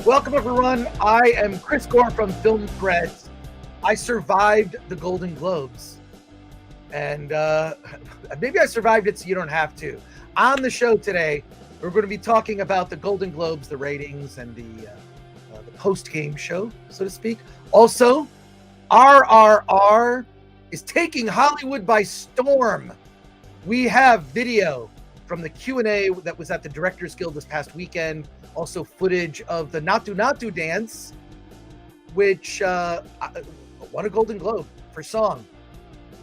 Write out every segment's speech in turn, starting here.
Welcome, everyone. I am Chris Gore from Film Threads. I survived the Golden Globes. And maybe I survived it so you don't have to. On the show today, we're going to be talking about the Golden Globes, the ratings, and the post-game show, so to speak. Also, RRR is taking Hollywood by storm. We have video from the Q&A that was at the Directors Guild this past weekend. Also footage of the Natu dance, which won a Golden Globe for song.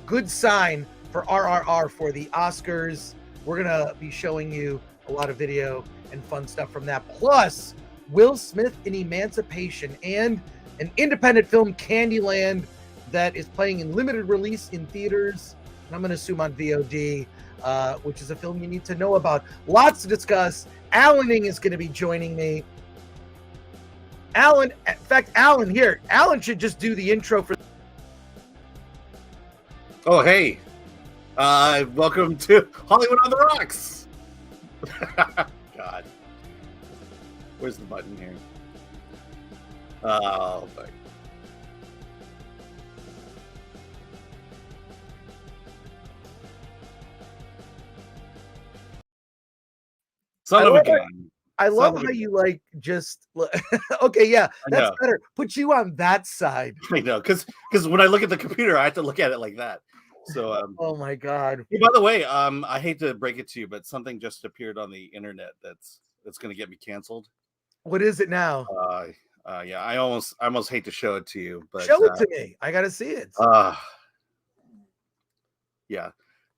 Good sign for RRR for the Oscars. We're going to be showing you a lot of video and fun stuff from that. Plus, Will Smith in Emancipation and an independent film, Candyland, that is playing in limited release in theaters. And I'm going to assume on VOD, which is a film you need to know about. Lots to discuss. Alan is going to be joining me. Alan, in fact, Alan here. Alan should just do the intro for. Oh, hey. Welcome to Hollywood on the Rocks. God. Where's the button here? Oh, fuck. I love how you like just okay, yeah, that's better. Put you on that side. I know, because when I look at the computer, I have to look at it like that. So oh my God. Hey, by the way, I hate to break it to you, but something just appeared on the internet that's gonna get me canceled. What is it now? Yeah, I almost hate to show it to you, but show it to me. I gotta see it. Yeah.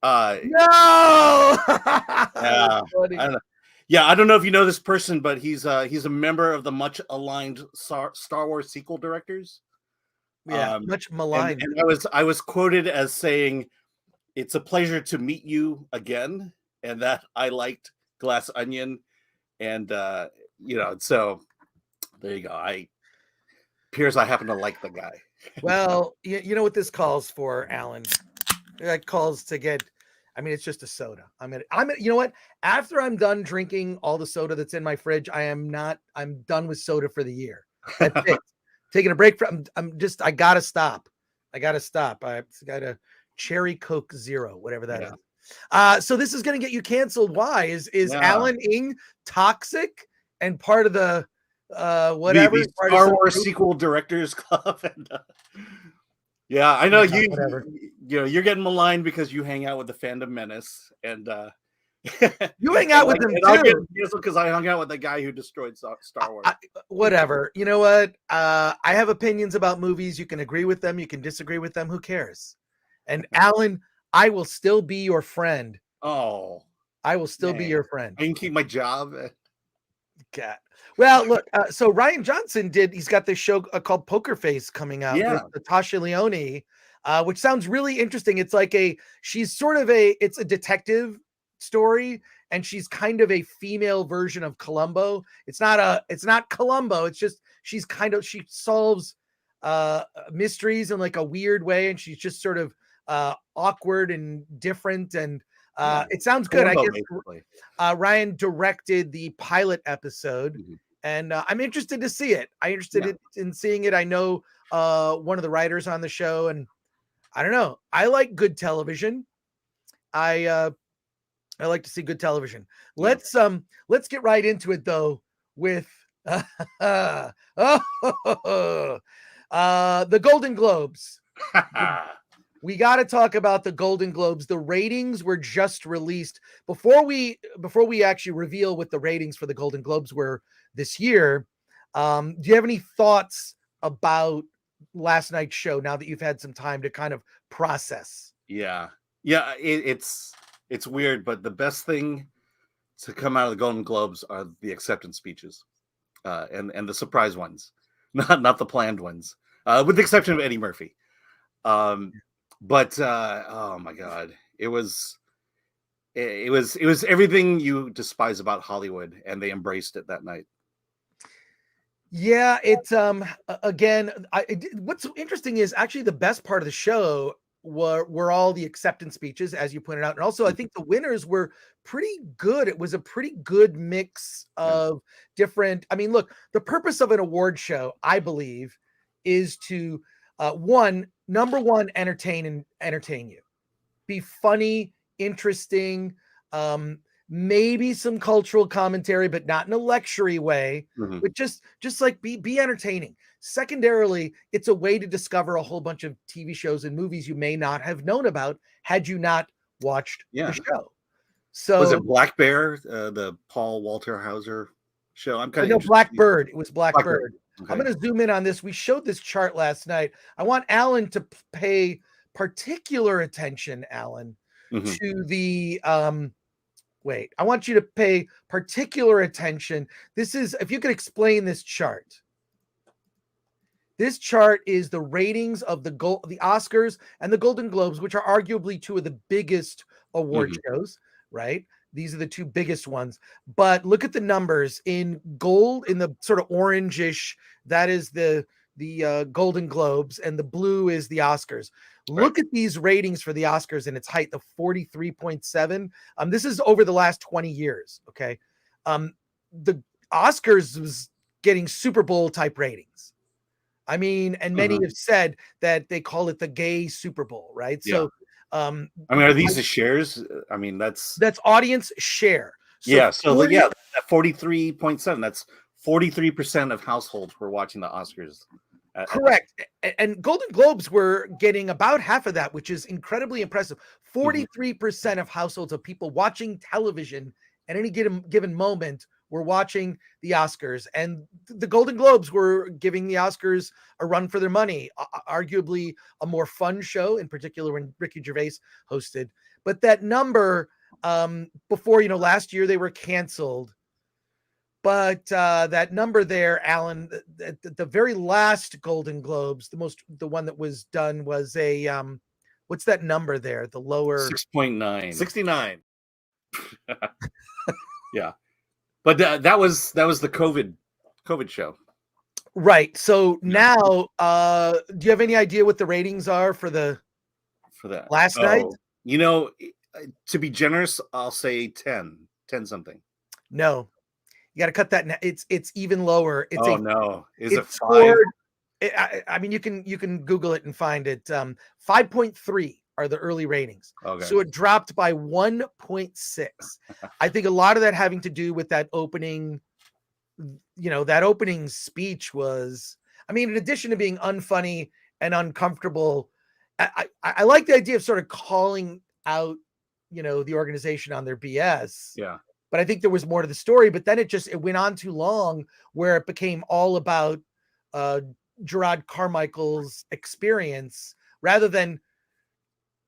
No. Yeah. I don't know. Yeah, I don't know if you know this person, but he's a member of the much aligned Star Wars sequel directors. Yeah, much maligned. And I was quoted as saying, "It's a pleasure to meet you again," and that I liked Glass Onion, and so there you go. I happen to like the guy. Well, you know what this calls for, Alan? That calls to get. I mean, it's just a soda. You know what? After I'm done drinking all the soda that's in my fridge, I'm done with soda for the year. That's it. Taking a break from, I gotta stop. I got a Cherry Coke Zero, whatever that is. So this is going to get you canceled. Why is Alan Ng toxic and part of the, whatever the Star Wars sequel directors club? And, yeah, I know you're getting maligned because you hang out with the Fandom Menace, and you hang out with them too. Because I hung out with the guy who destroyed Star Wars. Whatever. You know what? I have opinions about movies. You can agree with them. You can disagree with them. Who cares? And Alan, I will still be your friend. Oh, I will still be your friend. I can keep my job. Cat. Well, look, so Ryan Johnson he's got this show called Poker Face coming out with Natasha Lyonne, which sounds really interesting. It's like it's a detective story, and she's kind of a female version of Columbo. It's not Columbo. It's just, she solves mysteries in like a weird way. And she's just sort of awkward and different. And it sounds good. Columbo, I guess Ryan directed the pilot episode. Mm-hmm. And I'm interested to see it. I'm interested in seeing it. I know one of the writers on the show, and I don't know. I like good television. I like to see good television. Let's get right into it though with the Golden Globes. we got to talk about the Golden Globes. The ratings were just released before we actually reveal what the ratings for the Golden Globes were this year. Do you have any thoughts about last night's show now that you've had some time to kind of process? Yeah, it's weird, but the best thing to come out of the Golden Globes are the acceptance speeches, and the surprise ones, not the planned ones, with the exception of Eddie Murphy. But oh my God, it was everything you despise about Hollywood, and they embraced it that night. Yeah, it's again, what's interesting is actually the best part of the show were all the acceptance speeches, as you pointed out, and also I think the winners were pretty good. It was a pretty good mix of different. I mean, look, the purpose of an award show, I believe, is to number one, entertain you, be funny, interesting, maybe some cultural commentary, but not in a lectury way, but just like be entertaining. Secondarily, it's a way to discover a whole bunch of TV shows and movies you may not have known about had you not watched the show. So was it Black Bear, the Paul Walter Hauser show? I'm kind of Blackbird. It was Blackbird. Okay. I'm going to zoom in on this. We showed this chart last night. I want Alan to pay particular attention, Alan, to the wait, I want you to pay particular attention. This is, if you could explain this chart. This chart is the ratings of the Oscars and the Golden Globes, which are arguably two of the biggest award shows, right? These are the two biggest ones. But look at the numbers in gold, in the sort of orangish, that is the Golden Globes, and the blue is the Oscars. Look at these ratings for the Oscars in its height, the 43.7. This is over the last 20 years. Okay. The Oscars was getting Super Bowl type ratings. I mean, and many have said that they call it the gay Super Bowl, right? Yeah. So, I mean, are these the shares? I mean, that's audience share. So yeah. So 43.7, that's 43% of households were watching the Oscars. Correct. And Golden Globes were getting about half of that, which is incredibly impressive. 43% of households of people watching television at any given moment were watching the Oscars, and the Golden Globes were giving the Oscars a run for their money, arguably a more fun show, in particular when Ricky Gervais hosted. But that number, before, last year they were canceled. But that number there, Alan, the very last Golden Globes, the one that was done was a, what's that number there? The lower 6.9, 69. Yeah. But that was the COVID show. Right. So now, do you have any idea what the ratings are for that last night? To be generous, I'll say 10 something. No. You got to cut that. It's even lower. It's no. Is it 5? I mean, you can Google it and find it. 5.3 are the early ratings. Okay. So it dropped by 1.6. I think a lot of that having to do with that opening, that opening speech was, I mean, in addition to being unfunny and uncomfortable, I like the idea of sort of calling out, the organization on their BS. Yeah. But I think there was more to the story, but then it went on too long where it became all about Gerard Carmichael's experience rather than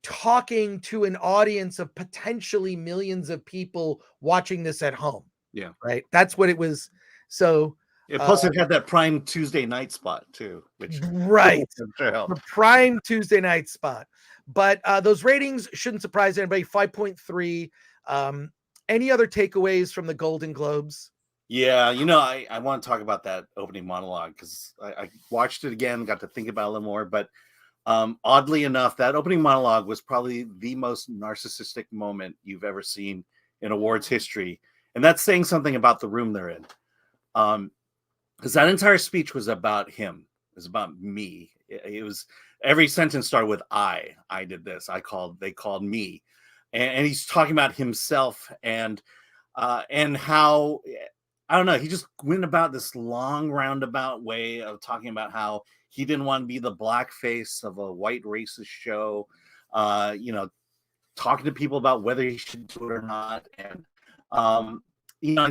talking to an audience of potentially millions of people watching this at home. Yeah. Right. That's what it was. So plus it had that prime Tuesday night spot too, which the prime Tuesday night spot. But those ratings shouldn't surprise anybody. 5.3. Any other takeaways from the Golden Globes? Yeah, I want to talk about that opening monologue because I watched it again, got to think about it a little more. But oddly enough, that opening monologue was probably the most narcissistic moment you've ever seen in awards history. And that's saying something about the room they're in. Because that entire speech was about him. It was about me. It was, every sentence started with I did this. They called me. And he's talking about himself and how, I don't know, he just went about this long roundabout way of talking about how he didn't want to be the blackface of a white racist show, talking to people about whether he should do it or not. And,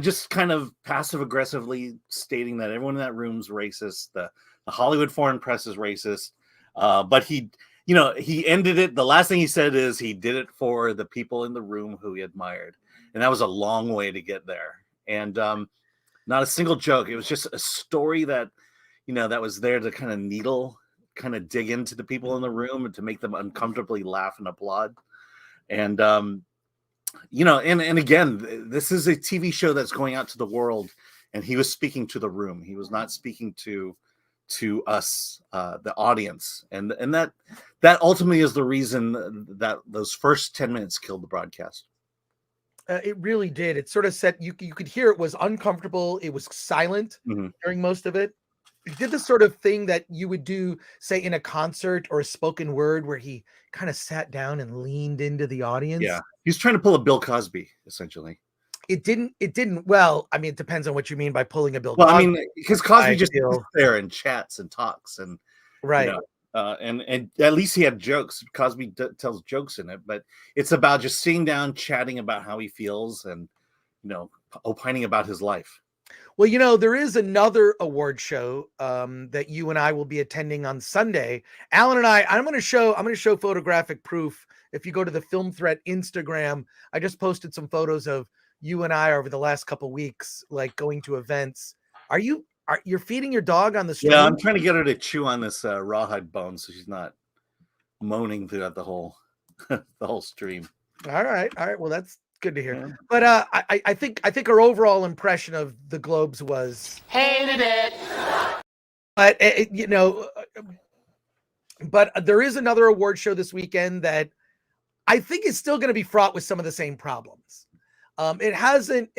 just kind of passive aggressively stating that everyone in that room's racist. The Hollywood foreign press is racist. But he ended it. The last thing he said is he did it for the people in the room who he admired. And that was a long way to get there. And not a single joke. It was just a story that, that was there to kind of dig into the people in the room and to make them uncomfortably laugh and applaud. And, and again, this is a TV show that's going out to the world, and he was speaking to the room. He was not speaking to us, the audience. And that ultimately is the reason that those first 10 minutes killed the broadcast. It really did. It sort of set, you could hear it was uncomfortable. It was silent during most of it. It did the sort of thing that you would do, say, in a concert or a spoken word, where he kind of sat down and leaned into the audience. Yeah, he's trying to pull a Bill Cosby, essentially. It didn't. Well, I mean, it depends on what you mean by pulling a Bill Cosby. Well, I mean, because Cosby just sits there and chats and talks, and right. And at least he had jokes. Cosby tells jokes in it, but it's about just sitting down, chatting about how he feels, and opining about his life. Well, there is another award show that you and I will be attending on Sunday. Alan and I'm going to show photographic proof. If you go to the Film Threat Instagram, I just posted some photos of you and I over the last couple of weeks, like going to events. You're feeding your dog on the stream? Yeah, I'm trying to get her to chew on this rawhide bone so she's not moaning throughout the whole the whole stream. All right. Well, that's good to hear. Yeah. But I think our overall impression of the Globes was hated it. But but there is another award show this weekend that I think is still going to be fraught with some of the same problems. It hasn't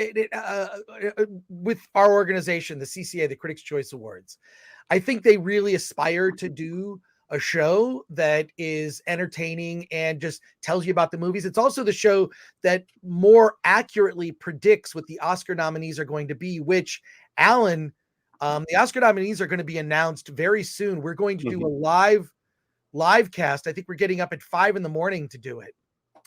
with our organization, the CCA, the Critics' Choice Awards. I think they really aspire to do a show that is entertaining and just tells you about the movies. It's also the show that more accurately predicts what the Oscar nominees are going to be, which, Alan, the Oscar nominees are going to be announced very soon. We're going to do a live cast. I think we're getting up at 5 a.m. to do it.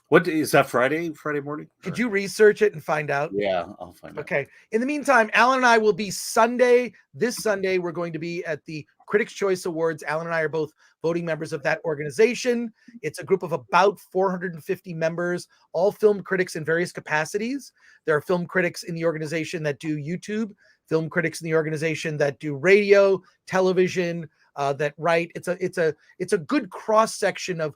What is that? Friday morning? Could you research it and find out? Yeah, I'll find out. Okay. In the meantime, Alan and I will be this Sunday, we're going to be at the Critics' Choice Awards. Alan and I are both voting members of that organization. It's a group of about 450 members, all film critics in various capacities. There are film critics in the organization that do YouTube, film critics in the organization that do radio, television, that write. It's a good cross section of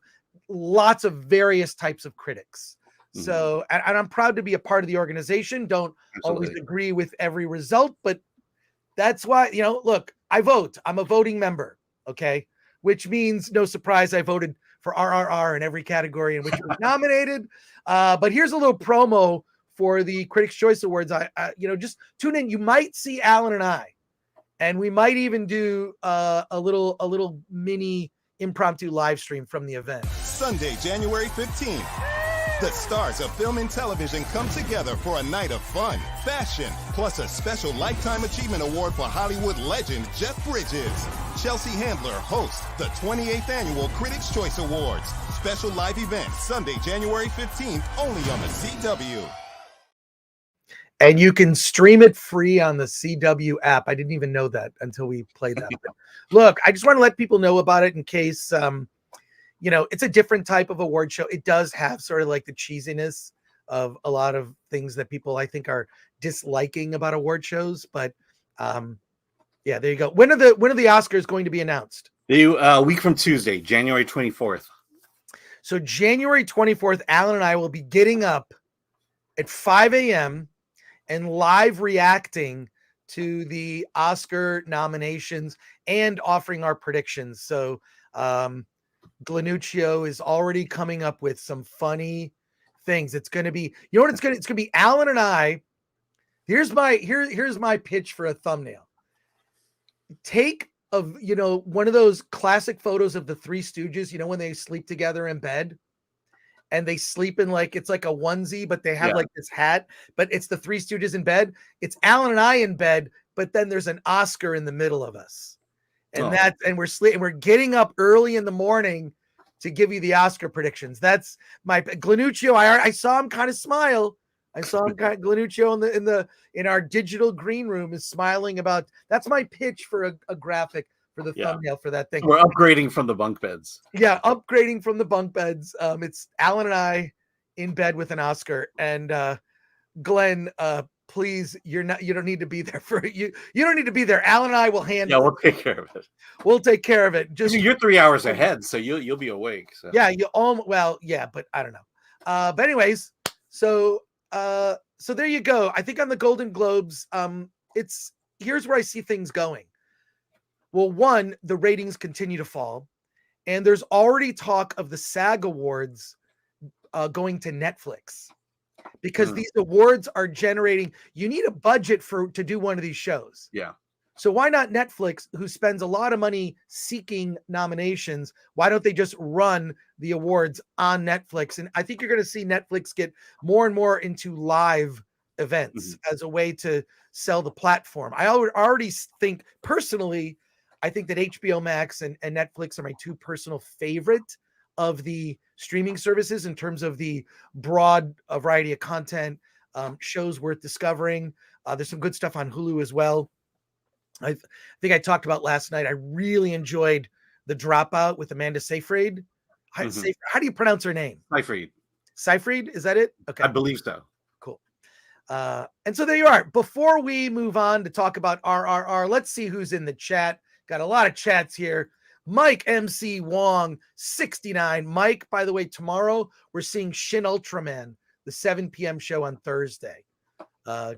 lots of various types of critics. So, and I'm proud to be a part of the organization. Don't always agree with every result, but that's why, look, I vote. I'm a voting member. Okay. Which means, no surprise, I voted for RRR in every category in which it was nominated. But here's a little promo for the Critics' Choice Awards. Just tune in. You might see Alan and we might even do a little mini impromptu live stream from the event. Sunday, January 15th. The stars of film and television come together for a night of fun, fashion, plus a special Lifetime Achievement Award for Hollywood legend Jeff Bridges. Chelsea Handler hosts the 28th Annual Critics' Choice Awards. Special live event Sunday, January 15th, only on the CW. And you can stream it free on the CW app. I didn't even know that until we played that. Look, I just want to let people know about it in case, it's a different type of award show. It does have sort of like the cheesiness of a lot of things that people, I think, are disliking about award shows. But there you go. When are the Oscars going to be announced? A week from Tuesday, January 24th. So January 24th, Alan and I will be getting up at 5 a.m. and live reacting to the Oscar nominations and offering our predictions. So Glanuccio is already coming up with some funny things. It's going to be, it's going to be Alan and I. Here's my pitch for a thumbnail. Take one of those classic photos of the Three Stooges, when they sleep together in bed. And they sleep in it's like a onesie, but they have like this hat, but it's the Three Stooges in bed. It's Alan and I in bed, but then there's an Oscar in the middle of us. And we're getting up early in the morning to give you the Oscar predictions. That's my Glanuccio. I saw him kind of smile. I saw him kind of Glanuccio in our digital green room is smiling about. That's my pitch for a graphic for the thumbnail for that thing. We're upgrading from the bunk beds. Yeah, upgrading from the bunk beds. It's Alan and I in bed with an Oscar, and Glenn, please, you don't need to be there for you. You don't need to be there. Alan and I will handle. Yeah, we'll take care of it. We'll take care of it. Just you're 3 hours ahead, so you'll be awake. So. Yeah, but I don't know. But anyways, so there you go. I think on the Golden Globes, here's where I see things going. Well, one, the ratings continue to fall, and there's already talk of the SAG Awards going to Netflix because these awards are generating. You need a budget to do one of these shows. Yeah. So why not Netflix, who spends a lot of money seeking nominations? Why don't they just run the awards on Netflix? And I think you're going to see Netflix get more and more into live events as a way to sell the platform. I already think personally, I think that HBO Max and Netflix are my two personal favorite of the streaming services in terms of the broad variety of content, shows worth discovering. There's some good stuff on Hulu as well. I think I talked about last night. I really enjoyed The Dropout with Amanda Seyfried. How do you pronounce her name? Seyfried. Seyfried, is that it? Okay. I believe so. Cool. And so there you are. Before we move on to talk about RRR, let's see who's in the chat. Got a lot of chats here. Mike MC Wong, 69. Mike, by the way, tomorrow we're seeing Shin Ultraman, the 7 p.m. show on Thursday.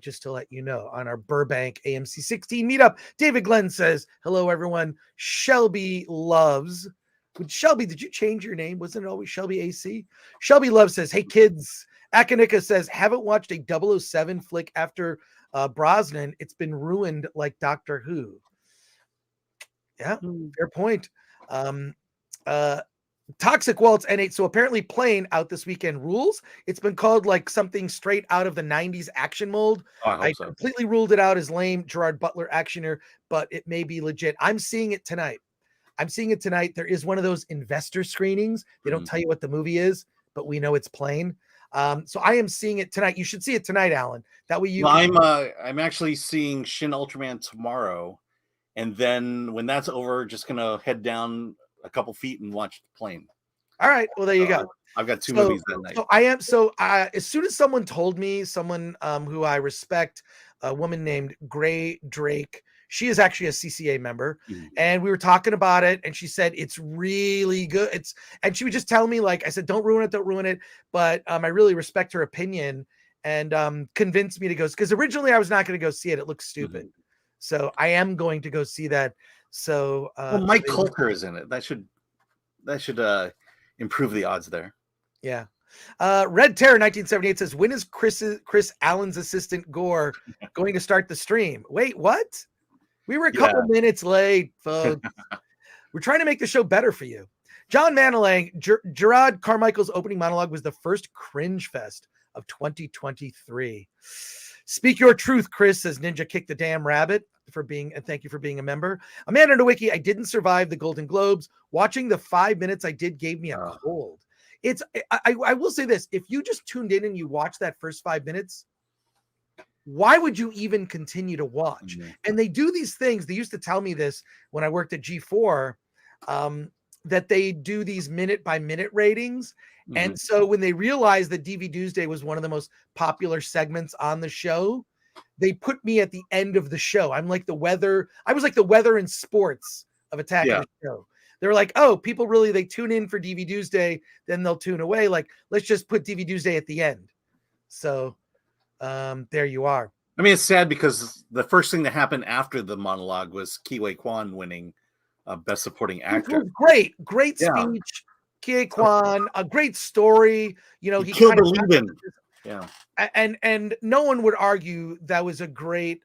Just to let you know, on our Burbank AMC 16 meetup. David Glenn says, hello, everyone. Shelby loves. Shelby, did you change your name? Wasn't it always Shelby AC? Shelby Love says, hey, kids. Akanika says, haven't watched a 007 flick after Brosnan. It's been ruined like Doctor Who. Yeah, fair point. Toxic Waltz N8. So apparently playing out this weekend rules. It's been called like something straight out of the 90s action mold. I completely ruled it out as lame Gerard Butler actioner, but it may be legit. I'm seeing it tonight. There is one of those investor screenings. They don't tell you what the movie is, but we know it's playing. So I am seeing it tonight. You should see it tonight, Alan. That way you. Well, I'm actually seeing Shin Ultraman tomorrow. And then when that's over, just going to head down a couple feet and watch the plane. All right. Well, there you go. I've got two movies that night. So I am. So as soon as someone told me, someone who I respect, a woman named Gray Drake, she is actually a CCA member, and we were talking about it, and she said it's really good. And she would just tell me, like I said, don't ruin it. But I really respect her opinion, and convinced me to go, because originally I was not going to go see it. It looks stupid. So I am going to go see that. So Mike Colter is in it. That should improve the odds there. Yeah. Red Terror 1978 says, when is Chris Allen's assistant Gore going to start the stream? Wait, what? We were a couple minutes late, folks. We're trying to make the show better for you. John Manilang, Gerard Carmichael's opening monologue was the first cringe fest of 2023. Speak your truth, Chris, says Ninja Kick the Damn Rabbit, and thank you for being a member. Amanda Nowicki, I didn't survive the Golden Globes. Watching the 5 minutes I did gave me a cold. I will say this, if you just tuned in and you watched that first 5 minutes, why would you even continue to watch? And they do these things. They used to tell me this when I worked at G4, that they do these minute by minute ratings. And so when they realized that DV Tuesday was one of the most popular segments on the show, they put me at the end of the show. I'm like the weather. I was like the weather and sports of Attack of the Show. They were like, oh, people really, they tune in for DV Tuesday, then they'll tune away. Like, let's just put DV Tuesday at the end. So there you are. I mean, it's sad because the first thing that happened after the monologue was Kiwei Kwan winning Best Supporting Actor. Great speech. Kiwei Kwan, a great story. You know, he killed the lead-in. Yeah. And no one would argue that was a great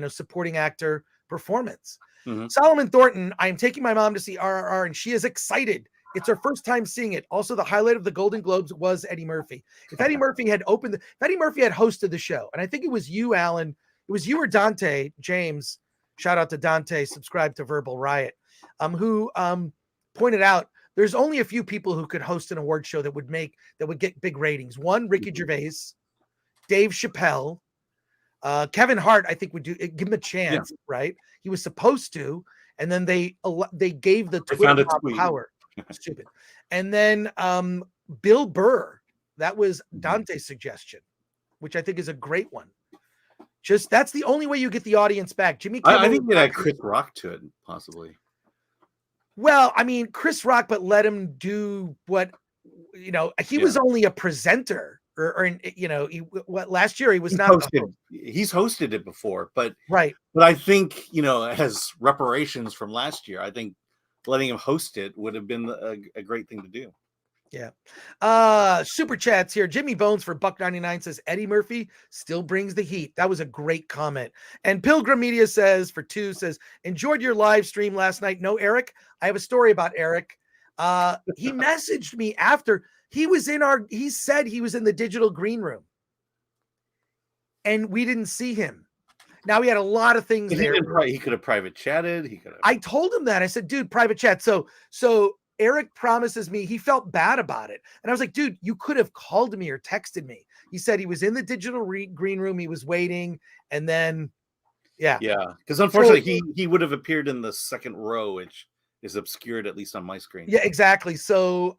supporting actor performance. Solomon Thornton, I am taking my mom to see RRR and she is excited. It's her first time seeing it. Also, the highlight of the Golden Globes was Eddie Murphy. If Eddie Murphy had hosted the show, and I think it was you, Alan, it was you or Dante James Shout out to Dante, subscribe to Verbal Riot, who pointed out there's only a few people who could host an award show that would get big ratings. One, Ricky Gervais, Dave Chappelle, Kevin Hart. I think would give him a chance, right? He was supposed to, and then they gave the Twitter power. Stupid. And then Bill Burr. That was Dante's suggestion, which I think is a great one. Just that's the only way you get the audience back. Jimmy Kimmel, I think they had Chris Rock to it, possibly. Well, I mean, Chris Rock, but let him do what, he was only a presenter or last year he was not. He's hosted it before, but right. But I think, as reparations from last year, I think letting him host it would have been a great thing to do. Yeah. Super chats here. Jimmy Bones for $1.99 says Eddie Murphy still brings the heat. That was a great comment. And Pilgrim Media says for $2 enjoyed your live stream last night. No, Eric. I have a story about Eric. He messaged me after he said he was in the digital green room and we didn't see him. Now we had a lot of things there. He could have private chatted. I told him that. I said, dude, private chat. So Eric promises me he felt bad about it. And I was like, dude, you could have called me or texted me. He said he was in the digital green room. He was waiting. And then, yeah. Because unfortunately, he would have appeared in the second row, which is obscured, at least on my screen. Yeah, exactly. So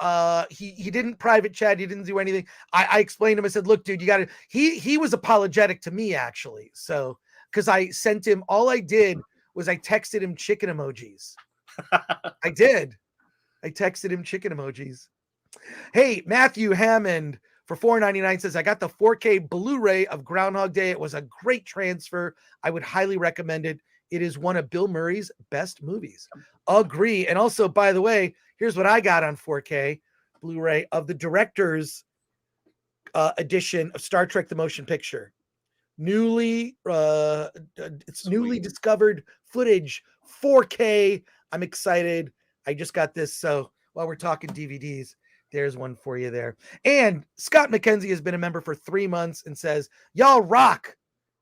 he didn't private chat. He didn't do anything. I explained to him. I said, look, dude, you got to, he was apologetic to me, actually. So, because I sent him, all I did was I texted him chicken emojis. I did. I texted him chicken emojis. Hey, Matthew Hammond for $4.99 says, I got the 4K Blu-ray of Groundhog Day. It was a great transfer. I would highly recommend it. It is one of Bill Murray's best movies. Agree. And also, by the way, here's what I got on 4K Blu-ray of the director's edition of Star Trek: The Motion Picture. Newly discovered footage, 4K. I'm excited. I just got this. So while we're talking DVDs, there's one for you there. And Scott McKenzie has been a member for 3 months and says, y'all rock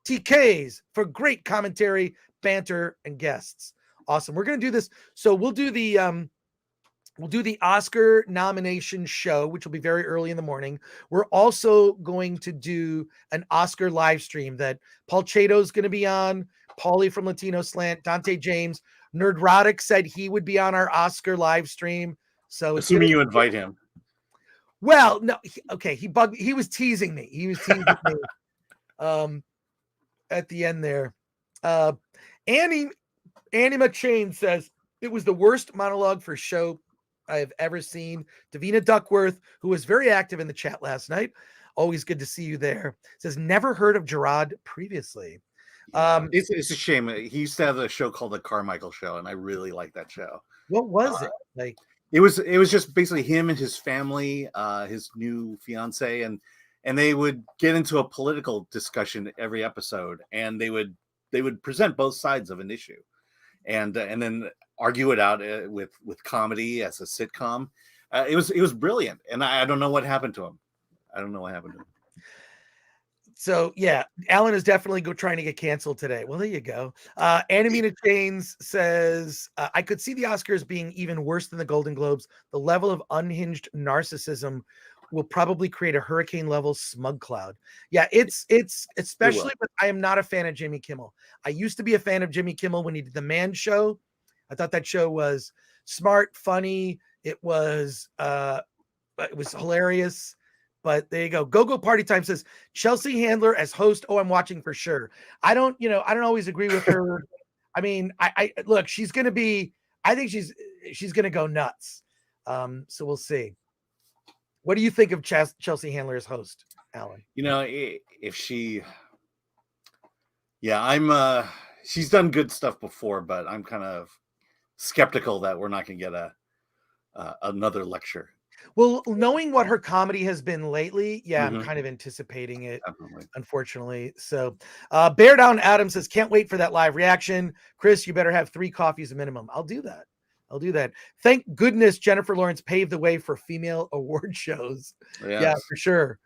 TKs for great commentary, banter, and guests. Awesome. We're going to do this. So we'll do the Oscar nomination show, which will be very early in the morning. We're also going to do an Oscar live stream that Paul Chato's going to be on, Paulie from Latino Slant, Dante James. Nerdrotic said he would be on our Oscar live stream. So assuming you invite him. Well, no. He was teasing me. He was teasing me at the end there. Annie McChain says it was the worst monologue for show I have ever seen. Davina Duckworth, who was very active in the chat last night. Always good to see you there. Says never heard of Gerard previously. It's a shame. He used to have a show called The Carmichael Show, and I really liked that show. What was it like? It was just basically him and his family, his new fiance, and they would get into a political discussion every episode, and they would present both sides of an issue, and then argue it out with comedy as a sitcom. It was brilliant, and I don't know what happened to him. So yeah, Alan is definitely trying to get canceled today. Well, there you go. Animina Chains says, I could see the Oscars being even worse than the Golden Globes. The level of unhinged narcissism will probably create a hurricane level smug cloud. Yeah, it's especially, but I am not a fan of Jimmy Kimmel. I used to be a fan of Jimmy Kimmel when he did the Man Show. I thought that show was smart, funny. It was hilarious. But there you go. Go Party Time says Chelsea Handler as host. Oh, I'm watching for sure. I don't always agree with her. I mean, I look, she's going to be, I think she's going to go nuts. So we'll see. What do you think of Chelsea Handler as host, Alan? If she, she's done good stuff before, but I'm kind of skeptical that we're not going to get another lecture. Well, knowing what her comedy has been lately, Mm-hmm. I'm kind of anticipating it, Definitely. Unfortunately. So Bear Down Adam says, can't wait for that live reaction. Chris, you better have 3 coffees minimum. I'll do that. Thank goodness Jennifer Lawrence paved the way for female award shows. Yes. Yeah, for sure.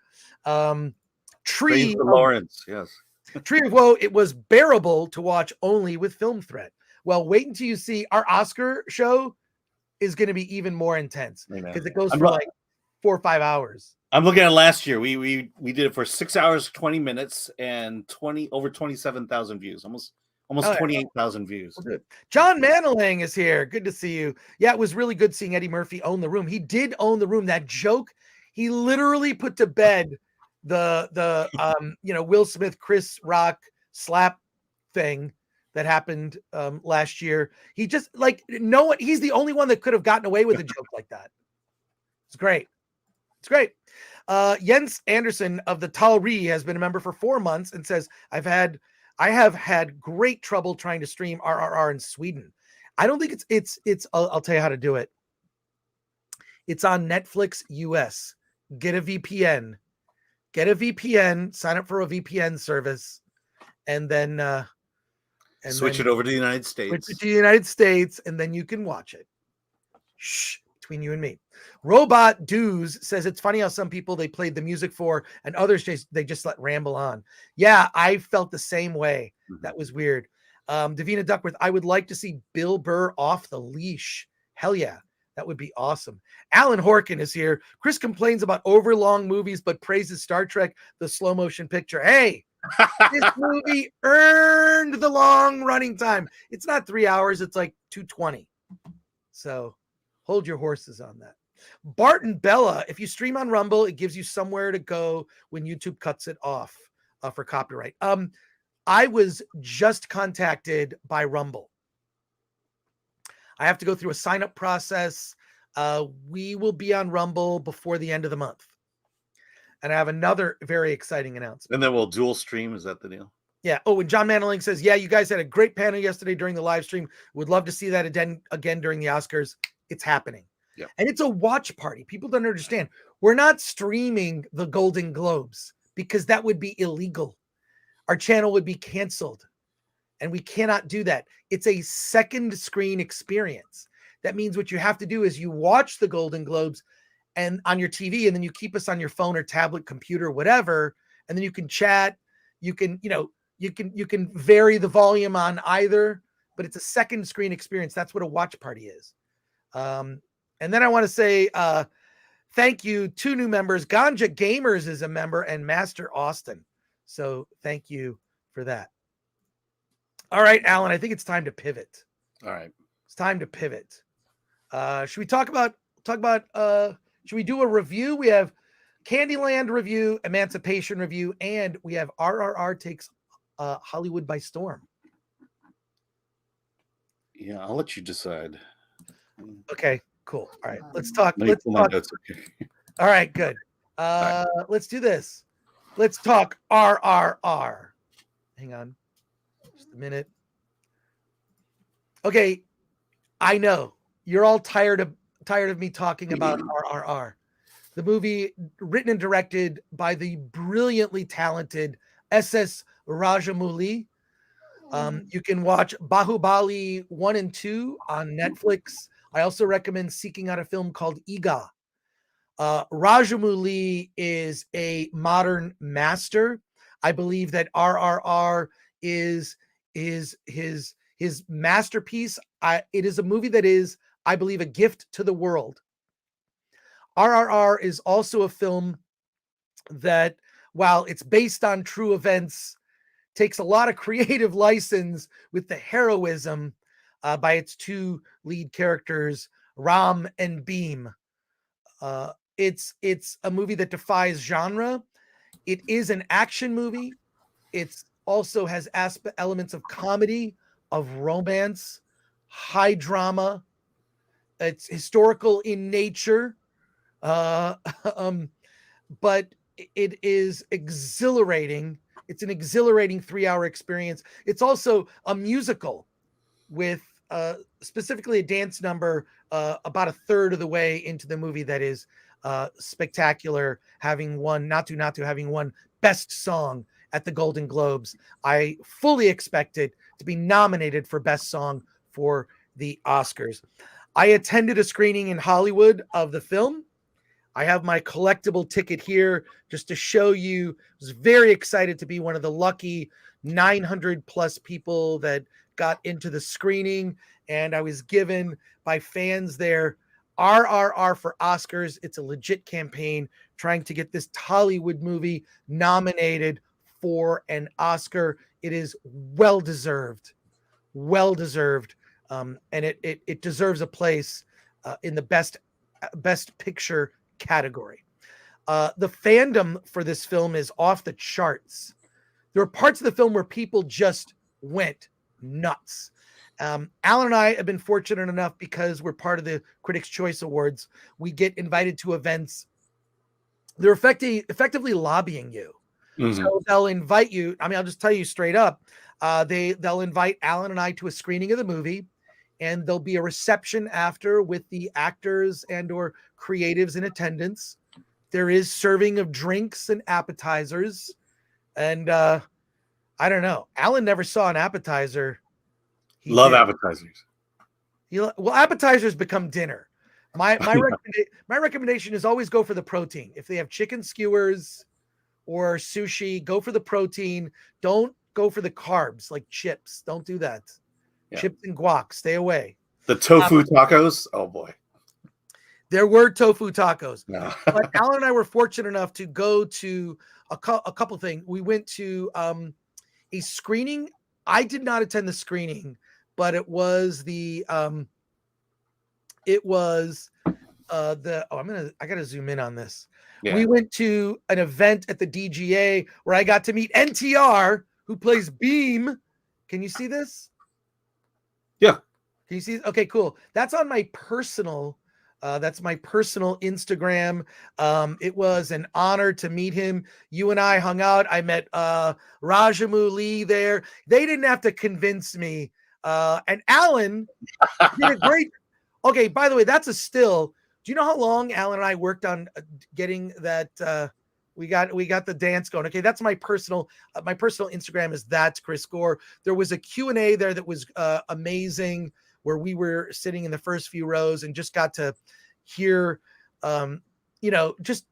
Praise the Lawrence, yes. Tree of Woe, it was bearable to watch only with Film Threat. Well, wait until you see our Oscar show is going to be even more intense because it goes for like 4 or 5 hours. I'm looking at last year. We did it for 6 hours, 20 minutes, and over 27,000 views. Almost 28,000 views. Well, John Manilang is here. Good to see you. Yeah, it was really good seeing Eddie Murphy own the room. He did own the room. That joke, he literally put to bed the Will Smith, Chris Rock slap thing that happened last year. He just he's the only one that could have gotten away with a joke like that. It's great. It's great. Jens Anderson of the Talri has been a member for 4 months and says, I have had great trouble trying to stream RRR in Sweden. I don't think it's I'll tell you how to do it. It's on Netflix US. Get a VPN, sign up for a VPN service, and then switch it over to the United States. Switch it to the United States, and then you can watch it. Shh, between you and me. Robot Doos says it's funny how some people they played the music for and others they just let ramble on. Yeah, I felt the same way. That was weird. Davina Duckworth, I would like to see Bill Burr off the leash. Hell yeah, that would be awesome. Alan Horkin is here. Chris complains about overlong movies but praises Star Trek, the slow motion picture. Hey, this movie earned the long running time. It's not 3 hours, it's like 220. So hold your horses on that. Barton Bella, if you stream on Rumble, it gives you somewhere to go when YouTube cuts it off for copyright. I was just contacted by Rumble. I have to go through a sign-up process. We will be on Rumble before the end of the month. And I have another very exciting announcement. And then we'll dual stream. Is that the deal? Yeah. Oh, and John Maniling says, yeah, you guys had a great panel yesterday during the live stream. Would love to see that again during the Oscars. It's happening. Yeah. And it's a watch party. People don't understand. We're not streaming the Golden Globes because that would be illegal. Our channel would be canceled. And we cannot do that. It's a second screen experience. That means what you have to do is you watch the Golden Globes and on your TV, and then you keep us on your phone or tablet, computer, whatever, and then you can chat. You can vary the volume on either, but it's a second screen experience. That's what a watch party is. And then I want to say thank you to new members. Ganja Gamers is a member, and Master Austin. So thank you for that. All right, Alan, I think it's time to pivot. All right. It's time to pivot. Should we talk about should we do a review? We have Candyland review, Emancipation review, and we have RRR takes Hollywood by storm. Yeah, I'll let you decide. Okay, cool. All right, let's talk. All right, good. Let's do this. Let's talk RRR. Hang on just a minute. Okay, I know you're all tired of me talking about RRR, the movie written and directed by the brilliantly talented S.S. Rajamouli. You can watch Bahubali 1 and 2 on Netflix. I also recommend seeking out a film called Iga. Rajamouli is a modern master. I believe that RRR is his masterpiece. It is a movie that is, I believe, a gift to the world. RRR is also a film that, while it's based on true events, takes a lot of creative license with the heroism by its two lead characters, Ram and Beam. It's a movie that defies genre. It is an action movie. It also has elements of comedy, of romance, high drama. It's historical in nature, but it is exhilarating. It's an exhilarating 3-hour experience. It's also a musical with specifically a dance number about a third of the way into the movie that is spectacular, having won having won Best Song at the Golden Globes. I fully expect it to be nominated for Best Song for the Oscars. I attended a screening in Hollywood of the film. I have my collectible ticket here just to show you. I was very excited to be one of the lucky 900 plus people that got into the screening, and I was given by fans there RRR for Oscars. It's a legit campaign trying to get this Hollywood movie nominated for an Oscar. It is well deserved, and it deserves a place in the best picture category. The fandom for this film is off the charts. There are parts of the film where people just went nuts. Alan and I have been fortunate enough, because we're part of the Critics' Choice Awards. We get invited to events. They're effectively lobbying you. Mhm. So they'll invite you. I mean, I'll just tell you straight up. They'll invite Alan and I to a screening of the movie, and there'll be a reception after with the actors and or creatives in attendance. There is serving of drinks and appetizers. And I don't know. Alan never saw an appetizer. Love appetizers. Well, appetizers become dinner. My recommendation is always go for the protein. If they have chicken skewers or sushi, go for the protein. Don't go for the carbs like chips. Don't do that. Yeah. Chips and guac. Stay away. The tofu tacos. Oh boy. There were tofu tacos. No. But Alan and I were fortunate enough to go to a couple things. We went to a screening. I did not attend the screening, but it was the I gotta zoom in on this. Yeah. We went to an event at the DGA where I got to meet NTR, who plays Beam. Can you see this? Yeah. Can you see? Okay, cool. That's on my personal Instagram. It was an honor to meet him. You and I hung out. I met Rajamu Lee there. They didn't have to convince me. And Alan did a great. Okay, by the way, that's a still. Do you know how long Alan and I worked on getting that? We got the dance going. Okay, that's my personal Instagram is That's Chris Gore. There was a Q&A there that was amazing, where we were sitting in the first few rows and just got to hear, just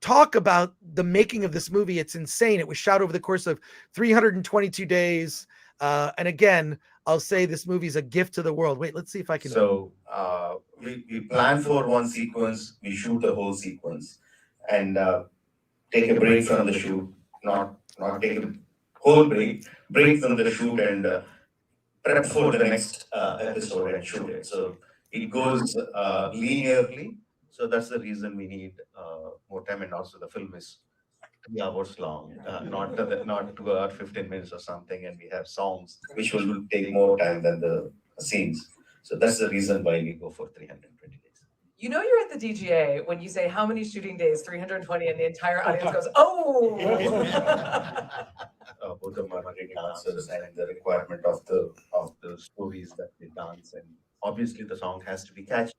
talk about the making of this movie. It's insane. It was shot over the course of 322 days. And again, I'll say this movie is a gift to the world. Wait, let's see if I can. So we plan for one sequence, we shoot the whole sequence, and take a break from the shoot, not take a whole break from the shoot, and prep for the next episode and shoot it. So it goes linearly. So that's the reason we need more time, and also the film is 3 hours long, not 2 hours 15 minutes or something, and we have songs which will take more time than the scenes. So that's the reason why we go for 320 days. You know, you're at the DGA when you say how many shooting days, 320, and the entire audience goes, oh! Both of them are great dancers, and the requirement of the stories that they dance, and obviously the song has to be catchy.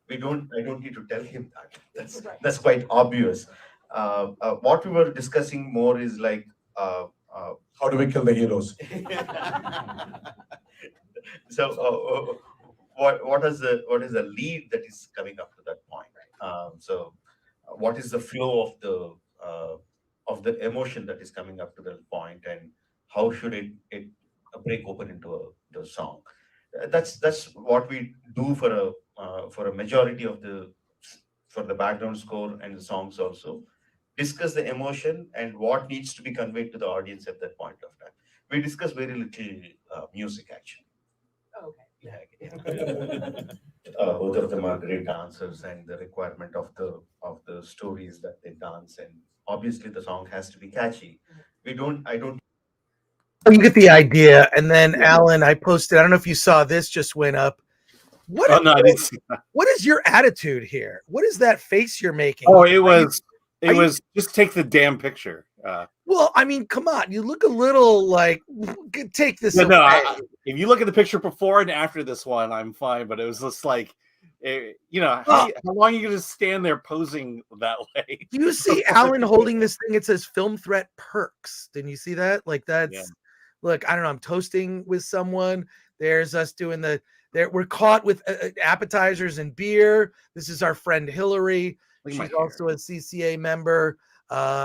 I don't need to tell him that. That's quite obvious. What we were discussing more is like, how do we kill the heroes? So what is the lead that is coming up to that point? So what is the flow of the emotion that is coming up to that point, and how should it break open into the song? That's what we do for a majority of for the background score and the songs also. Discuss the emotion and what needs to be conveyed to the audience at that point of time. We discuss very little music actually. Okay. Both of them are great dancers, and the requirement of the stories that they dance, and obviously the song has to be catchy. You get the idea. And then Alan, I posted, I don't know if you saw this, just went up. I didn't see that. What is your attitude here? What is that face you're making? Oh, it was just take the damn picture. Well, I mean, come on. You look a little like, take this away. No, if you look at the picture before and after this one, I'm fine. But it was just like, how long are you going to stand there posing that way? Do you see Alan holding this thing? It says Film Threat Perks. Didn't you see that? Like that's, look, I don't know. I'm toasting with someone. There's us doing we're caught with appetizers and beer. This is our friend Hillary. Look at my She's also a CCA member.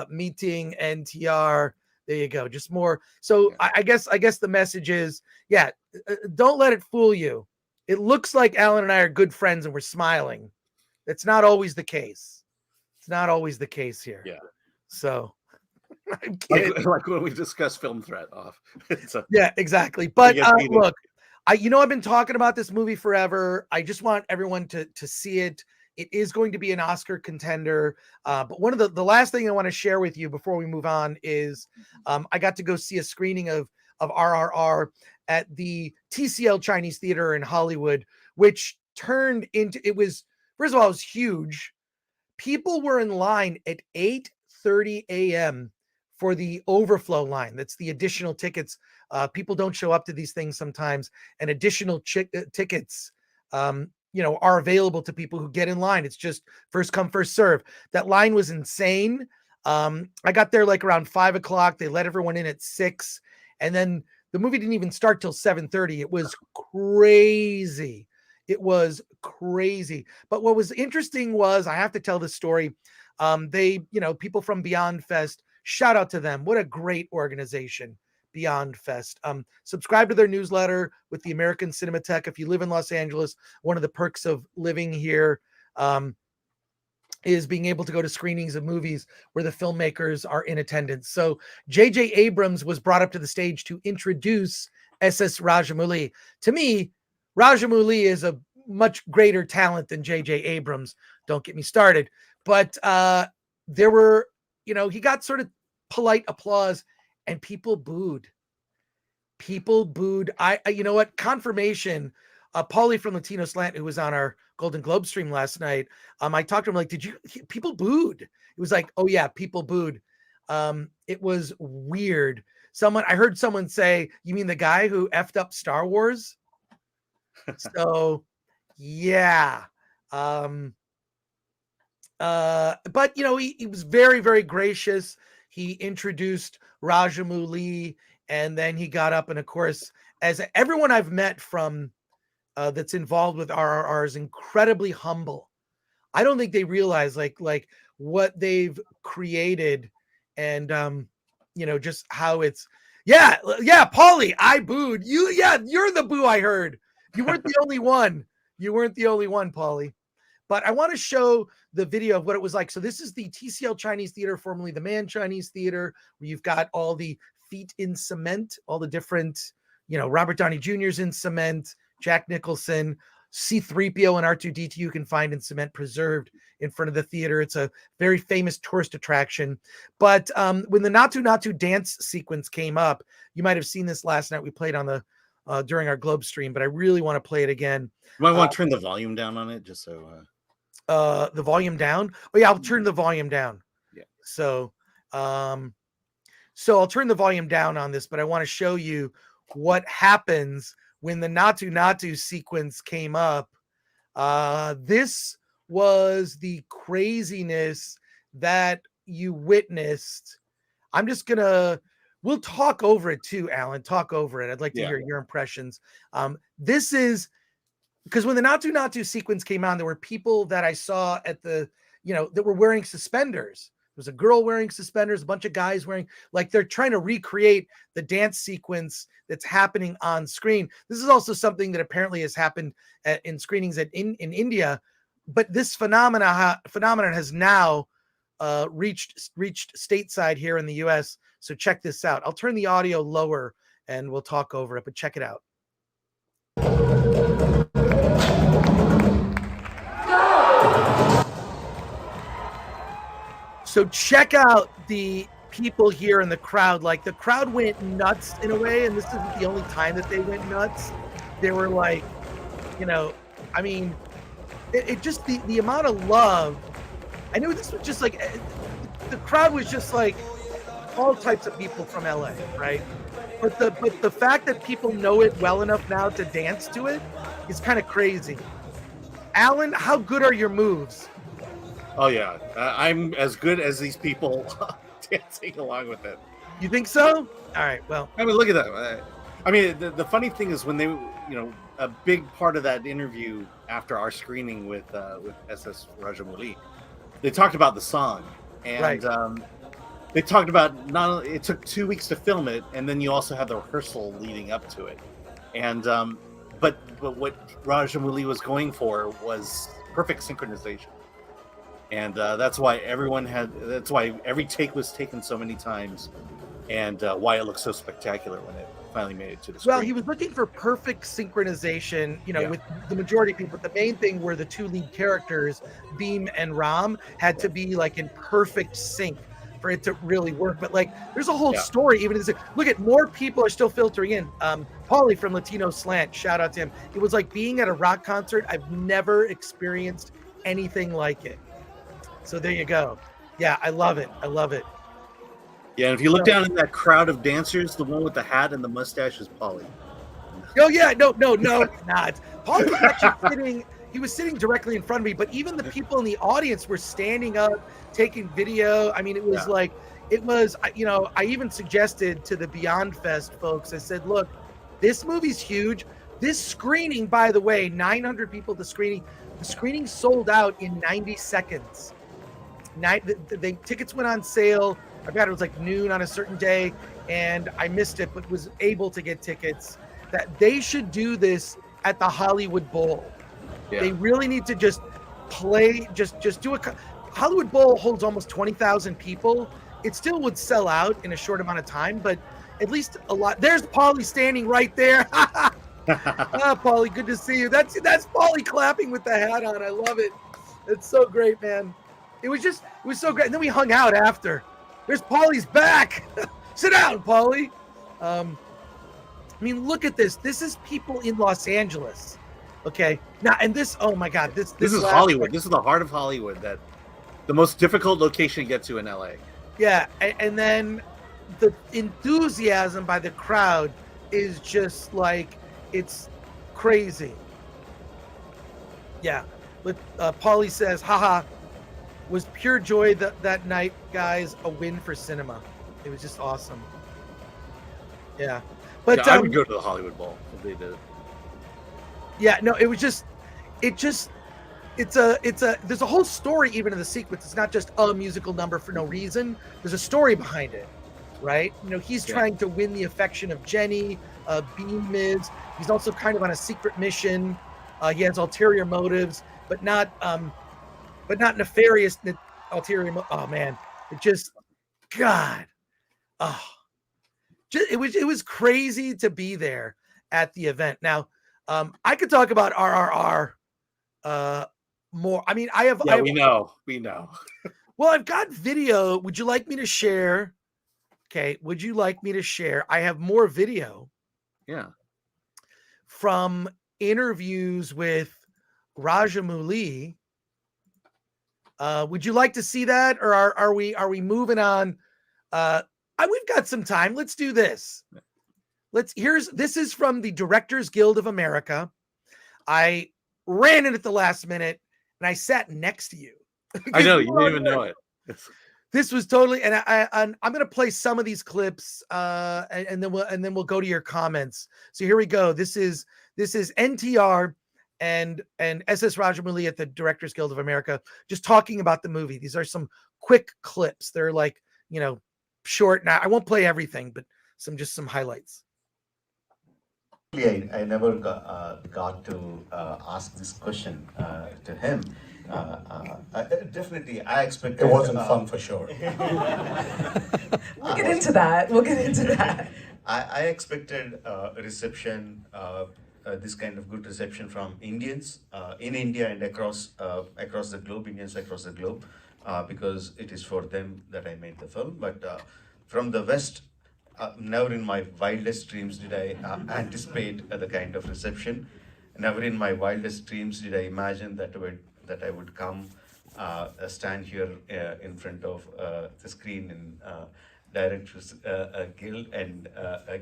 Meeting NTR. There you go. Just more. So Yeah. I guess the message is, don't let it fool you. It looks like Alan and I are good friends and we're smiling. That's not always the case. It's not always the case here. Yeah. So I'm kidding. Like when we discussed Film Threat off. Yeah, exactly. But get heated. look, I've been talking about this movie forever. I just want everyone to see it. It is going to be an Oscar contender. But one of the last thing I want to share with you before we move on is I got to go see a screening of RRR at the TCL Chinese Theater in Hollywood, which turned into, first of all, it was huge. People were in line at 8:30 a.m. for the overflow line. That's the additional tickets. People don't show up to these things sometimes, and additional tickets are available to people who get in line. It's just first come, first serve. That line was insane. I got there like around 5 o'clock. They let everyone in at 6. And then the movie didn't even start till 7:30. It was crazy. It was crazy. But what was interesting was, I have to tell this story. People from Beyond Fest, shout out to them. What a great organization. Beyond Fest. Subscribe to their newsletter with the American Cinematheque. If you live in Los Angeles, one of the perks of living here is being able to go to screenings of movies where the filmmakers are in attendance. So J.J. Abrams was brought up to the stage to introduce SS Rajamouli. To me, Rajamouli is a much greater talent than J.J. Abrams. Don't get me started. But there were, he got sort of polite applause. And people booed. You know what? Confirmation. Paulie from Latino Slant, who was on our Golden Globe stream last night, I talked to him like, people booed? It was like, oh yeah, people booed. It was weird. I heard someone say, you mean the guy who effed up Star Wars? So yeah. But he was very, very gracious. He introduced Rajamouli, and then he got up, and of course, as everyone I've met from that's involved with RRR is incredibly humble. I don't think they realize like what they've created, and just how it's. Yeah, Paulie, I booed you. Yeah, you're the boo I heard. You weren't the only one. You weren't the only one, Paulie. But I want to show the video of what it was like. So this is the TCL Chinese Theater, formerly the Man Chinese Theater, where you've got all the feet in cement, all the different, Robert Downey Jr.'s in cement, Jack Nicholson, C-3PO and R2-D2 you can find in cement preserved in front of the theater. It's a very famous tourist attraction. But when the Natu Natu dance sequence came up, you might have seen this last night. We played on the during our Globe stream, but I really want to play it again. You might want to turn the volume down on it, just so. The volume down. Oh yeah, I'll turn the volume down. Yeah. So I'll turn the volume down on this, but I want to show you what happens when the Natu Natu sequence came up. This was the craziness that you witnessed. We'll talk over it too, Alan. Talk over it. I'd like to hear your impressions. This is because when the Natu Natu sequence came on, there were people that I saw at that were wearing suspenders. There was a girl wearing suspenders, a bunch of guys wearing, like they're trying to recreate the dance sequence that's happening on screen. This is also something that apparently has happened in screenings in India, but this phenomenon has now reached stateside here in the US. So check this out. I'll turn the audio lower and we'll talk over it, but check it out. So check out the people here in the crowd. Like the crowd went nuts in a way, and this isn't the only time that they went nuts. They were like, it just the amount of love. I knew this was just like the crowd was just like all types of people from LA, right? But the fact that people know it well enough now to dance to it is kind of crazy. Alan, how good are your moves? Oh yeah, I'm as good as these people dancing along with it. You think so? All right. Well, I mean, look at that. I mean, the funny thing is when they, a big part of that interview after our screening with SS Rajamouli, they talked about the song, and Right. they talked about not only it took 2 weeks to film it, and then you also had the rehearsal leading up to it, and but what Rajamouli was going for was perfect synchronization, and that's why that's why every take was taken so many times, and why it looked so spectacular when it finally made it to the screen. Well, he was looking for perfect synchronization, Yeah. with the majority of people. The main thing were the two lead characters, Beam and Ram, had to be like in perfect sync for it to really work. But like, there's a whole Yeah. story. Even as look at more people are still filtering in. Paulie from Latino Slant, shout out to him. It was like being at a rock concert. I've never experienced anything like it. So there you go. Yeah, I love it. I love it. Yeah, and if you look down in that crowd of dancers, the one with the hat and the mustache is Polly. Oh yeah, no, it's not. Paul was actually sitting. He was sitting directly in front of me, but even the people in the audience were standing up, taking video. I mean, it was like, it was. I even suggested to the Beyond Fest folks. I said, look, this movie's huge. This screening, by the way, 900 people at the screening. The screening sold out in 90 seconds. The tickets went on sale. I forgot it was like noon on a certain day, and I missed it, but was able to get tickets. That they should do this at the Hollywood Bowl. Yeah. They really need to just play, just do a. Hollywood Bowl holds almost 20,000 people. It still would sell out in a short amount of time, but at least a lot. There's Paulie standing right there. Paulie, good to see you. That's Paulie clapping with the hat on. I love it. It's so great, man. It was so great. And then we hung out after. There's Paulie's back. Sit down, Paulie. I mean, look at this. This is people in Los Angeles. Okay. Now, and this, oh my God, this is Hollywood. This is the heart of Hollywood. That the most difficult location to get to in LA. Yeah. And then the enthusiasm by the crowd is just like, it's crazy. Yeah. But Paulie says, haha, was pure joy that night, guys. A win for cinema. It was just awesome. Yeah. But yeah, I would go to the Hollywood Bowl if they did it. Yeah, no, it was just, there's a whole story even in the sequence. It's not just a musical number for no reason. There's a story behind it, right? He's trying to win the affection of Jenny. Beam is. He's also kind of on a secret mission. He has ulterior motives, but not nefarious ulterior. Oh man, it just, God, it was crazy to be there at the event. Now, I could talk about RRR more. I mean, we know. Well, I've got video. Would you like me to share? Okay. Would you like me to share? I have more video. Yeah. From interviews with Rajamouli. Would you like to see that, or are we moving on? We've got some time. Let's do this. This is from the Directors Guild of America. I ran it at the last minute and I sat next to you. I know, you didn't even know it. This was totally, and I'm going to play some of these clips, and then we'll go to your comments. So here we go. This is NTR and SS Rajamouli at the Directors Guild of America just talking about the movie. These are some quick clips. They're like, short. Now I won't play everything, but some highlights. I never got to ask this question to him. Definitely, I expected. It wasn't fun for sure. We'll get into that. I expected reception, this kind of good reception from Indians in India and across the globe, Indians across the globe, because it is for them that I made the film. But from the West, never in my wildest dreams did I anticipate the kind of reception. Never in my wildest dreams did I imagine that I would come, stand here in front of the screen in Directors Guild and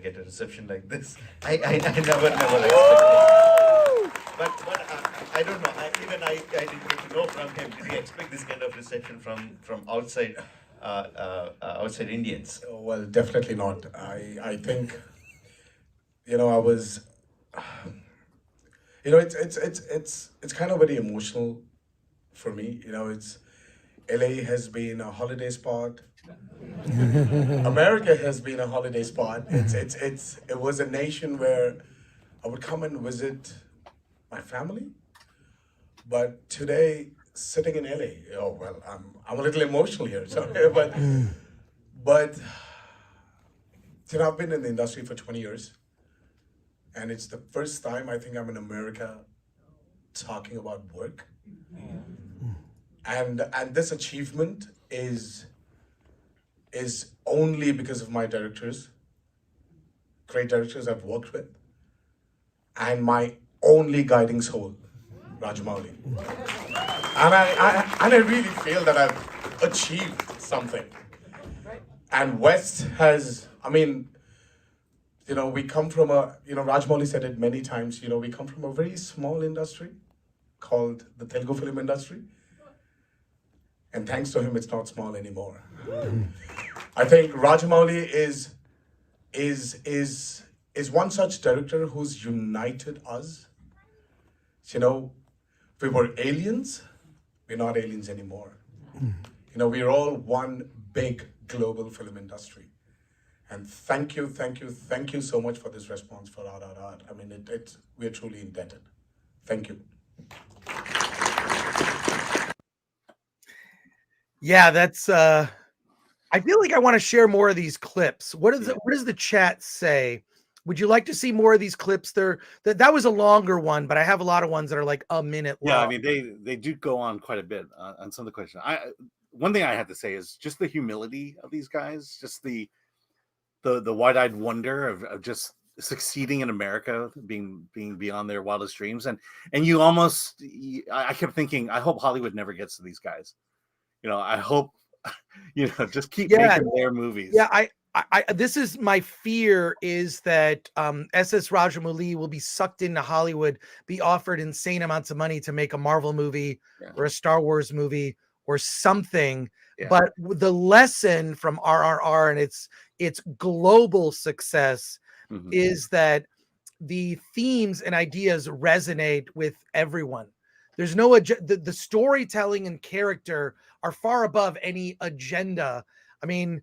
get a reception like this. I never expected. But I don't know. I didn't get to know from him. Did he expect this kind of reception from outside Indians? Well, definitely not. I think, I was, it's kind of very emotional for me. LA has been a holiday spot. America has been a holiday spot. It was a nation where I would come and visit my family. But today, sitting in LA, oh well, I'm a little emotional here. Sorry, but you know, I've been in the industry for 20 years, and it's the first time I think I'm in America talking about work. And this achievement is only because of my directors, great directors I've worked with, and my only guiding soul, Rajamouli. And I really feel that I've achieved something. And West has, I mean, you know, we come from Rajamouli said it many times, you know, we come from a very small industry called the Telugu film industry. And thanks to him, it's not small anymore. I think Rajamouli is one such director who's united us. You know, we were aliens, we're not aliens anymore. You know, we're all one big global film industry. And thank you so much for this response for RRR. I mean, we're truly indebted. Thank you. Yeah, that's I feel like I want to share more of these clips. What does the chat say? Would you like to see more of these clips? That was a longer one, but I have a lot of ones that are like a minute long. Yeah, I mean they do go on quite a bit on some of the questions. One thing I have to say is just the humility of these guys, just the wide-eyed wonder of just succeeding in America, being beyond their wildest dreams, and you almost I kept thinking, I hope Hollywood never gets to these guys. You know, I hope, you know, just keep making their movies. Yeah, I this is my fear, is that SS Rajamouli will be sucked into Hollywood, be offered insane amounts of money to make a Marvel movie or a Star Wars movie or something. Yeah. But the lesson from RRR and its global success is that the themes and ideas resonate with everyone. There's no the storytelling and character are far above any agenda. I mean,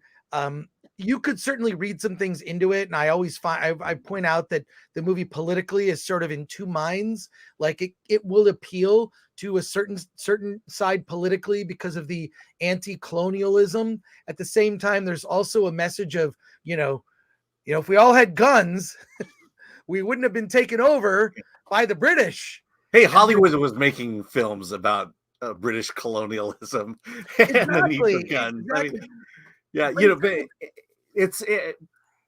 you could certainly read some things into it, and I always find I point out that the movie politically is sort of in two minds. Like it will appeal to a certain side politically because of the anti-colonialism. At the same time, there's also a message of, you know, if we all had guns, we wouldn't have been taken over by the British. Hey, Hollywood was making films about British colonialism and the need for guns. Exactly. I mean, yeah, you know, but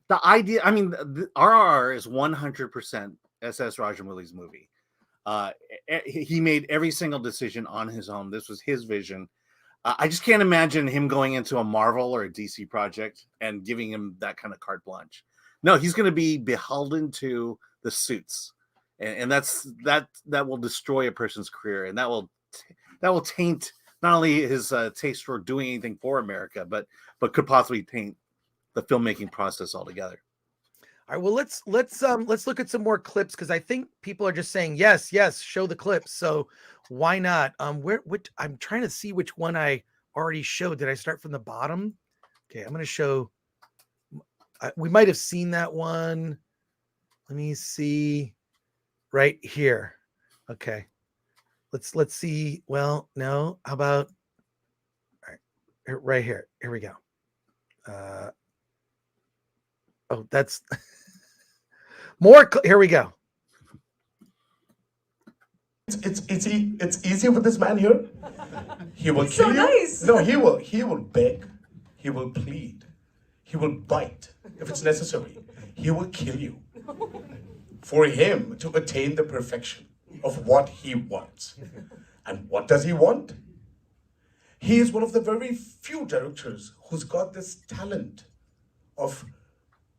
the idea. I mean, the RRR is 100% SS Rajamouli's movie. He made every single decision on his own. This was his vision. I just can't imagine him going into a Marvel or a DC project and giving him that kind of carte blanche. No, he's going to be beholden to the suits. And that will destroy a person's career, and that will taint not only his taste for doing anything for America, but could possibly taint the filmmaking process altogether. All right, well, let's look at some more clips, because I think people are just saying yes, show the clips. So why not? I'm trying to see which one I already showed. Did I start from the bottom? Okay, I'm going to show. We might have seen that one. Let me see. Right here. Okay. Let's see. Well, no. How about right here? Here we go. Oh, that's more. Here we go. It's easy with this man here. He will kill you. Nice. No, he will beg. He will plead. He will bite if it's necessary. He will kill you. For him to attain the perfection of what he wants. And what does he want? He is one of the very few directors who's got this talent of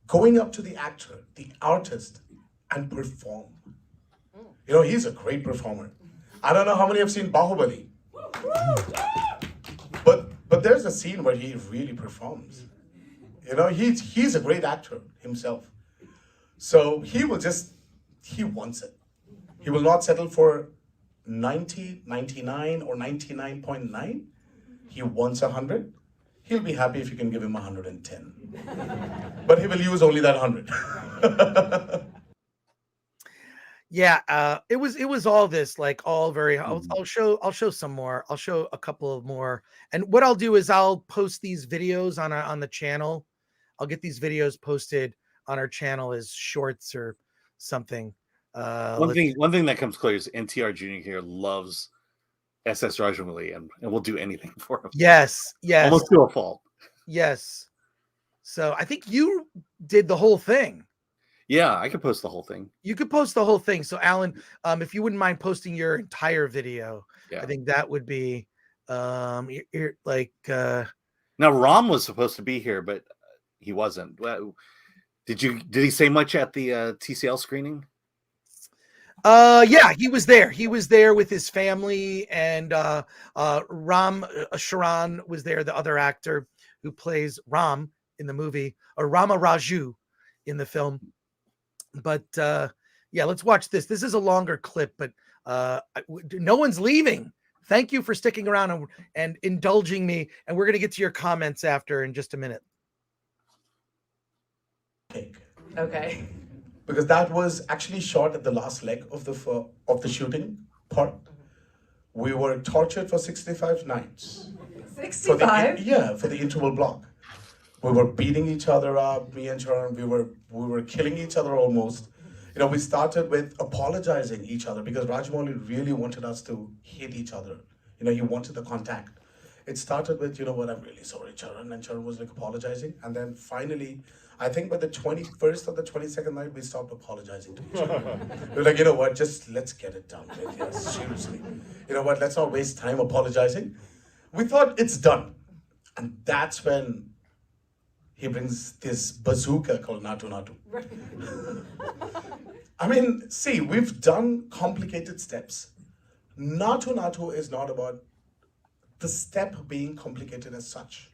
going up to the actor, the artist, and perform. You know, he's a great performer. I don't know how many have seen Bahubali. But there's a scene where he really performs. You know, he's a great actor himself. So he wants it. He will not settle for 90, 99, or 99.9. he wants 100, he'll be happy if you can give him 110. But he will use only that 100. Yeah, it was all this, like, all very. I'll show some more. I'll show a couple of more. And what I'll do is I'll post these videos on the channel. I'll get these videos posted on our channel as shorts or something. One thing that comes clear is NTR Jr. here loves SS Rajamouli and will do anything for him. Yes, Almost to a fault. Yes. So I think you did the whole thing. Yeah, I could post the whole thing. You could post the whole thing. So Alan, if you wouldn't mind posting your entire video, I think that would be like now Ram was supposed to be here, but he wasn't. Did he say much at the TCL screening? Yeah, he was there. He was there with his family, and Ram Sharan was there, the other actor who plays Ram in the movie, or Rama Raju in the film. But yeah, let's watch this. This is a longer clip, but no one's leaving. Thank you for sticking around and indulging me. And we're going to get to your comments after in just a minute. Okay. Because that was actually shot at the last leg of the shooting part. We were tortured for 65 nights. 65? For the interval block. We were beating each other up, me and Sharon, we were killing each other almost. You know, we started with apologizing each other because Rajamouli really wanted us to hit each other. You know, he wanted the contact. It started with, you know what, I'm really sorry, Charan, and Charan was like apologizing. And then finally, I think by the 21st or the 22nd night, we stopped apologizing to each other. We were like, you know what, just let's get it done with. Yes, seriously. You know what, let's not waste time apologizing. We thought it's done. And that's when he brings this bazooka called Natu Natu. I mean, see, we've done complicated steps. Natu Natu is not about the step being complicated as such.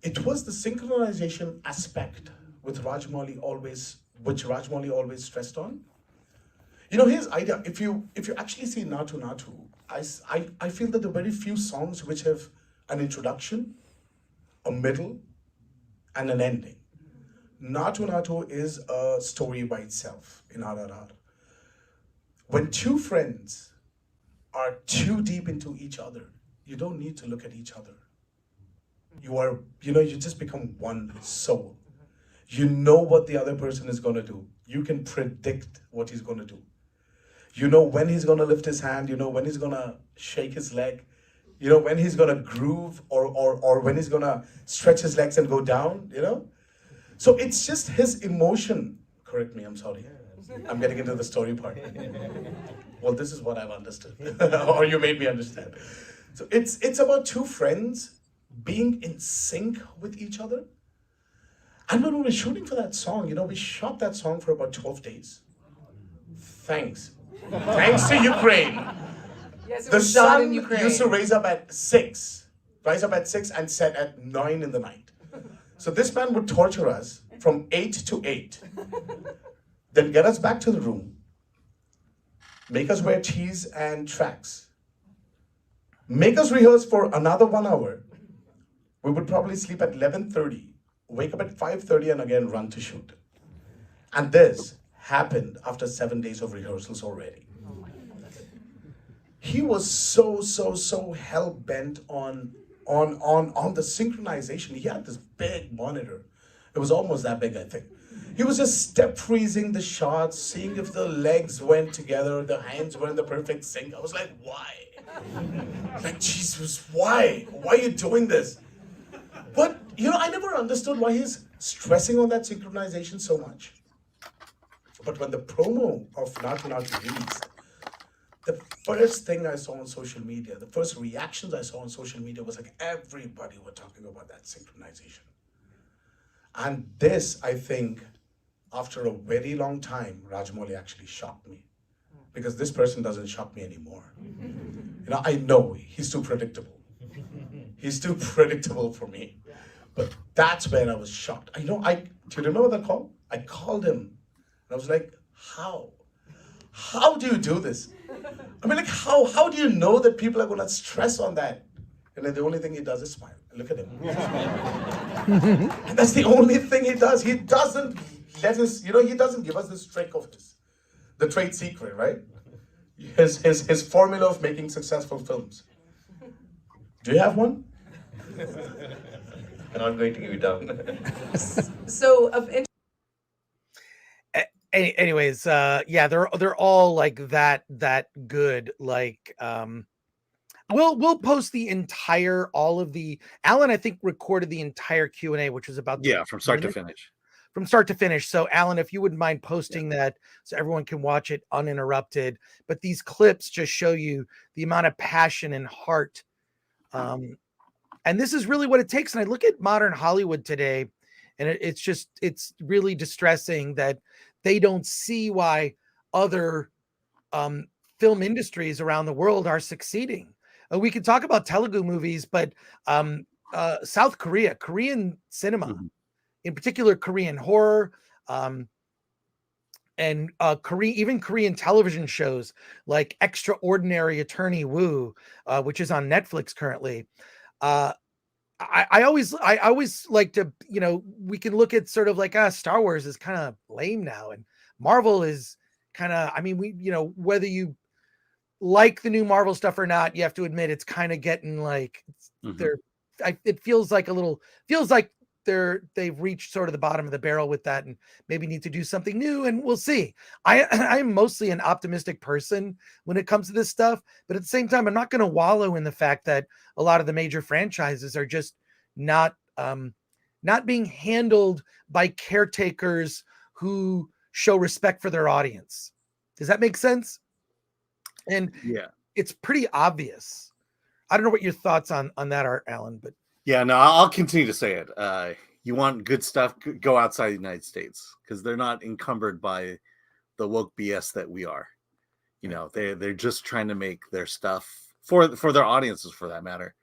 It was the synchronization aspect which Rajamouli always stressed on. You know, his idea, if you actually see Natu Natu, I feel that there are very few songs which have an introduction, a middle, and an ending. Natu Natu is a story by itself in RRR. When two friends are too deep into each other, you don't need to look at each other. You just become one soul. You know what the other person is going to do. You can predict what he's going to do. You know when he's going to lift his hand, you know when he's going to shake his leg, you know when he's going to groove or when he's going to stretch his legs and go down, you know? So it's just his emotion. Correct me, I'm sorry. I'm getting into the story part. Well, this is what I've understood. Or you made me understand. So it's about two friends being in sync with each other. And when we were shooting for that song, you know, we shot that song for about 12 days. Thanks to Ukraine. Yes, it The was shot in sun Ukraine. used to rise up at 6 and set at 9 in the night. So this man would torture us from 8 to 8, then get us back to the room, make us wear tees and tracks, make us rehearse for another 1 hour. We would probably sleep at 11:30, wake up at 5:30 and again run to shoot. And this happened after 7 days of rehearsals already. He was so hell-bent on the synchronization. He had this big monitor. It was almost that big, I think. He was just step freezing the shots, seeing if the legs went together, the hands were in the perfect sync. I was like, why? Like, Jesus, why? Why are you doing this? But, you know, I never understood why he's stressing on that synchronization so much. But when the promo of Natu Natu released, the first thing I saw on social media, the first reactions I saw on social media was like everybody were talking about that synchronization. And this, I think, after a very long time, Rajamouli actually shocked me. Because this person doesn't shock me anymore. You know, I know he's too predictable. He's too predictable for me. But that's when I was shocked. Do you remember that call? I called him and I was like, how? How do you do this? I mean, like, how do you know that people are going to stress on that? And then the only thing he does is smile. Look at him. And that's the only thing he does. He doesn't let us, he doesn't give us this trick of his, the trade secret, right? His formula of making successful films. Do you have one? I'm not going to give it down. So, anyways, yeah, they're all like that good. Like, we'll post the entire, all of the, Alan, I think, recorded the entire Q&A, which was about from start to finish. From start to finish. So Alan, if you wouldn't mind posting that so everyone can watch it uninterrupted. But these clips just show you the amount of passion and heart. And this is really what it takes. And I look at modern Hollywood today, and it's really distressing that they don't see why other film industries around the world are succeeding. We could talk about Telugu movies, but South Korea, Korean cinema, in particular Korean horror, and even Korean television shows like Extraordinary Attorney Woo, which is on Netflix currently. I always like to, we can look at sort of like, Star Wars is kind of lame now, and Marvel is kind of, whether you like the new Marvel stuff or not, you have to admit it's kind of getting like it feels like they've reached sort of the bottom of the barrel with that, and maybe need to do something new, and we'll see. I'm mostly an optimistic person when it comes to this stuff, but at the same time, I'm not going to wallow in the fact that a lot of the major franchises are just not being handled by caretakers who show respect for their audience. Does that make sense? And it's pretty obvious. I don't know what your thoughts on that are, Alan, but yeah, no, I'll continue to say it. You want good stuff, go outside the United States, because they're not encumbered by the woke BS that we are. They're just trying to make their stuff for their audiences, for that matter.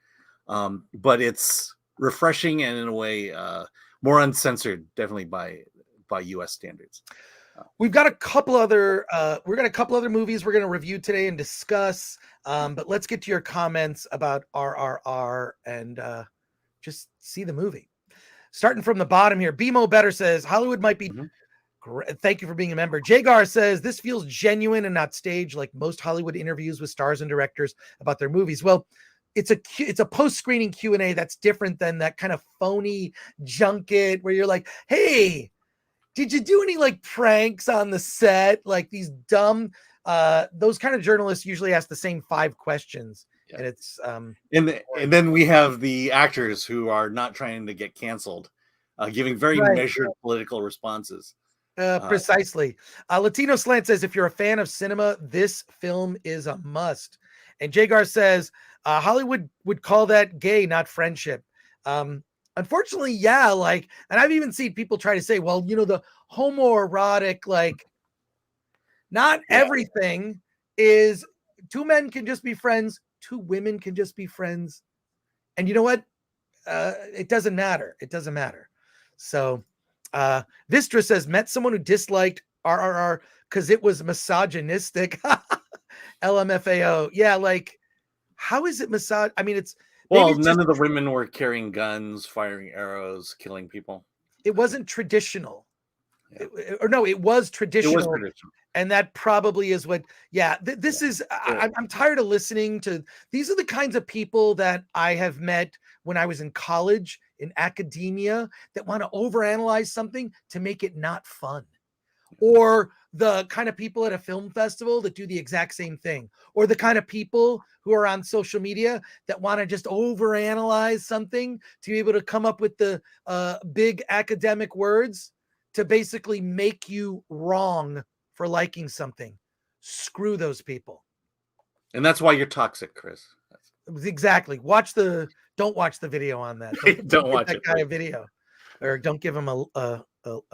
But it's refreshing and in a way more uncensored, definitely by U.S. standards. We've got a couple other movies we're going to review today and discuss. But let's get to your comments about RRR and just see the movie. Starting from the bottom here, BMO Better says Hollywood might be. Thank you for being a member. Jagar says this feels genuine and not staged, like most Hollywood interviews with stars and directors about their movies. Well, it's a post-screening Q&A that's different than that kind of phony junket where you're like, hey, did you do any like pranks on the set? Like these dumb, those kind of journalists usually ask the same 5 questions. And it's and then we have the actors who are not trying to get canceled, giving very measured political responses. Precisely. Latino Slant says, if you're a fan of cinema, this film is a must. And Jagar says, Hollywood would call that gay, not friendship. Unfortunately, yeah, like, and I've even seen people try to say, well, the homoerotic, like, not everything is 2 men can just be friends, 2 women can just be friends. And you know what? It doesn't matter. It doesn't matter. So Vistra says, met someone who disliked RRR because it was misogynistic. LMFAO. Yeah, like, how is it misog? I mean, none of the women were carrying guns, firing arrows, killing people. It wasn't traditional. It was traditional. It was traditional. And that probably is what, this is, I'm tired of listening to, these are the kinds of people that I have met when I was in college, in academia, that want to overanalyze something to make it not fun. Or the kind of people at a film festival that do the exact same thing. Or the kind of people who are on social media that want to just overanalyze something to be able to come up with the big academic words to basically make you wrong for liking something. Screw those people. And that's why you're toxic, Chris. Exactly. Don't watch the video on that. Don't watch that guy a video, or don't give him a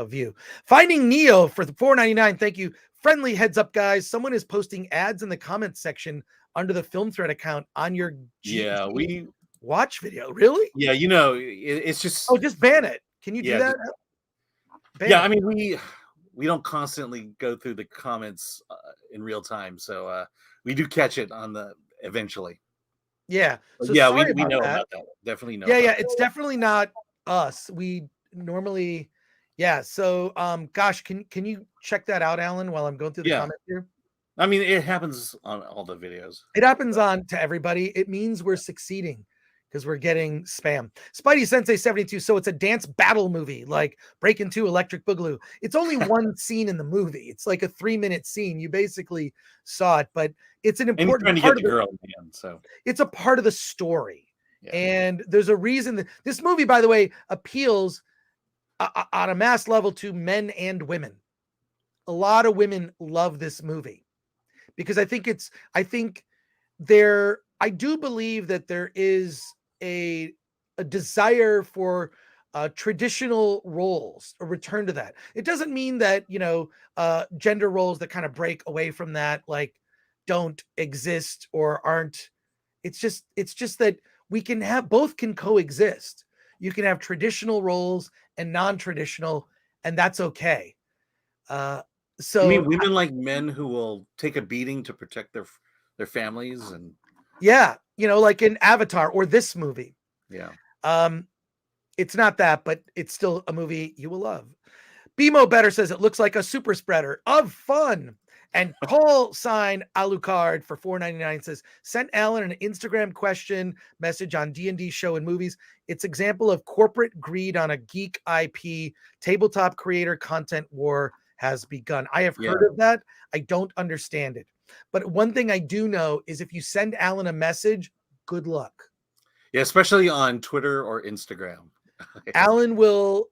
view. Finding Neo for the $4.99. Thank you. Friendly heads up, guys. Someone is posting ads in the comments section under the Film Thread account on your we watch video. Really? Yeah, it's just just ban it. Can you do that? I mean, we don't constantly go through the comments in real time, so we do catch it eventually. Yeah. So Yeah, sorry we about know that. about that. Definitely know. Yeah, about yeah. that. It's definitely not us. We normally, yeah. So, gosh, can you check that out, Alan, while I'm going through the Yeah. comments here? I mean, it happens on all the videos. It happens on to everybody. It means we're succeeding because we're getting spam. Spidey Sensei 72. So it's a dance battle movie, like Breakin' 2 Electric Boogaloo. It's only one scene in the movie. It's like a 3-minute scene. You basically saw it, but it's an And he's important trying to part get of the the girl in the end. So it's a part of the story. Yeah. And there's a reason that this movie, by the way, appeals on a mass level to men and women. A lot of women love this movie because I do believe that there is a desire for traditional roles, a return to that. It doesn't mean that, gender roles that kind of break away from that, like, don't exist or aren't. It's just that we can have both can coexist. You can have traditional roles and non-traditional, and that's okay. So you mean women like men who will take a beating to protect their families and yeah, like in Avatar or this movie. yeah. It's not that, but it's still a movie you will love. BMO Better says it looks like a super spreader of fun. And call sign Alucard for $4.99 says, sent Alan an Instagram question message on D&D show and movies. It's example of corporate greed on a geek IP. Tabletop creator content war has begun. I have heard of that. I don't understand it. But one thing I do know is if you send Alan a message, good luck. Yeah, especially on Twitter or Instagram. Alan will,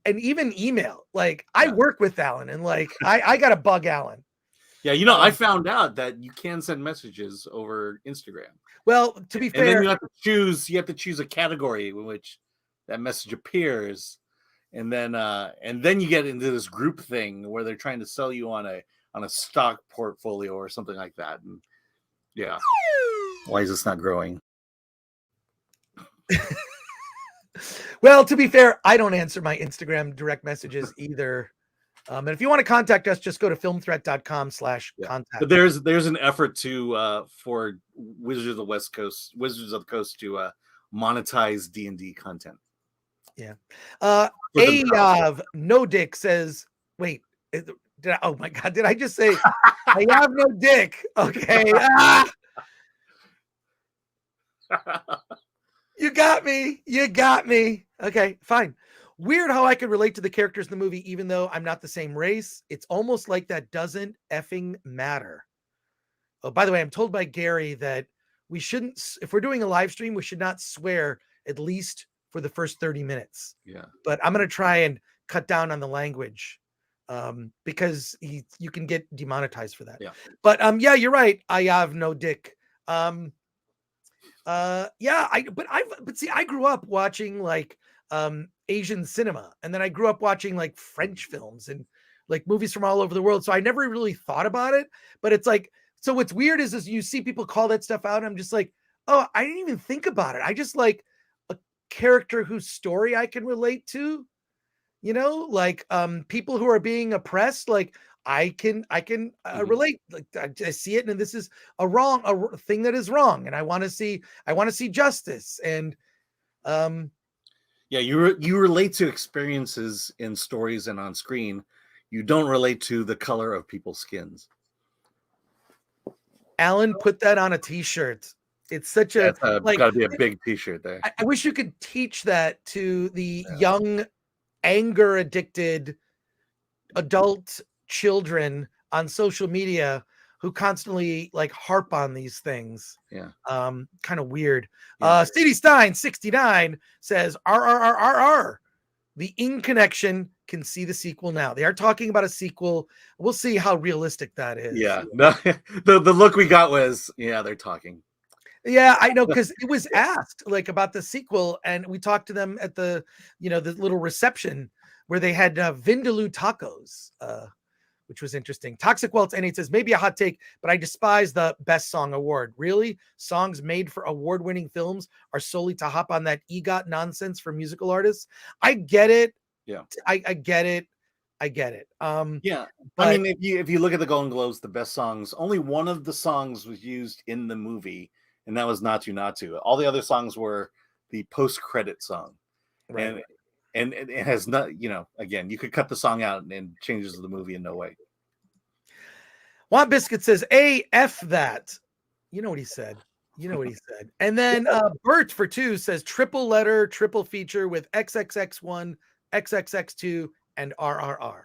and even email. Like, I work with Alan, and like I got to bug Alan. Yeah, I found out that you can send messages over Instagram. Well, to be fair, and then you have to choose a category in which that message appears, and then you get into this group thing where they're trying to sell you on a stock portfolio or something like that. And yeah, why is this not growing? Well, to be fair, I don't answer my Instagram direct messages either. And if you want to contact us, just go to filmthreat.com/contact. But there's an effort for Wizards of the Coast to monetize D&D content. Yeah. Ayav No Dick says, wait, oh my God, did I just say I have no dick? Okay. You got me. Okay, fine. Weird how I could relate to the characters in the movie, even though I'm not the same race. It's almost like that doesn't effing matter. Oh, by the way, I'm told by Gary that we shouldn't, if we're doing a live stream, we should not swear at least for the first 30 minutes. Yeah. But I'm going to try and cut down on the language because you can get demonetized for that. Yeah. But yeah, you're right. I have no dick. I grew up watching like Asian cinema, and then I grew up watching like French films and like movies from all over the world. So I never really thought about it, but it's like, so what's weird is you see people call that stuff out. And I'm just like, oh, I didn't even think about it. I just like a character whose story I can relate to, like people who are being oppressed. Like I can relate. Like I see it, and this is a thing that is wrong, and I want to see justice. And yeah, you relate to experiences in stories and on screen. You don't relate to the color of people's skins. Alan, put that on a t-shirt. It's such a like, gotta be a big t-shirt there. I wish you could teach that to the young, anger addicted adult children on social media who constantly like harp on these things. Yeah. Kind of weird. CD Stein 69 says RRR. The In Connection can see the sequel now. They are talking about a sequel. We'll see how realistic that is. Yeah. No, the look we got was, yeah, they're talking. Yeah, I know, because it was asked like about the sequel, and we talked to them at the the little reception where they had Vindaloo tacos, which was interesting. Toxic Waltz N8 says, maybe a hot take, but I despise the Best Song Award. Really? Songs made for award-winning films are solely to hop on that EGOT nonsense for musical artists? I get it. Yeah. I get it. Yeah. But, I mean, if you look at the Golden Globes, the best songs, only one of the songs was used in the movie, and that was Not To. All the other songs were the post-credit song. Right. And it has not, again, you could cut the song out and it changes the movie in no way. Juan Biscuit says, F that. You know what he said. And then Bert for 2 says triple letter, triple feature with XXX1, XXX2, and RRR.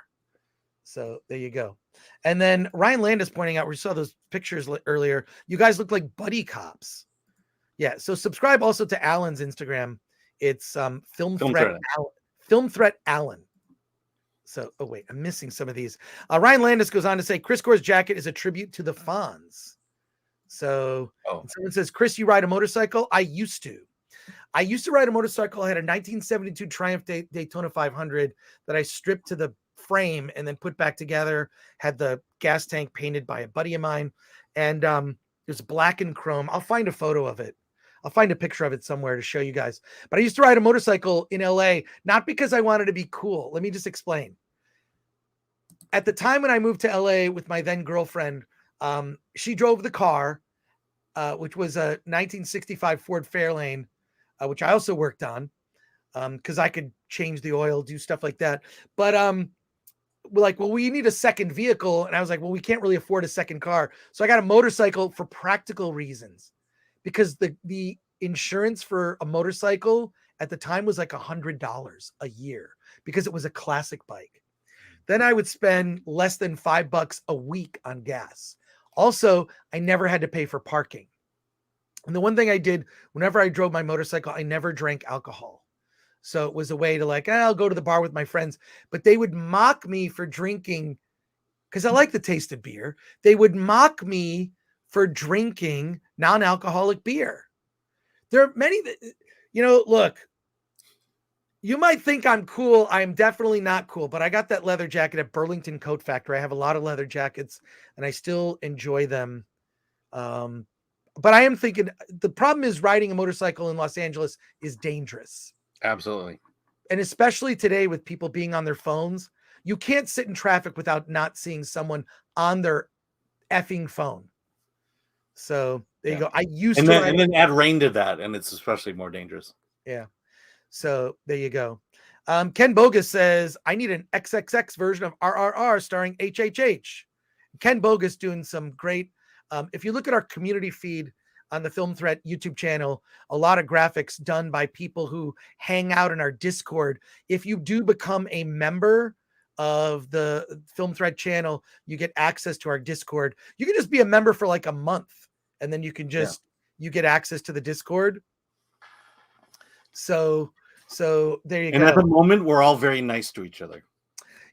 So there you go. And then Ryan Landis pointing out, we saw those pictures earlier. You guys look like buddy cops. Yeah. So subscribe also to Alan's Instagram. It's Film Threat Alan. So, oh wait, I'm missing some of these. Ryan Landis goes on to say, Chris Gore's jacket is a tribute to the Fonz. So someone says, Chris, you ride a motorcycle? I used to ride a motorcycle. I had a 1972 Triumph Daytona 500 that I stripped to the frame and then put back together, had the gas tank painted by a buddy of mine. And it was black and chrome. I'll find a photo of it. I'll find a picture of it somewhere to show you guys. But I used to ride a motorcycle in LA, not because I wanted to be cool. Let me just explain. At the time when I moved to LA with my then girlfriend, she drove the car, which was a 1965 Ford Fairlane, which I also worked on because I could change the oil, do stuff like that. But we're like, well, we need a second vehicle. And I was like, well, we can't really afford a second car. So I got a motorcycle for practical reasons, because the insurance for a motorcycle at the time was like $100 a year because it was a classic bike. Then I would spend less than $5 a week on gas. Also, I never had to pay for parking. And the one thing I did whenever I drove my motorcycle, I never drank alcohol. So it was a way to like, I'll go to the bar with my friends, but they would mock me for drinking because I like the taste of beer. They would mock me for drinking non-alcoholic beer. There are many that, look, you might think I'm cool. I'm definitely not cool, but I got that leather jacket at Burlington Coat Factory. I have a lot of leather jackets and I still enjoy them. But I am thinking the problem is riding a motorcycle in Los Angeles is dangerous. Absolutely. And especially today with people being on their phones, you can't sit in traffic without not seeing someone on their effing phone. So there you go. I used and to then, and then add rain to that, and it's especially more dangerous. Yeah. So there you go. Ken Bogus says, I need an XXX version of RRR starring HHH. Ken Bogus doing some great, if you look at our community feed on the Film Threat YouTube channel, a lot of graphics done by people who hang out in our Discord. If you do become a member of the Film Threat channel, you get access to our Discord. You can just be a member for like a month and then you can just, you get access to the Discord. So there you go. And at the moment, we're all very nice to each other.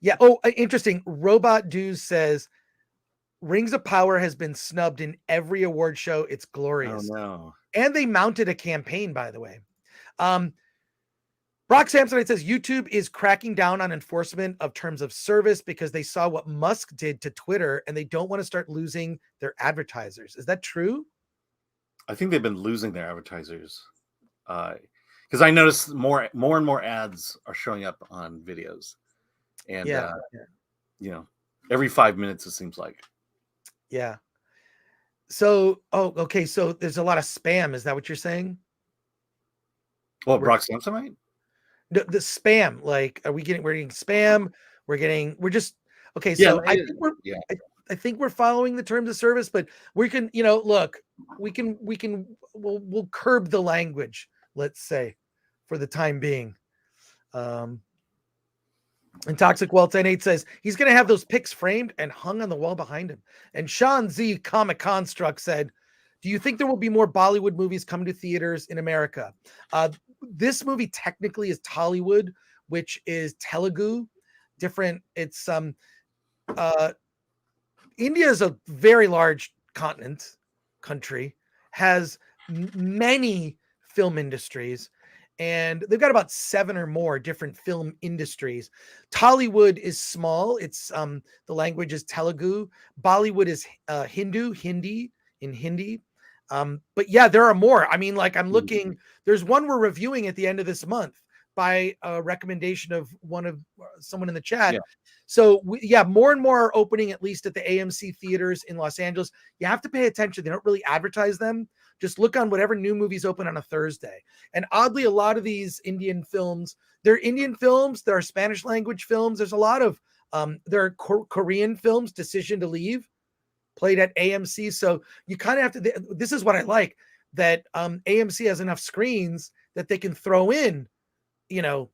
Yeah. Oh, interesting. Robot Dues says Rings of Power has been snubbed in every award show. It's glorious. Oh, no. And they mounted a campaign, by the way. Brock Samsonite says YouTube is cracking down on enforcement of terms of service because they saw what Musk did to Twitter and they don't want to start losing their advertisers. Is that true? I think they've been losing their advertisers. Because I noticed more and more ads are showing up on videos. And, every 5 minutes, it seems like. Yeah. So, okay. So there's a lot of spam. Is that what you're saying? Well, Brock Samsonite? The spam, like, we're getting spam. We're just, okay. So I think we're following the terms of service, but we can, look, we'll curb the language, let's say, for the time being. And Toxic Walt 10-8 says he's going to have those pics framed and hung on the wall behind him. And Sean Z Comic Construct said, do you think there will be more Bollywood movies coming to theaters in America? This movie technically is Tollywood, which is Telugu. Different. It's India is a very large country, has many film industries. And they've got about 7 or more different film industries. Tollywood is small. It's the language is Telugu. Bollywood is Hindi. But yeah, there are more. I mean, like I'm looking, there's one we're reviewing at the end of this month by a recommendation of someone in the chat. Yeah. So more and more are opening, at least at the AMC theaters in Los Angeles. You have to pay attention. They don't really advertise them. Just look on whatever new movies open on a Thursday. And oddly, a lot of these Indian films, they're Indian films, there are Spanish language films. There's a lot of, there are Korean films, Decision to Leave, played at AMC. So you kind of have to, this is what I like, that AMC has enough screens that they can throw in, you know,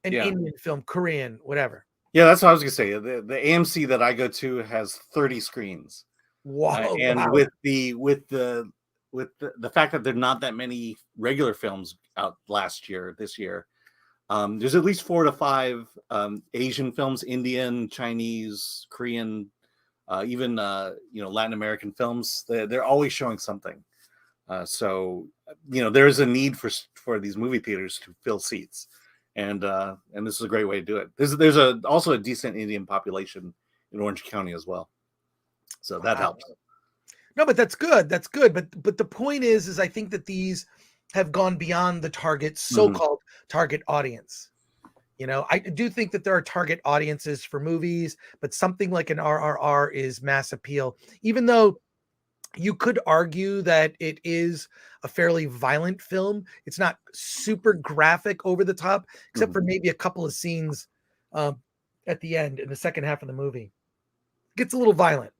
an Indian film, Korean, whatever. Yeah, that's what I was gonna say. The AMC that I go to has 30 screens. Wow. And wow. with the fact that there are not that many regular films out this year, there's at least 4 to 5 Asian films, Indian, Chinese, Korean, even Latin American films. They're always showing something. So there's a need for these movie theaters to fill seats. And this is a great way to do it. There's also a decent Indian population in Orange County as well, so that helps. No, but that's good. That's good. But the point is I think that these have gone beyond the target, so-called target audience. I do think that there are target audiences for movies, but something like an RRR is mass appeal, even though you could argue that it is a fairly violent film. It's not super graphic, over the top, except for maybe a couple of scenes at the end in the second half of the movie. It gets a little violent.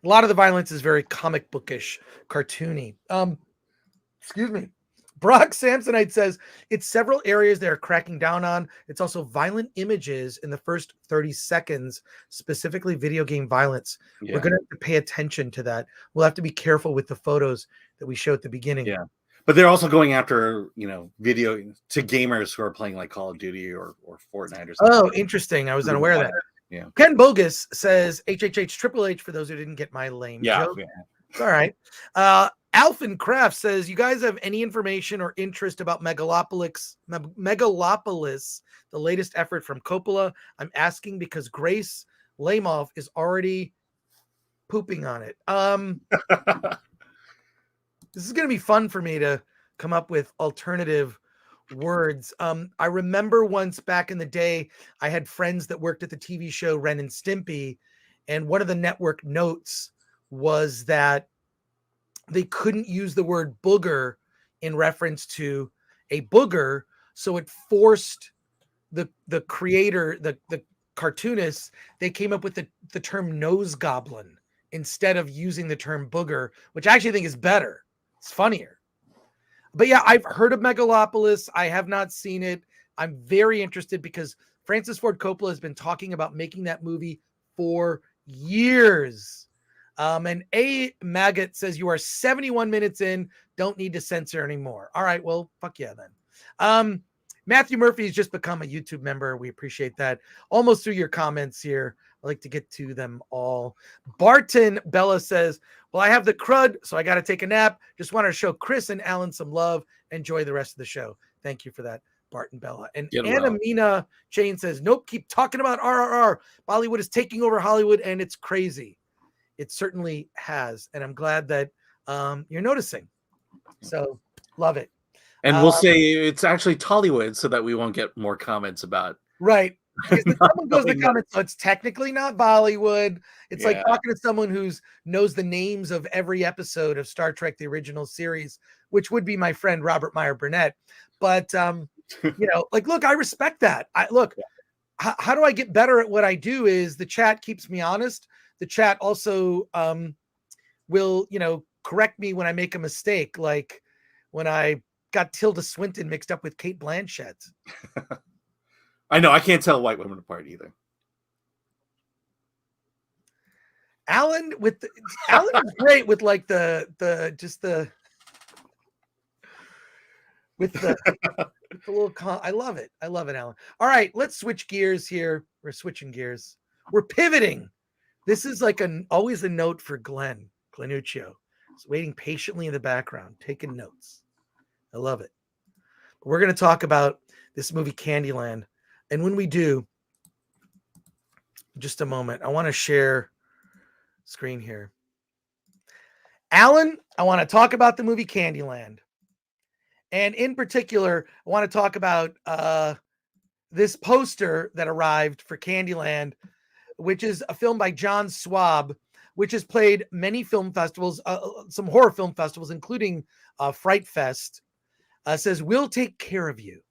A lot of the violence is very comic bookish, cartoony. Excuse me. Brock Samsonite says it's several areas they're cracking down on. It's also violent images in the first 30 seconds, specifically video game violence. Yeah. We're going to have to pay attention to that. We'll have to be careful with the photos that we show at the beginning. Yeah. But they're also going after, video to gamers who are playing like Call of Duty or Fortnite or something. Oh, interesting. I was unaware of that. Yeah. Ken Bogus says HHH Triple H for those who didn't get my lame joke. Yeah. It's all right. Alphin Craft says, you guys have any information or interest about Megalopolis, the latest effort from Coppola? I'm asking because Grace Lamoff is already pooping on it. This is going to be fun for me to come up with alternative words. I remember once back in the day, I had friends that worked at the TV show Ren and Stimpy, and one of the network notes was that they couldn't use the word booger in reference to a booger, so it forced the creator, the cartoonists, they came up with the term nose goblin instead of using the term booger, which I actually think is better. It's funnier. But yeah, I've heard of Megalopolis. I have not seen it. I'm very interested because Francis Ford Coppola has been talking about making that movie for years. And A Maggot says you are 71 minutes in, don't need to censor anymore. All right, well, fuck yeah then. Matthew Murphy has just become a YouTube member. We appreciate that. Almost through your comments here. I like to get to them all. Barton Bella says, well, I have the crud, so I got to take a nap. Just wanted to show Chris and Alan some love. Enjoy the rest of the show. Thank you for that, Barton Bella. And Anna Mina Chain says, nope, keep talking about RRR. Bollywood is taking over Hollywood, and it's crazy. It certainly has. And I'm glad that you're noticing. So love it. And we'll say it's actually Tollywood so that we won't get more comments about. Right. Because someone goes to the comments, so it's technically not Bollywood. It's like talking to someone who knows the names of every episode of Star Trek, the original series, which would be my friend Robert Meyer Burnett. But, look, I respect that. How do I get better at what I do is the chat keeps me honest. The chat also will, correct me when I make a mistake, like when I got Tilda Swinton mixed up with Kate Blanchett. I know, I can't tell white women apart either. Alan is great with like with the little I love it, Alan. All right, let's switch gears here. We're switching gears. We're pivoting. This is like always a note for Glenuccio. He's waiting patiently in the background, taking notes. I love it. We're going to talk about this movie Candyland. And when we do, just a moment, I want to share screen here. Alan, I want to talk about the movie Candyland. And in particular, I want to talk about this poster that arrived for Candyland, which is a film by John Swab, which has played many film festivals, some horror film festivals, including Fright Fest, says, "We'll Take Care of You,"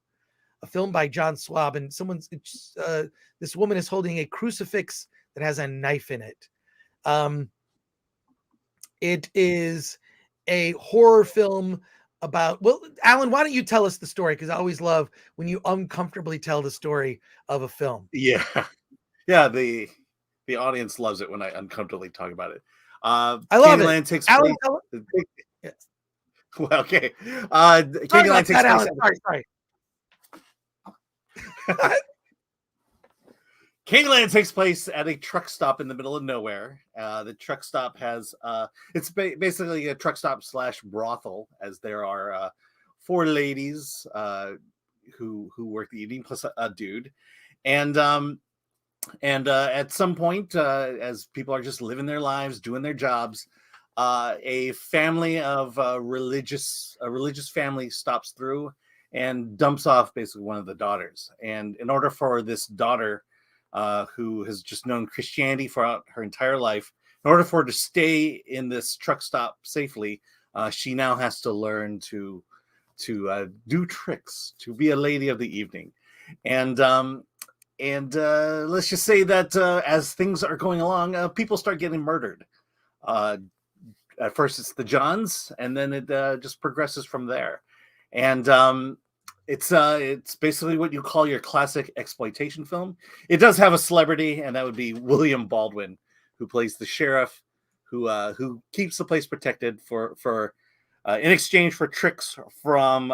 a film by John Swab. And this woman is holding a crucifix that has a knife in it. It is a horror film about, well, Alan, why don't you tell us the story? Because I always love when you uncomfortably tell the story of a film. Yeah. The audience loves it when I uncomfortably talk about it. I love Candyland it. takes Alan, place. Yes. Well, okay. Sorry Candyland about takes that, place. Alan. Sorry. Candyland takes place at a truck stop in the middle of nowhere. The truck stop has it's basically a truck stop / brothel, as there are 4 ladies who work the evening plus a dude, and at some point, as people are just living their lives, doing their jobs, a family of a religious family stops through and dumps off basically one of the daughters. And in order for this daughter, who has just known Christianity for her entire life, in order for her to stay in this truck stop safely, she now has to learn to do tricks, to be a lady of the evening. And let's just say that as things are going along, people start getting murdered. At first it's the Johns, and then it just progresses from there. And it's basically what you call your classic exploitation film. It does have a celebrity, and that would be William Baldwin, who plays the sheriff, who keeps the place protected for in exchange for tricks from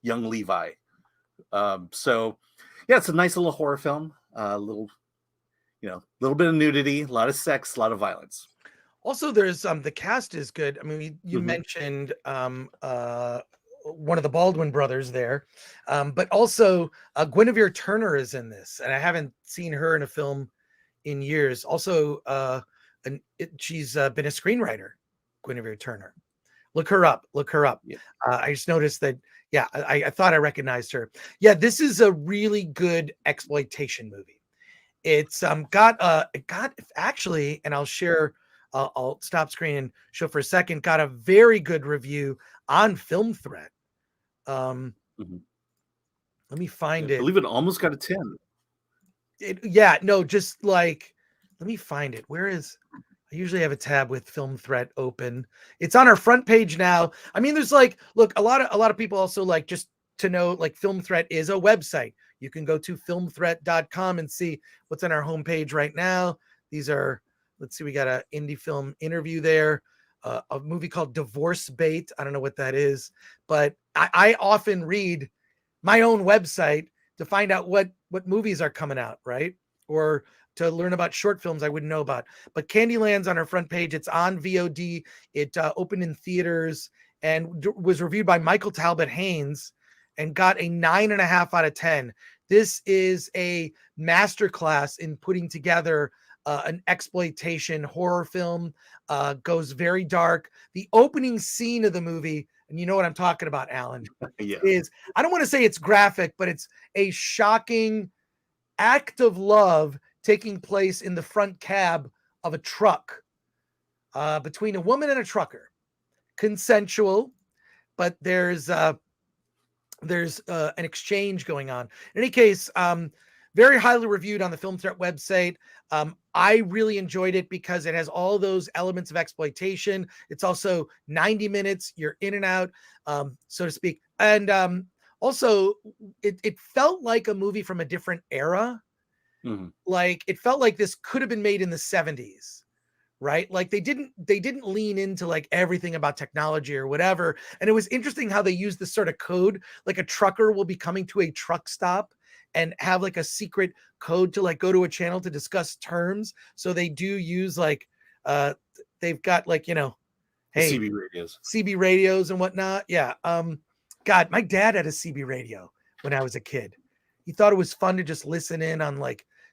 young Levi. So yeah, it's a nice little horror film. Little bit of nudity, a lot of sex, a lot of violence. Also, there's the cast is good. I mean, you mentioned one of the Baldwin brothers there, but also Guinevere Turner is in this, and I haven't seen her in a film in years. Also, she's been a screenwriter, Guinevere Turner. Look her up. Yeah. I just noticed that. Yeah, I thought I recognized her. Yeah, this is a really good exploitation movie. It's got actually, and I'll share. I'll stop screen and show for a second. Got a very good review on Film Threat. Let me find it. I believe it almost got a 10. Let me find it. Where is? I usually have a tab with Film Threat open. It's on our front page now. I mean, there's look, a lot of people also just to know, Film Threat is a website. You can go to filmthreat.com and see what's on our homepage right now. These are. Let's see, we got an indie film interview there, a movie called Divorce Bait. I don't know what that is, but I often read my own website to find out what movies are coming out, right? Or to learn about short films I wouldn't know about. But Candyland's on our front page. It's on VOD. It opened in theaters and was reviewed by Michael Talbot Haynes and got a 9.5 out of 10. This is a masterclass in putting together an exploitation horror film. Goes very dark. The opening scene of the movie, and you know what I'm talking about, Alan, is, I don't want to say it's graphic, but it's a shocking act of love taking place in the front cab of a truck between a woman and a trucker. Consensual, but there's an exchange going on. In any case, very highly reviewed on the Film Threat website. I really enjoyed it because it has all those elements of exploitation. It's also 90 minutes. You're in and out, so to speak. And also, it felt like a movie from a different era. It felt like this could have been made in the 70s, right? They didn't lean into everything about technology or whatever. And it was interesting how they used this sort of code. A trucker will be coming to a truck stop and have a secret code to go to a channel to discuss terms. So they do use they've got hey, CB radios and whatnot. Yeah. God, my dad had a CB radio when I was a kid. He thought it was fun to just listen in on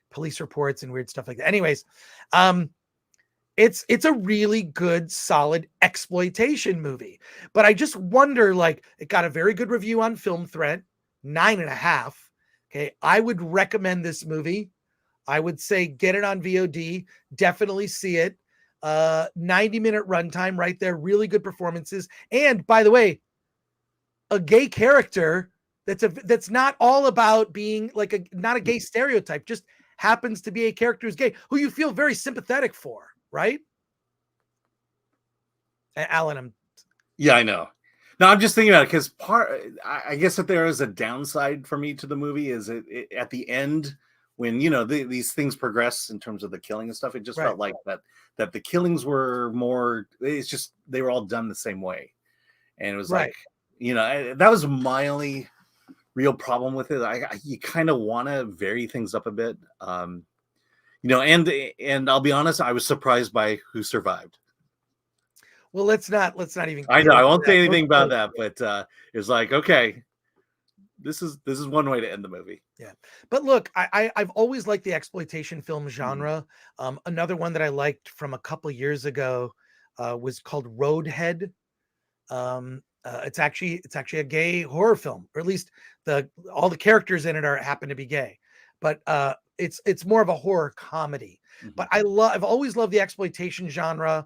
police reports and weird stuff like that. Anyways, it's a really good, solid exploitation movie. But I just wonder, it got a very good review on Film Threat, 9.5. Okay, I would recommend this movie. I would say get it on VOD. Definitely see it. 90-minute runtime right there. Really good performances. And by the way, a gay character that's not all about being like not a gay stereotype, just happens to be a character who's gay, who you feel very sympathetic for, right? Alan, Yeah, I know. No, I'm just thinking about it because I guess that there is a downside for me to the movie is it at the end when these things progress in terms of the killing and stuff. It just felt like that the killings were more. It's just they were all done the same way, and it was like that was my only real problem with it. You kind of want to vary things up a bit, and I'll be honest, I was surprised by who survived. Well, let's not even. I know I won't say anything about that, but it's like, okay, this is one way to end the movie. Yeah, but look, I've always liked the exploitation film genre. Another one that I liked from a couple years ago was called Roadhead. It's actually a gay horror film, or at least all the characters in it happen to be gay, but it's more of a horror comedy. But I've always loved the exploitation genre.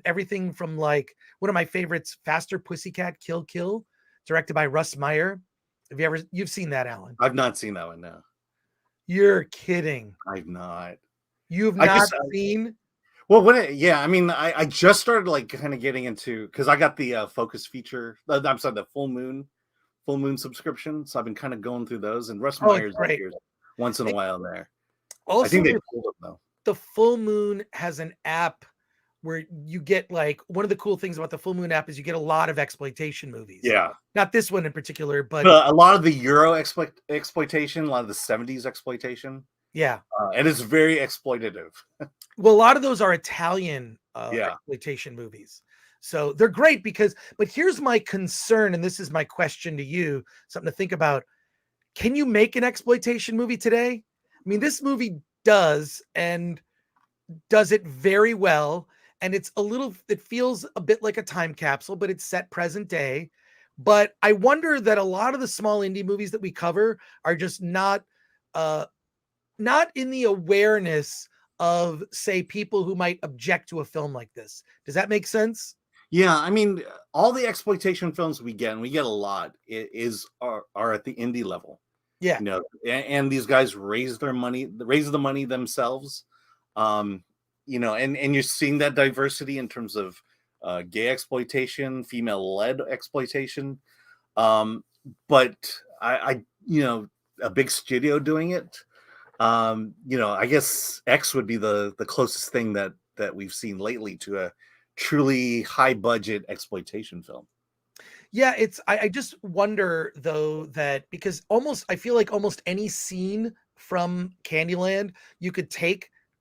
Everything from like one of my favorites, Faster Pussycat Kill Kill, directed by Russ Meyer. You've seen that, Alan? I've not seen that one. No. You're kidding. I've not. You've not seen? Well, I mean, I just started like kind of getting into, because I got the Focus feature. I'm sorry, the Full Moon subscription. So I've been kind of going through those, and Russ Meyer's appears once in a while there. Also, I think they pulled them though. The Full Moon has an app where you get like, one of the cool things about the Full Moon app is you get a lot of exploitation movies. Yeah. Not this one in particular, but a lot of the Euro exploitation, a lot of the 70s exploitation. Yeah. And it's very exploitative. Well, a lot of those are Italian exploitation movies. So they're great but here's my concern, and this is my question to you, something to think about. Can you make an exploitation movie today? I mean, this movie does, and does it very well. And it feels a bit like a time capsule, but it's set present day. But I wonder that a lot of the small indie movies that we cover are just not in the awareness of, say, people who might object to a film like this. Does that make sense? Yeah, I mean, all the exploitation films we get, and we get a lot, are at the indie level. Yeah, and these guys raise the money themselves. And you're seeing that diversity in terms of gay exploitation, female-led exploitation. But I a big studio doing it. I guess X would be the closest thing that we've seen lately to a truly high-budget exploitation film. Yeah, I just wonder though that, because I feel like almost any scene from Candyland you could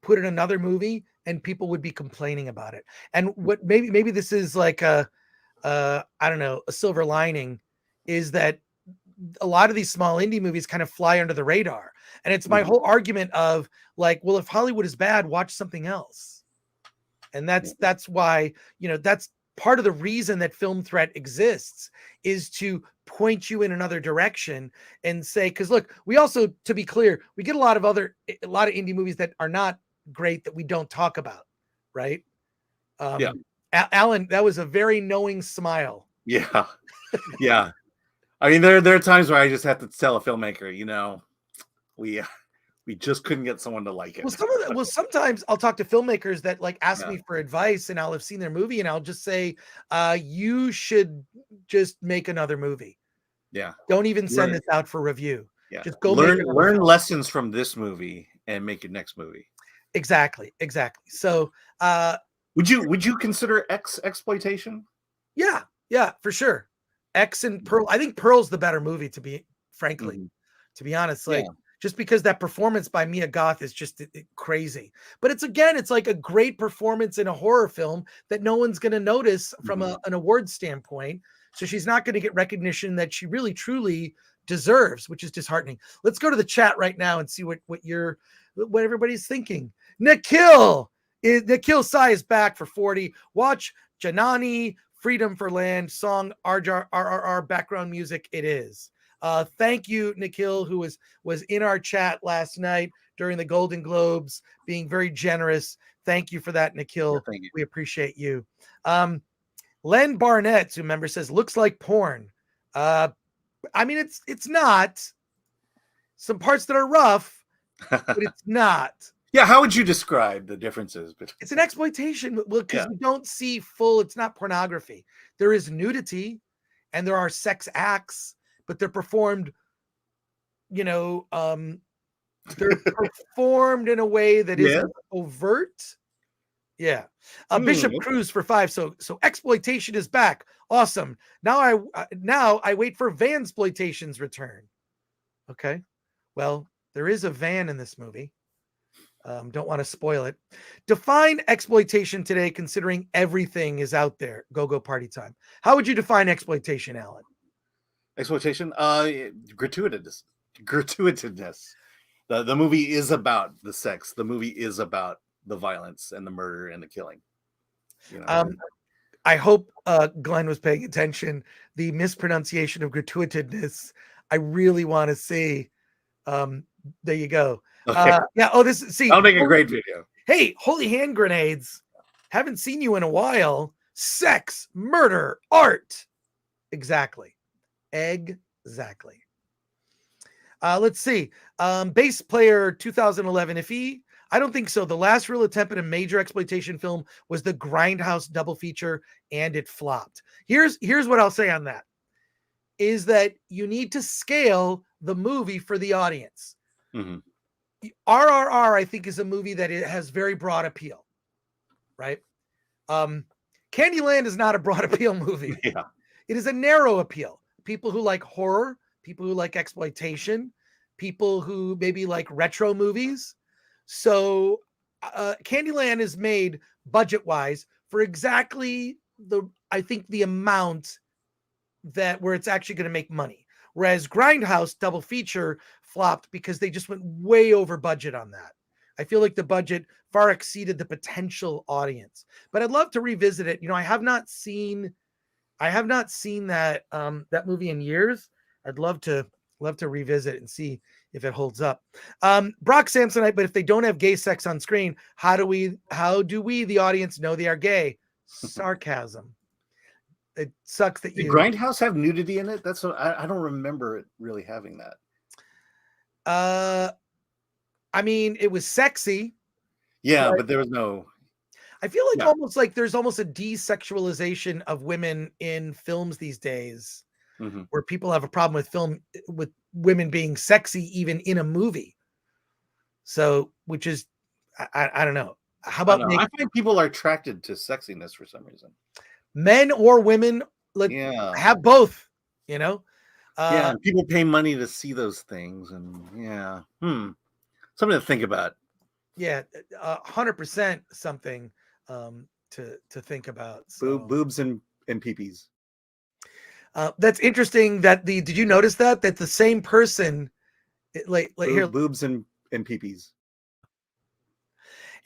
put in another movie and people would be complaining about it. And what maybe this is like I don't know, a silver lining, is that a lot of these small indie movies kind of fly under the radar. And it's my whole argument of like, well, if Hollywood is bad, watch something else. And that's why, that's part of the reason that Film Threat exists, is to point you in another direction and say, because look, we also, to be clear, we get a lot of indie movies that are not great that we don't talk about, right? Yeah. Alan, that was a very knowing smile. Yeah. Yeah. I mean, there are times where I just have to tell a filmmaker, we just couldn't get someone to like it. Well, sometimes I'll talk to filmmakers that like ask me for advice, and I'll have seen their movie and I'll just say, you should just make another movie. Yeah. Don't even send this out for review. Yeah. Just go learn lessons from this movie and make your next movie. Exactly. So would you consider X exploitation? Yeah, for sure. X and Pearl. I think Pearl's the better movie, to be honest. Like, just because that performance by Mia Goth is just crazy. But it's like a great performance in a horror film that no one's going to notice from an award standpoint. So she's not going to get recognition that she really truly deserves, which is disheartening. Let's go to the chat right now and see what everybody's thinking. Nikhil Sai is back for 40. Watch Janani, Freedom for Land, song RRR background music. It is. Thank you, Nikhil, who was in our chat last night during the Golden Globes, being very generous. Thank you for that, Nikhil. Yeah, thank you. We appreciate you. Len Barnett, who member says, looks like porn. I mean, it's not. Some parts that are rough, but it's not. Yeah, how would you describe the differences between? It's an exploitation because we don't see full. It's not pornography. There is nudity, and there are sex acts, but they're performed. They're performed in a way that isn't overt. Yeah. Bishop Cruz for 5. So exploitation is back. Awesome. Now I wait for Vansploitation's return. Okay. Well, there is a van in this movie. Don't want to spoil it. Define exploitation today, considering everything is out there. Go party time. How would you define exploitation, Alan? Exploitation, gratuitous. The movie is about the sex. The movie is about the violence and the murder and the killing. I hope Glenn was paying attention. The mispronunciation of gratuitousness, I really want to see. There you go. Okay. I'll make a great video. Hey, holy hand grenades. Haven't seen you in a while. Sex, murder, art. Exactly. Let's see. Bass player 2011. I don't think so. The last real attempt at a major exploitation film was the Grindhouse double feature, and it flopped. Here's what I'll say on that. Is that you need to scale the movie for the audience. Mm-hmm. RRR, I think, is a movie that it has very broad appeal, right? Candyland is not a broad appeal movie. Yeah. It is a narrow appeal. People who like horror, people who like exploitation, people who maybe like retro movies. So Candyland is made budget-wise for exactly the amount where it's actually going to make money. Whereas Grindhouse double feature flopped because they just went way over budget on that. I feel like the budget far exceeded the potential audience, but I'd love to revisit it. I have not seen that that movie in years. I'd love to revisit it and see if it holds up. Brock Samsonite, but if they don't have gay sex on screen, how do we, the audience, know they are gay? Sarcasm. It sucks that Did Grindhouse have nudity in it? That's what I don't remember it really having that. I mean, it was sexy. Yeah, but there was no. I feel like there's almost a desexualization of women in films these days, where people have a problem with women being sexy even in a movie. So, which is, I don't know. How about I find people are attracted to sexiness for some reason. Men or women, have both, Yeah, people pay money to see those things, and something to think about. Yeah, 100% something to think about. So. Boobs and peepees. That's interesting. Did you notice that the same person, here, boobs and peepees.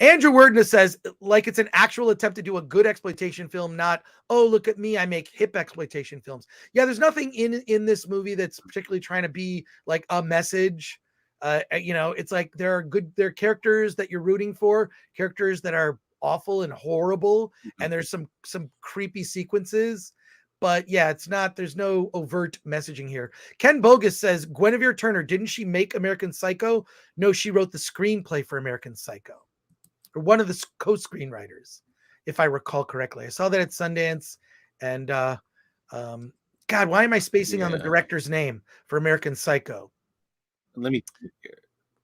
Andrew Wordna says, like it's an actual attempt to do a good exploitation film, not, oh, look at me, I make hip exploitation films. Yeah, there's nothing in this movie that's particularly trying to be like a message. It's like there are characters that you're rooting for, characters that are awful and horrible, and there's some creepy sequences. But yeah, there's no overt messaging here. Ken Bogus says, Guinevere Turner, didn't she make American Psycho? No, she wrote the screenplay for American Psycho. Or one of the co-screenwriters, if I recall correctly. I saw that at Sundance, and God, why am I spacing on the director's name for American Psycho? Let me.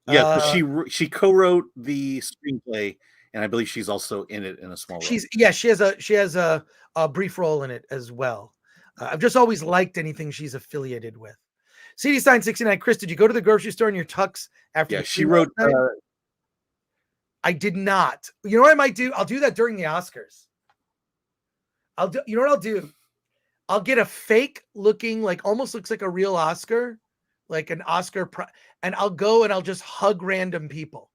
Yeah, she co-wrote the screenplay, and I believe she's also in it in a small role. She has a brief role in it as well. I've just always liked anything she's affiliated with. CD Stein 69. Chris, did you go to the grocery store in your tux after? Yeah, she wrote. I did not. You know what I might do? I'll do that during the Oscars. You know what I'll do? I'll get a fake looking, almost looks like a real Oscar, like an Oscar, and I'll go and I'll just hug random people,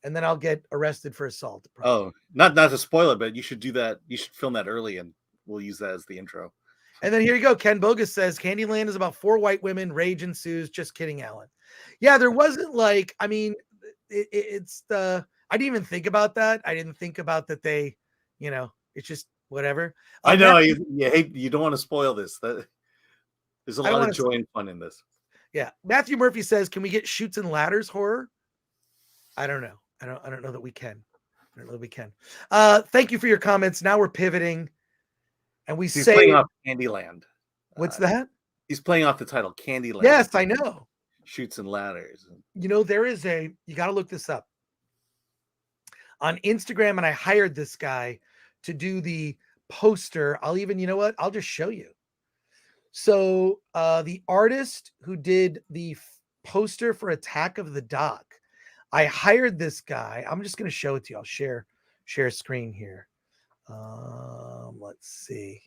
and then I'll get arrested for assault. Oh, not to spoil it, but you should do that. You should film that early, and we'll use that as the intro. And then here you go. Ken Bogus says Candyland is about 4 white women. Rage ensues. Just kidding, Alan. Yeah, there wasn't like, I mean, it's the, I didn't even think about that. I didn't think about that they, you know, it's just whatever. I know you hate, you don't want to spoil this. There's a lot of joy and fun in this. Yeah. Matthew Murphy says, can we get Chutes and Ladders horror? I don't know. I don't know that we can. I don't know that we can. Thank you for your comments. Now we're pivoting. And he's playing off Candyland. What's that? He's playing off the title Candyland. Yes, I know. Chutes and Ladders. You know, there is you got to look this up on Instagram. And I hired this guy to do the poster. You know what? I'll just show you. So the artist who did the poster for Attack of the Dock, I hired this guy. I'm just going to show it to you. I'll share screen here. Let's see.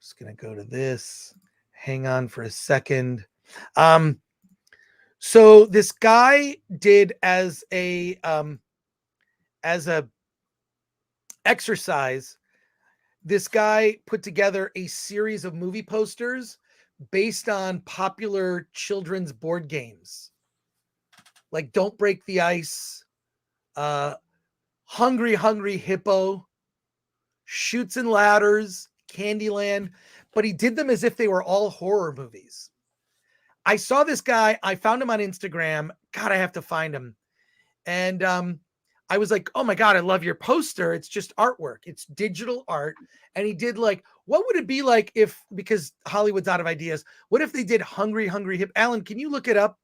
Just going to go to this. Hang on for a second. So this guy did as a exercise, this guy put together a series of movie posters based on popular children's board games. Like Don't Break the Ice, Hungry Hungry Hippo, Chutes and Ladders, Candyland, but he did them as if they were all horror movies. I saw this guy. I found him on Instagram. God, I have to find him. And I was like, oh my God, I love your poster. It's just artwork. It's digital art. And he did like, what would it be like if, because Hollywood's out of ideas, what if they did Hungry Hungry Hippo? Alan, can you look it up?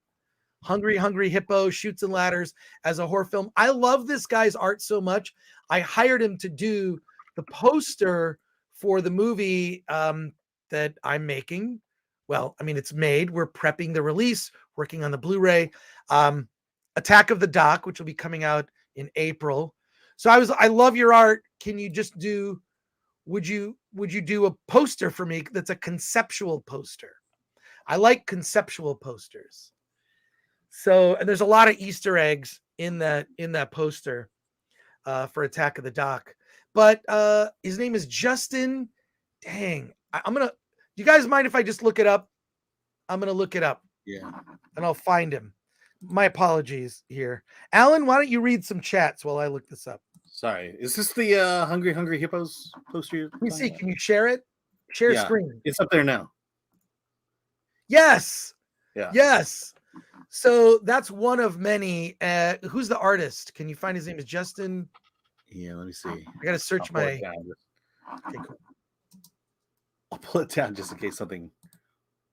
Hungry Hungry Hippo, Chutes and Ladders as a horror film. I love this guy's art so much. I hired him to do the poster for the movie that I'm making. Well, I mean, it's made. We're prepping the release, working on the Blu-ray. Attack of the Dock, which will be coming out in April. So I love your art. Can you just do, would you do a poster for me that's a conceptual poster? I like conceptual posters. So, and there's a lot of Easter eggs in that poster for Attack of the Dock. But his name is Justin. Dang. Do you guys mind if I just look it up? I'm going to look it up. Yeah. And I'll find him. My apologies here. Alan, why don't you read some chats while I look this up? Sorry. Is this the Hungry Hungry Hippos poster? Let me see. Can you share it? Share screen. It's up there now. Yes. Yeah. Yes. So that's one of many. Who's the artist? Can you find his name? Is Justin? Yeah, let me see. I got to search my. Okay, cool. I'll pull it down just in case something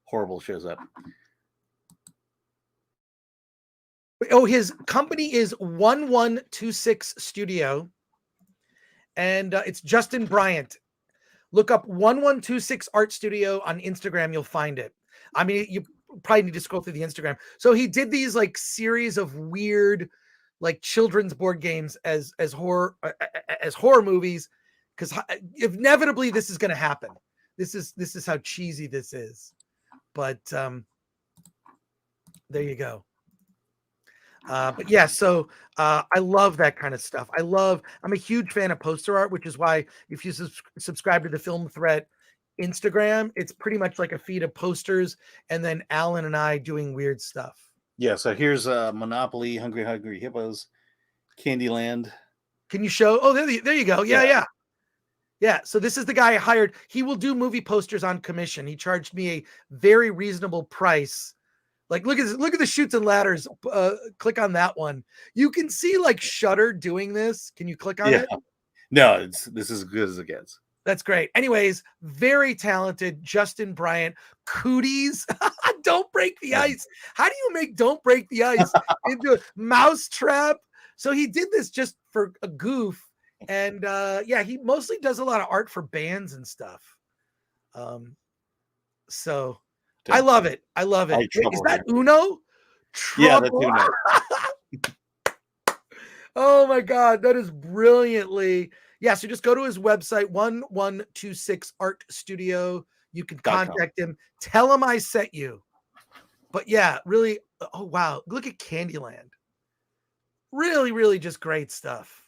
horrible shows up. Oh, his company is 1126 Studio, and it's Justin Bryant. Look up 1126 Art Studio on Instagram. You'll find it. I mean, you probably need to scroll through the Instagram. So he did these like series of weird, like children's board games as horror movies, because inevitably this is going to happen. This is how cheesy this is. But there you go. But yeah, so I love that kind of stuff. I'm a huge fan of poster art, which is why if you subscribe to the Film Threat Instagram, it's pretty much like a feed of posters and then Alan and I doing weird stuff. Yeah, so here's Monopoly, Hungry Hungry Hippos, Candyland. Can you show? Oh, there you go. Yeah. So this is the guy I hired. He will do movie posters on commission. He charged me a very reasonable price. Like, look at the Chutes and Ladders. Click on that one. You can see like Shudder doing this. Can you click on it? No, this is as good as it gets. That's great. Anyways, very talented Justin Bryant. Cooties. Don't Break the Ice. How do you make Don't Break the Ice into a Mousetrap? So he did this just for a goof. And he mostly does a lot of art for bands and stuff. So I love it. Is that Uno? Yeah, that's Uno. Oh my God, that is brilliantly. Yeah, so just go to his website, 1126 Art Studio. You can contact him. Tell him I sent you. But yeah, really. Oh wow, look at Candyland. Really, really just great stuff.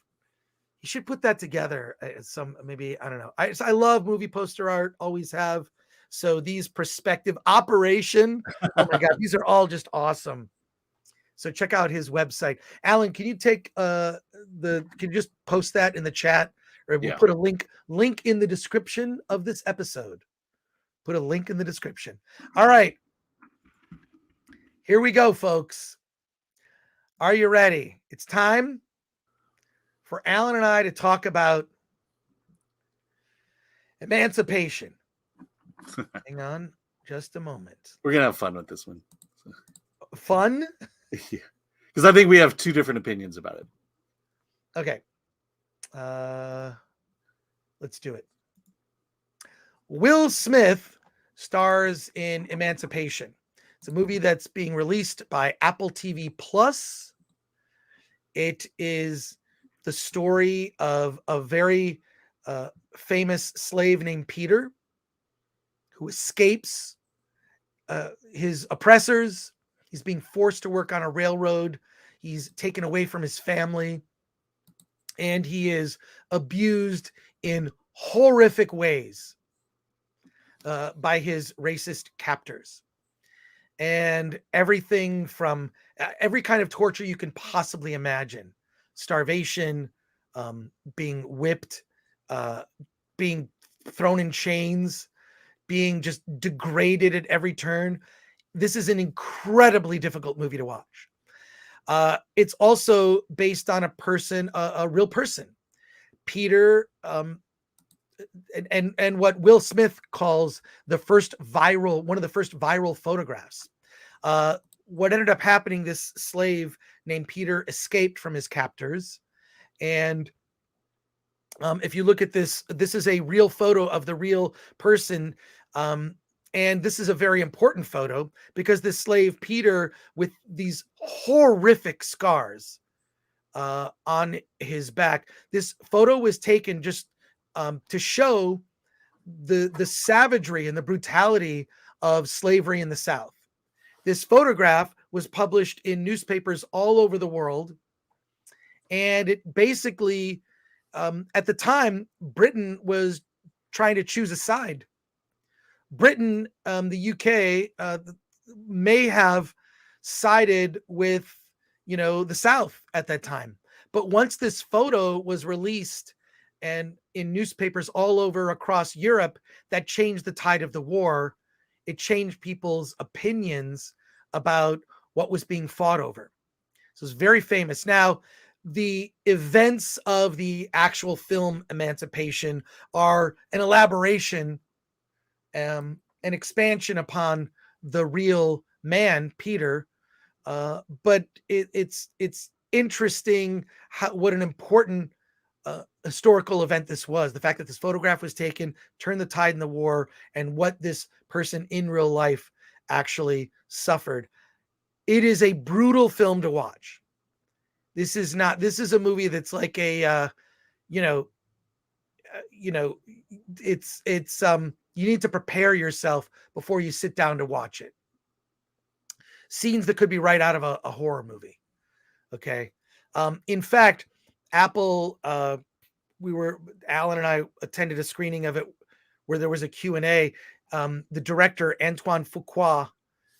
You should put that together. Some maybe I don't know. I love movie poster art. Always have. So these perspective operation. Oh my god, these are all just awesome. So check out his website. Alan, can you take can you just post that in the chat, or we'll put a link in the description of this episode. Put a link in the description. All right. Here we go, folks. Are you ready? It's time for Alan and I to talk about Emancipation. Hang on just a moment. We're going to have fun with this one. Fun? Yeah. Because I think we have two different opinions about it. Okay. Let's do it. Will Smith stars in Emancipation. It's a movie that's being released by Apple TV Plus. It is the story of a very famous slave named Peter who escapes his oppressors. He's being forced to work on a railroad. He's taken away from his family, and he is abused in horrific ways by his racist captors. And everything from every kind of torture you can possibly imagine: starvation, being whipped, being thrown in chains, being just degraded at every turn. This is an incredibly difficult movie to watch. It's also based on a real person, Peter, and what Will Smith calls one of the first viral photographs. What ended up happening, this slave named Peter escaped from his captors. And if you look at this is a real photo of the real person. And this is a very important photo because this slave, Peter, with these horrific scars on his back, this photo was taken just to show the savagery and the brutality of slavery in the South. This photograph was published in newspapers all over the world. And it basically, at the time, Britain was trying to choose a side. Britain, the UK, may have sided with, the South at that time. But once this photo was released and in newspapers all over across Europe, that changed the tide of the war. It changed people's opinions about what was being fought over. So it's very famous. Now, the events of the actual film Emancipation are an elaboration, an expansion upon the real man, Peter. But it's interesting what an important historical event this was. The fact that this photograph was taken, turned the tide in the war, and what this person in real life actually suffered. It is a brutal film to watch. This is a movie that's like a, it's you need to prepare yourself before you sit down to watch it. Scenes that could be right out of a horror movie. Okay. In fact, Apple, Alan and I attended a screening of it where there was a Q&A. The director, Antoine Fuqua,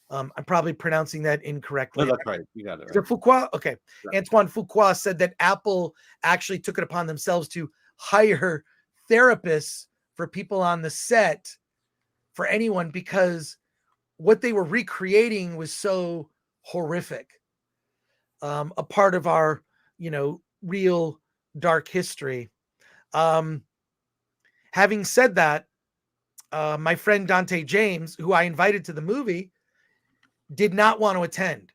I'm probably pronouncing that incorrectly. No, that's right. You got it. Is it Fuqua? Okay. Yeah. Antoine Fuqua said that Apple actually took it upon themselves to hire therapists for people on the set, for anyone, because what they were recreating was so horrific. A part of our, real dark history. Having said that, my friend Dante James, who I invited to the movie, did not want to attend.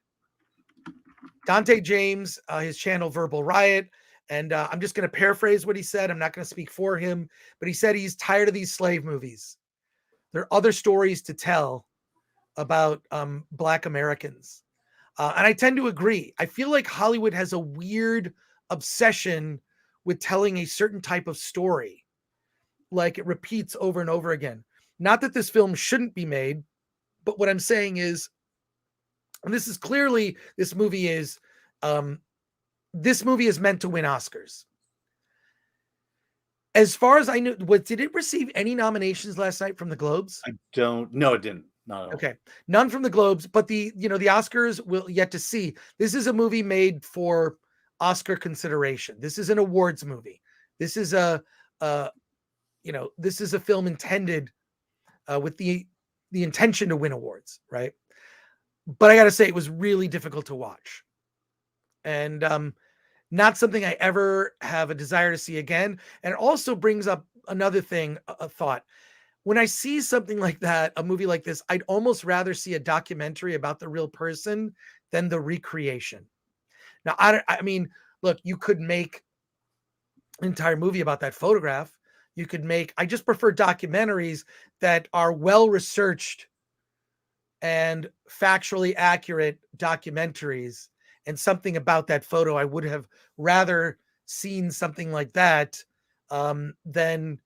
Dante James, his channel Verbal Riot, and I'm just going to paraphrase what he said. I'm not going to speak for him, but he said he's tired of these slave movies. There are other stories to tell about Black Americans. And I tend to agree. I feel like Hollywood has a weird obsession with telling a certain type of story. Like it repeats over and over again. Not that this film shouldn't be made, but what I'm saying is, and this is clearly, this movie is meant to win Oscars. As far as I knew, did it receive any nominations last night from the Globes? I don't. No, it didn't. Not at all. Okay, none from the Globes, but the Oscars will yet to see. This is a movie made for Oscar consideration. This is an awards movie. This is this is a film intended with the intention to win awards, right? But I got to say, it was really difficult to watch, and not something I ever have a desire to see again. And it also brings up another thing, a thought. When I see something like that, a movie like this, I'd almost rather see a documentary about the real person than the recreation. Now, I mean, look, you could make an entire movie about that photograph. You could make, I just prefer documentaries that are well-researched and factually accurate documentaries, and something about that photo. I would have rather seen something like that than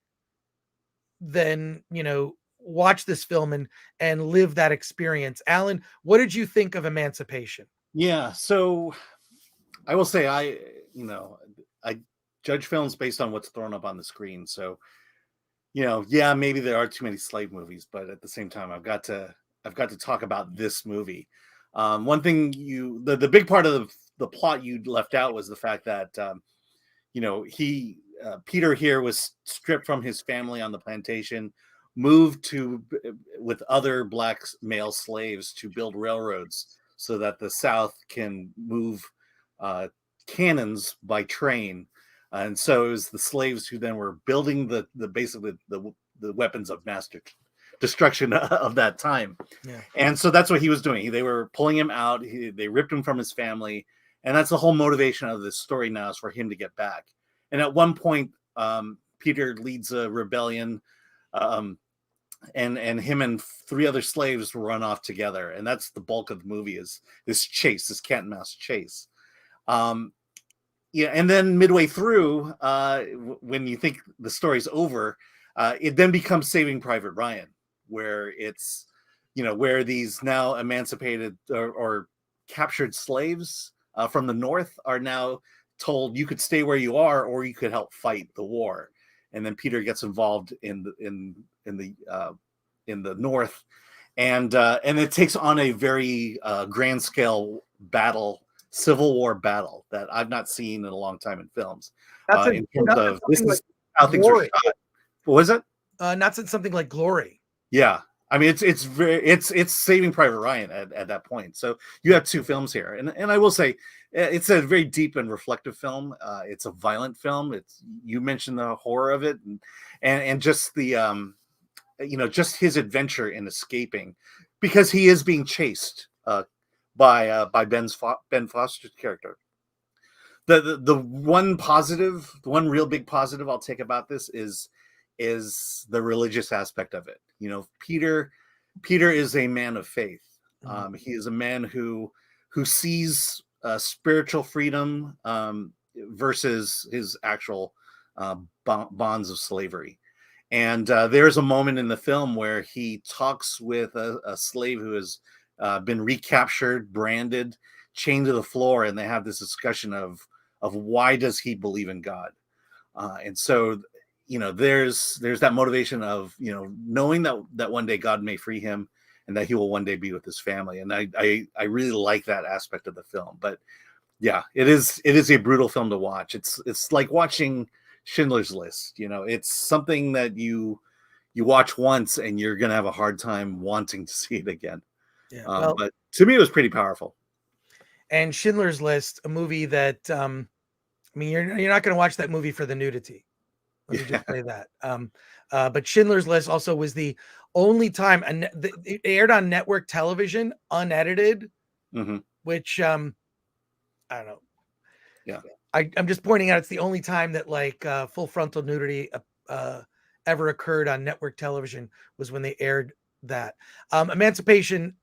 watch this film and live that experience. Alan, what did you think of Emancipation? Yeah, so I will say I judge films based on what's thrown up on the screen. So, yeah, maybe there are too many slave movies, but at the same time, I've got to talk about this movie. One thing the big part of the plot you left out was the fact that Peter here was stripped from his family on the plantation, moved with other black male slaves to build railroads so that the South can move cannons by train. And so it was the slaves who then were building basically the weapons of mass destruction of that time. Yeah. And so that's what he was doing. They were pulling him out. They ripped him from his family. And that's the whole motivation of this story now, is for him to get back. And at one point, Peter leads a rebellion, and him and 3 other slaves run off together. And that's the bulk of the movie, is this chase, this cat and mouse chase. And then midway through, when you think the story's over, it then becomes Saving Private Ryan, where it's, where these now emancipated or captured slaves from the North are now told, you could stay where you are, or you could help fight the war. And then Peter gets involved in the North, and it takes on a very grand scale battle, Civil War battle, that I've not seen in a long time in films. In terms of this is how things are shot. What was it? Not something like Glory. Yeah, I mean it's Saving Private Ryan at that point. So you have 2 films here, and I will say it's a very deep and reflective film. It's a violent film. You mentioned the horror of it, and just the just his adventure in escaping, because he is being chased by Ben Foster's character. The one real big positive I'll take about this is the religious aspect of it. Peter is a man of faith. He is a man who sees spiritual freedom versus his actual bonds of slavery. And there's a moment in the film where he talks with a slave who has been recaptured, branded, chained to the floor, and they have this discussion of why does he believe in God. And so there's that motivation of knowing that one day God may free him, and that he will one day be with his family. And I really like that aspect of the film. But yeah, it is a brutal film to watch. It's like watching Schindler's List. It's something that you watch once and you're gonna have a hard time wanting to see it again. Yeah, but to me, it was pretty powerful. And Schindler's List, a movie that you're not going to watch that movie for the nudity. Let me just say that. But Schindler's List also was the only time, and it aired on network television, unedited, which I don't know. Yeah, I'm just pointing out it's the only time that full frontal nudity ever occurred on network television, was when they aired that. Emancipation.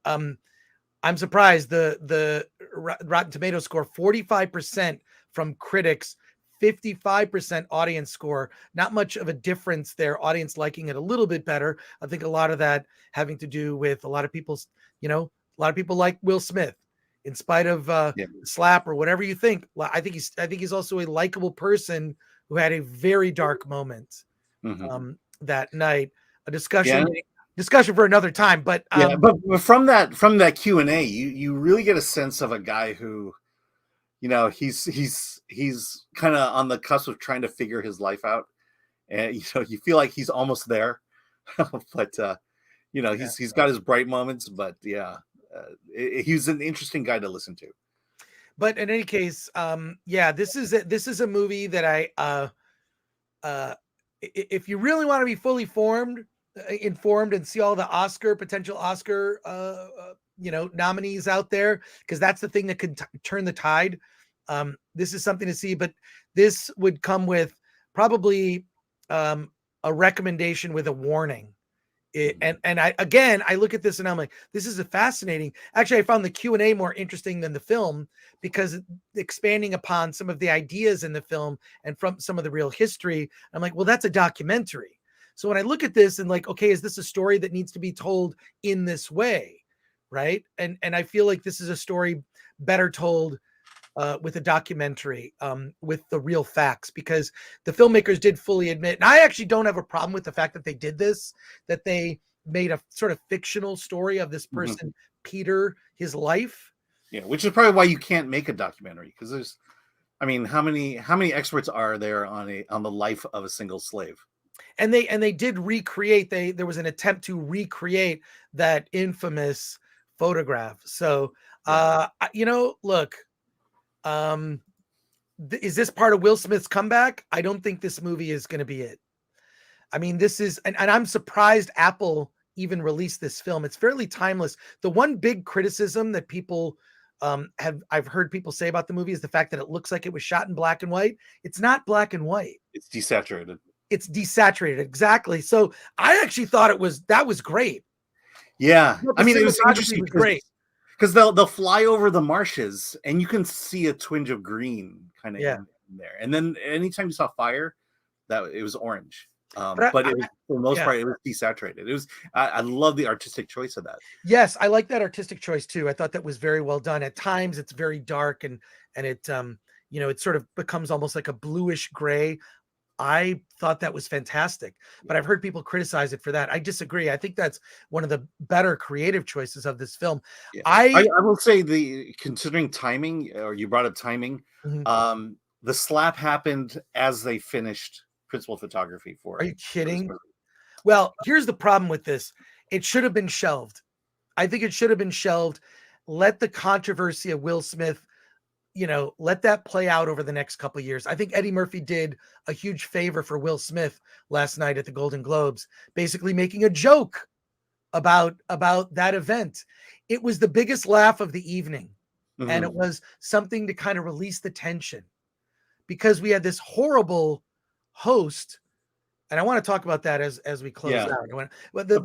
I'm surprised the Rotten Tomatoes score 45% from critics, 55% audience score. Not much of a difference there. Audience liking it a little bit better. I think a lot of that having to do with a lot of people's, a lot of people like Will Smith, in spite of slap or whatever you think. I think he's also a likable person who had a very dark moment that night. A discussion for another time, but but from that Q&A, you really get a sense of a guy who, he's kind of on the cusp of trying to figure his life out, and you feel like he's almost there, but he's got his bright moments, but he's an interesting guy to listen to. But in any case, this is a movie that if you really want to be fully informed and see all the potential Oscar nominees out there, because that's the thing that could turn the tide. This is something to see, but this would come with probably a recommendation with a warning. I look at this and I'm like, this is fascinating. Actually, I found the Q&A more interesting than the film, because expanding upon some of the ideas in the film and from some of the real history, I'm like, well, that's a documentary. So when I look at this and like, okay, is this a story that needs to be told in this way? Right. And I feel like this is a story better told with a documentary, with the real facts, because the filmmakers did fully admit, and I actually don't have a problem with the fact that they did this, that they made a sort of fictional story of this person, Peter, his life. Yeah, which is probably why you can't make a documentary, because how many experts are there on the life of a single slave? And they did recreate. There was an attempt to recreate that infamous photograph. So, look. Is this part of Will Smith's comeback? I don't think this movie is going to be it. I mean, this is, and I'm surprised Apple even released this film. It's fairly timeless. The one big criticism that people I've heard people say about the movie is the fact that it looks like it was shot in black and white. It's not black and white. It's desaturated. It's desaturated. Exactly. So I actually thought that was great. Yeah. I mean, it was interesting. Great. Because they'll fly over the marshes and you can see a twinge of green kind of in there. And then anytime you saw fire, it was orange. But for the most part, it was desaturated. It was. I love the artistic choice of that. Yes, I like that artistic choice too. I thought that was very well done. At times, it's very dark and it it sort of becomes almost like a bluish gray. I thought that was fantastic, but I've heard people criticize it for that. I disagree. I think that's one of the better creative choices of this film. Yeah. I will say, considering timing, or you brought up timing, the slap happened as they finished principal photography for it. Are you kidding? Well, here's the problem with this. It should have been shelved. I think it should have been shelved. Let the controversy of Will Smith, let that play out over the next couple of years. I think Eddie Murphy did a huge favor for Will Smith last night at the Golden Globes, basically making a joke about that event. It was the biggest laugh of the evening. And it was something to kind of release the tension, because we had this horrible host. And I want to talk about that as we close out.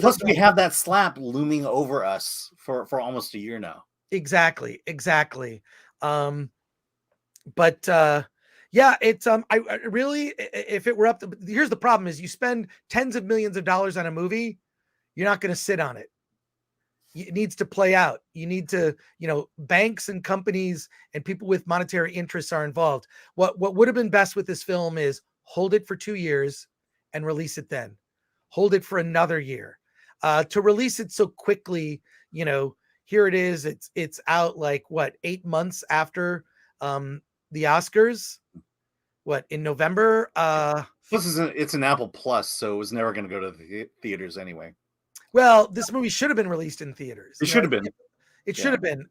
Plus, we have that slap looming over us for almost a year now. Exactly. It's I really, if it were up to, here's the problem is you spend tens of millions of dollars on a movie, you're not going to sit on it. It needs to play out. You need to, banks and companies and people with monetary interests are involved. What would have been best with this film is hold it for 2 years and release it then. Hold it for another year. To release it so quickly, here it is. It's out like 8 months after the Oscars. In November? Plus, it's an Apple Plus, so it was never going to go to the theaters anyway. Well, this movie should have been released in theaters. It should have been. It should have been.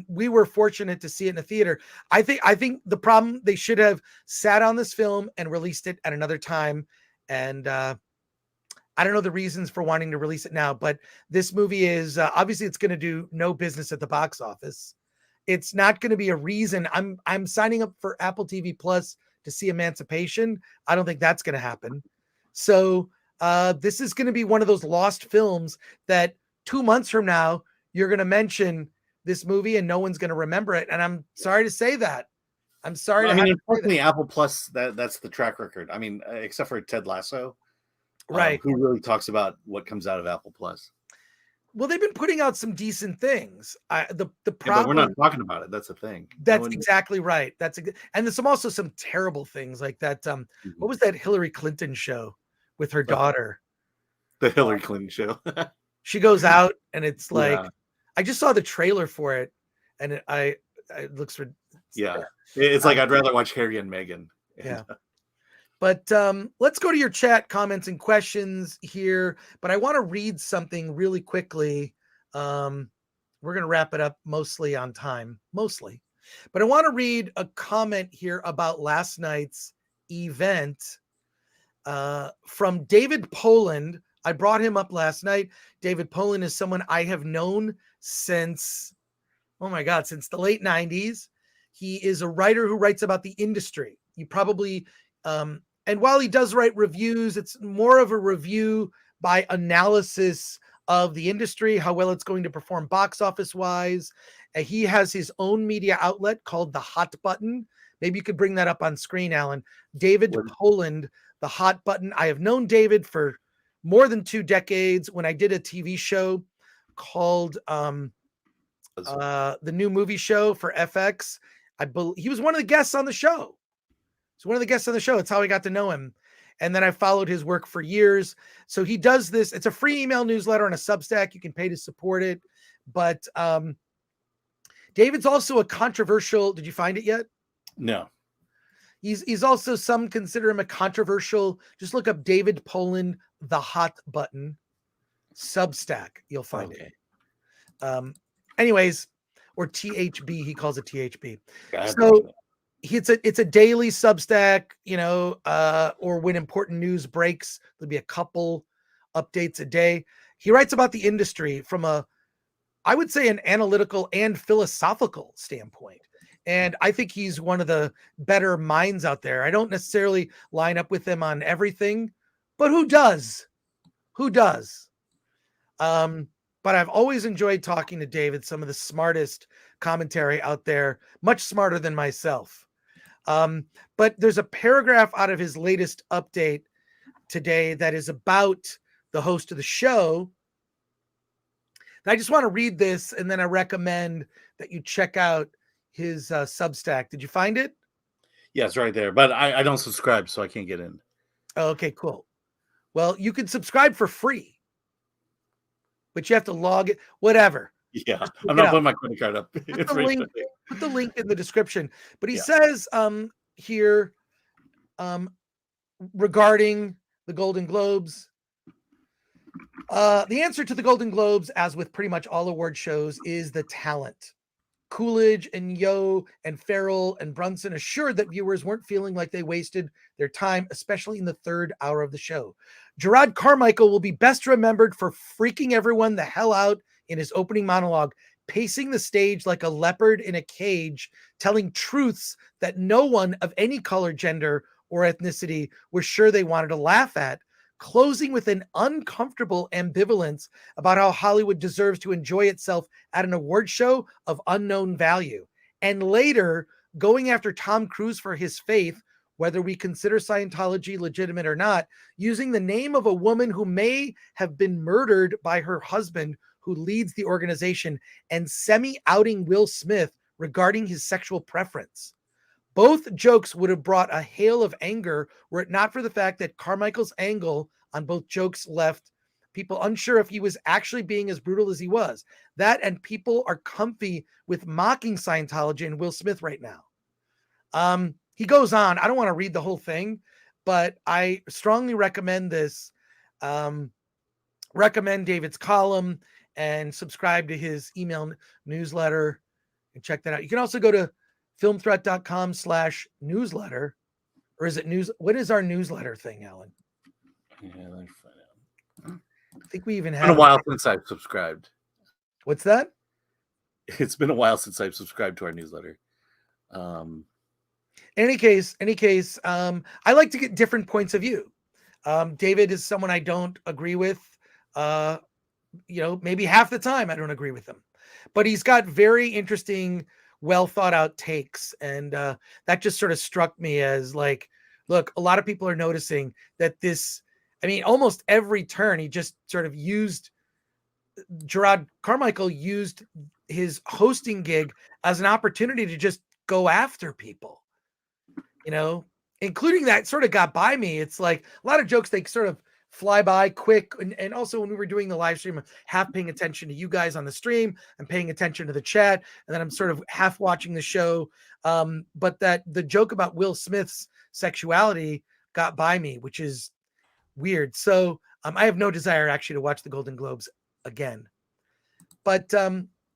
We were fortunate to see it in the theater. I think the problem, they should have sat on this film and released it at another time. And I don't know the reasons for wanting to release it now, but this movie is obviously it's going to do no business at the box office. It's not going to be a reason. I'm signing up for Apple TV Plus to see Emancipation. I don't think that's going to happen. So this is going to be one of those lost films that 2 months from now, you're going to mention this movie and no one's going to remember it. And I'm sorry to say that. I'm sorry. Unfortunately, Apple Plus, that's the track record. I mean, except for Ted Lasso, right? Who really talks about what comes out of Apple Plus. Well, they've been putting out some decent things. The Yeah, but problem, we're not talking about it. That's the thing. that's exactly right. And there's also some terrible things like that. What was that Hillary Clinton show with her daughter? The Hillary Clinton show. She goes out and it's like, Yeah. I just saw the trailer for it, and it looks Yeah. It's like I'd rather watch Harry and Meghan. Yeah. But let's go to your chat comments and questions here. But I want to read something really quickly. We're going to wrap it up mostly on time, mostly. But I want to read a comment here about last night's event from David Poland. I brought him up last night. David Poland is someone I have known since, oh my God, since the late 90s. He is a writer who writes about the industry. You probably, and while he does write reviews, it's more of a review by analysis of the industry, how well it's going to perform box office wise. He has his own media outlet called The Hot Button. Maybe you could bring that up on screen, Alan. David Poland, The Hot Button. I have known David for more than 2 decades. When I did a TV show called the New Movie Show for FX, he was one of the guests on the show. He's one of the guests on the show. It's how I got to know him. And then I followed his work for years. So he does this. It's a free email newsletter on a Substack. You can pay to support it. But David's also a controversial. Did you find it yet? No. He's also, some consider him a controversial. Just look up David Poland, The Hot Button, Substack. You'll find it. Anyways, or THB. He calls it THB. So it's a daily Substack, or when important news breaks, there'll be a couple updates a day. He writes about the industry from I would say, an analytical and philosophical standpoint. And I think he's one of the better minds out there. I don't necessarily line up with him on everything, but who does? Who does? But I've always enjoyed talking to David, some of the smartest commentary out there, much smarter than myself. But there's a paragraph out of his latest update today that is about the host of the show. And I just want to read this, and then I recommend that you check out his Substack. Did you find it? Yeah, it's right there. But I don't subscribe, so I can't get in. Oh, okay, cool. Well, you can subscribe for free, but you have to log it, whatever. Yeah, I'm not putting my credit card up. Put the link in the description. But he says here regarding the Golden Globes, the answer to the Golden Globes, as with pretty much all award shows, is the talent. Coolidge and Yo and Farrell and Brunson assured that viewers weren't feeling like they wasted their time, especially in the third hour of the show. Gerard Carmichael will be best remembered for freaking everyone the hell out in his opening monologue, pacing the stage like a leopard in a cage, telling truths that no one of any color, gender, or ethnicity was sure they wanted to laugh at, closing with an uncomfortable ambivalence about how Hollywood deserves to enjoy itself at an award show of unknown value. And later, going after Tom Cruise for his faith, whether we consider Scientology legitimate or not, using the name of a woman who may have been murdered by her husband, who leads the organization, and semi-outing Will Smith regarding his sexual preference. Both jokes would have brought a hail of anger were it not for the fact that Carmichael's angle on both jokes left people unsure if he was actually being as brutal as he was. That, and people are comfy with mocking Scientology and Will Smith right now. He goes on. I don't want to read the whole thing, but I strongly recommend this. Recommend David's column and subscribe to his email newsletter and check that out. You can also go to filmthreat.com/newsletter, or is it news? What is our newsletter thing, Alan? Yeah, let me find out. I think we even have. It's been a while since I've subscribed. What's that? It's been a while since I've subscribed to our newsletter. In any case, I like to get different points of view. David is someone I don't agree with. Maybe half the time I don't agree with him, but he's got very interesting, well thought out takes. And that just sort of struck me as like, look, a lot of people are noticing that almost every turn he just sort of used Gerard Carmichael used his hosting gig as an opportunity to just go after people, including that sort of got by me. It's like a lot of jokes, they sort of fly by quick. And also when we were doing the live stream, I'm half paying attention to you guys on the stream, I'm paying attention to the chat, and then I'm sort of half watching the show. But that the joke about Will Smith's sexuality got by me, which is weird. So I have no desire actually to watch the Golden Globes again, but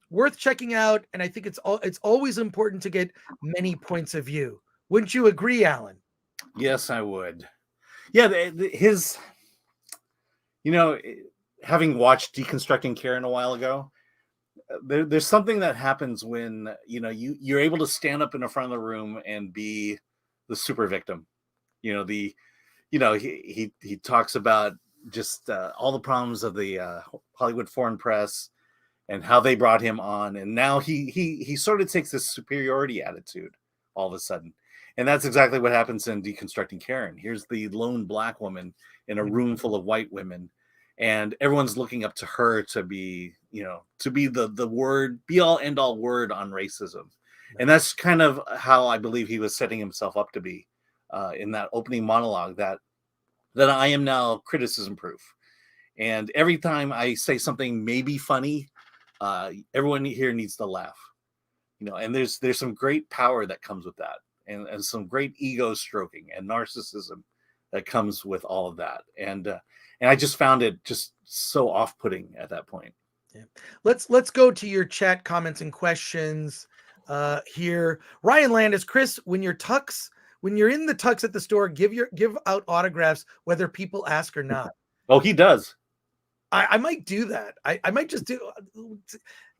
worth checking out. And I think it's always important to get many points of view. Wouldn't you agree, Alan? Yes, I would. Yeah, his, having watched Deconstructing Karen a while ago, there's something that happens when you're able to stand up in the front of the room and be the super victim. He talks about just all the problems of the Hollywood foreign press and how they brought him on, and now he sort of takes this superiority attitude all of a sudden. And that's exactly what happens in Deconstructing Karen. Here's the lone black woman in a room full of white women, and everyone's looking up to her to be, the word, be all end all word on racism. And that's kind of how I believe he was setting himself up to be in that opening monologue, that I am now criticism proof. And every time I say something maybe funny, everyone here needs to laugh, and there's some great power that comes with that. And some great ego stroking and narcissism that comes with all of that. And I just found it just so off-putting at that point. Yeah. Let's go to your chat comments and questions here. Ryan Landis, Chris, when you're in the tux at the store, give out autographs whether people ask or not. Oh, he does. I might do that. I might just do.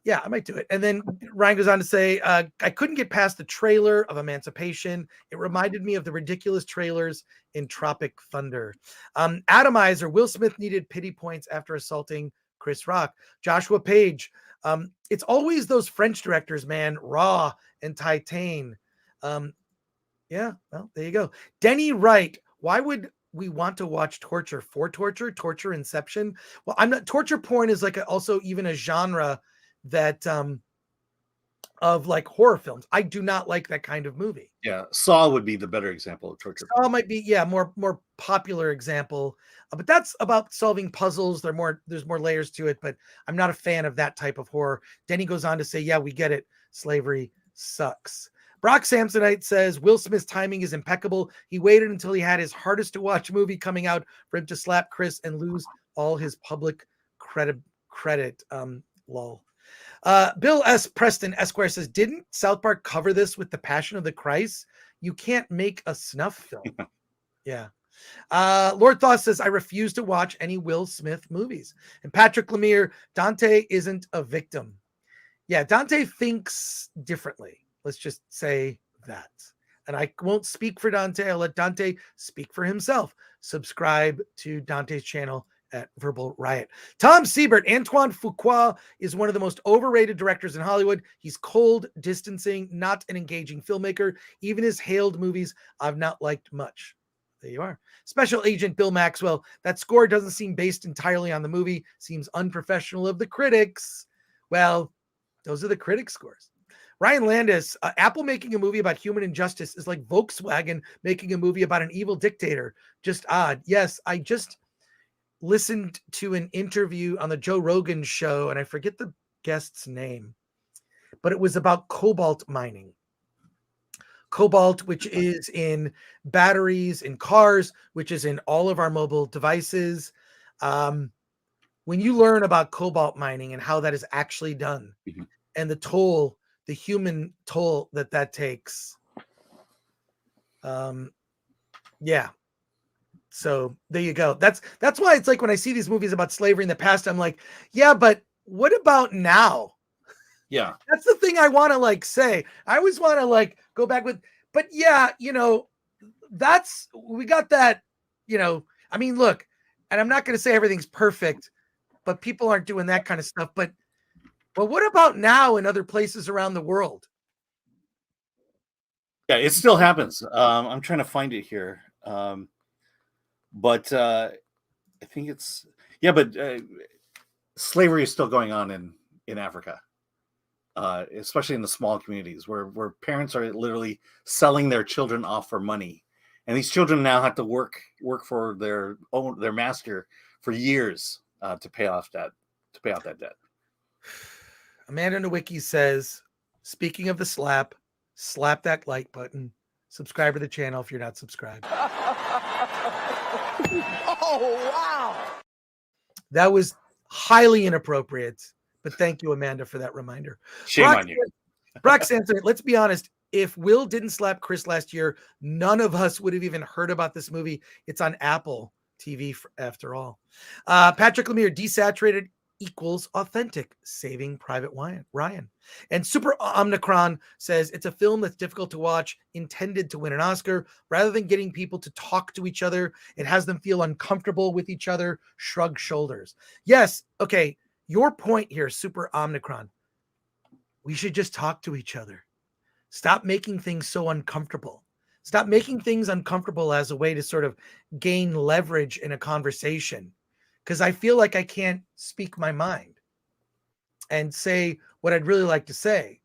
Yeah, I might do it. And then Ryan goes on to say, I couldn't get past the trailer of Emancipation. It reminded me of the ridiculous trailers in Tropic Thunder. Atomizer, Will Smith needed pity points after assaulting Chris Rock. Joshua Page, it's always those French directors, man, Raw and Titane. Yeah, well, there you go. Denny Wright, why would we want to watch torture? For torture inception? Well, I'm not, torture porn is like also even a genre that of like horror films. I do not like that kind of movie. Yeah, Saw would be the better example of torture. Saw might be, more popular example, but that's about solving puzzles. There's more layers to it, but I'm not a fan of that type of horror. Denny goes on to say, yeah, we get it. Slavery sucks. Brock Samsonite says Will Smith's timing is impeccable. He waited until he had his hardest to watch movie coming out for him to slap Chris and lose all his public credit. Lol. Bill S. Preston Esquire says, didn't South Park cover this with The Passion of the Christ? You can't make a snuff film. Yeah. Lord Thoth says, I refuse to watch any Will Smith movies. And Patrick Lemire, Dante isn't a victim. Yeah, Dante thinks differently. Let's just say that. And I won't speak for Dante. I'll let Dante speak for himself. Subscribe to Dante's channel at Verbal Riot. Tom Siebert, Antoine Fuqua is one of the most overrated directors in Hollywood. He's cold, distancing, not an engaging filmmaker. Even his hailed movies I've not liked much. There you are. Special Agent Bill Maxwell, that score doesn't seem based entirely on the movie. Seems unprofessional of the critics. Well, those are the critic scores. Ryan Landis, Apple making a movie about human injustice is like Volkswagen making a movie about an evil dictator. Just odd. Yes, I just listened to an interview on the Joe Rogan show, and I forget the guest's name, but it was about cobalt mining. Cobalt, which is in batteries in cars, which is in all of our mobile devices. When you learn about cobalt mining and how that is actually done, and the toll, the human toll that takes, yeah. So there you go. That's why it's like when I see these movies about slavery in the past, I'm like, yeah, but what about now? Yeah. That's the thing I want to like say. I always want to like go back with, but yeah, we got that, I mean, look, and I'm not going to say everything's perfect, but people aren't doing that kind of stuff. But what about now in other places around the world? Yeah, it still happens. I'm trying to find it here. But I think it's, yeah, but slavery is still going on in Africa, especially in the small communities where parents are literally selling their children off for money, and these children now have to work for their master for years to pay off that debt. Amanda Nowicki says, speaking of the slap that like button, subscribe to the channel if you're not subscribed. Oh, wow. That was highly inappropriate, but thank you, Amanda, for that reminder. Shame on you. Brock Sanson, let's be honest. If Will didn't slap Chris last year, none of us would have even heard about this movie. It's on Apple TV after all. Patrick Lemire, desaturated equals authentic, Saving Private Ryan. And Super Omnicron says it's a film that's difficult to watch, intended to win an Oscar. Rather than getting people to talk to each other, it has them feel uncomfortable with each other, shrug shoulders. Yes, okay, your point here, Super Omnicron. We should just talk to each other. Stop making things so uncomfortable. Stop making things uncomfortable as a way to sort of gain leverage in a conversation. Because I feel like I can't speak my mind and say what I'd really like to say.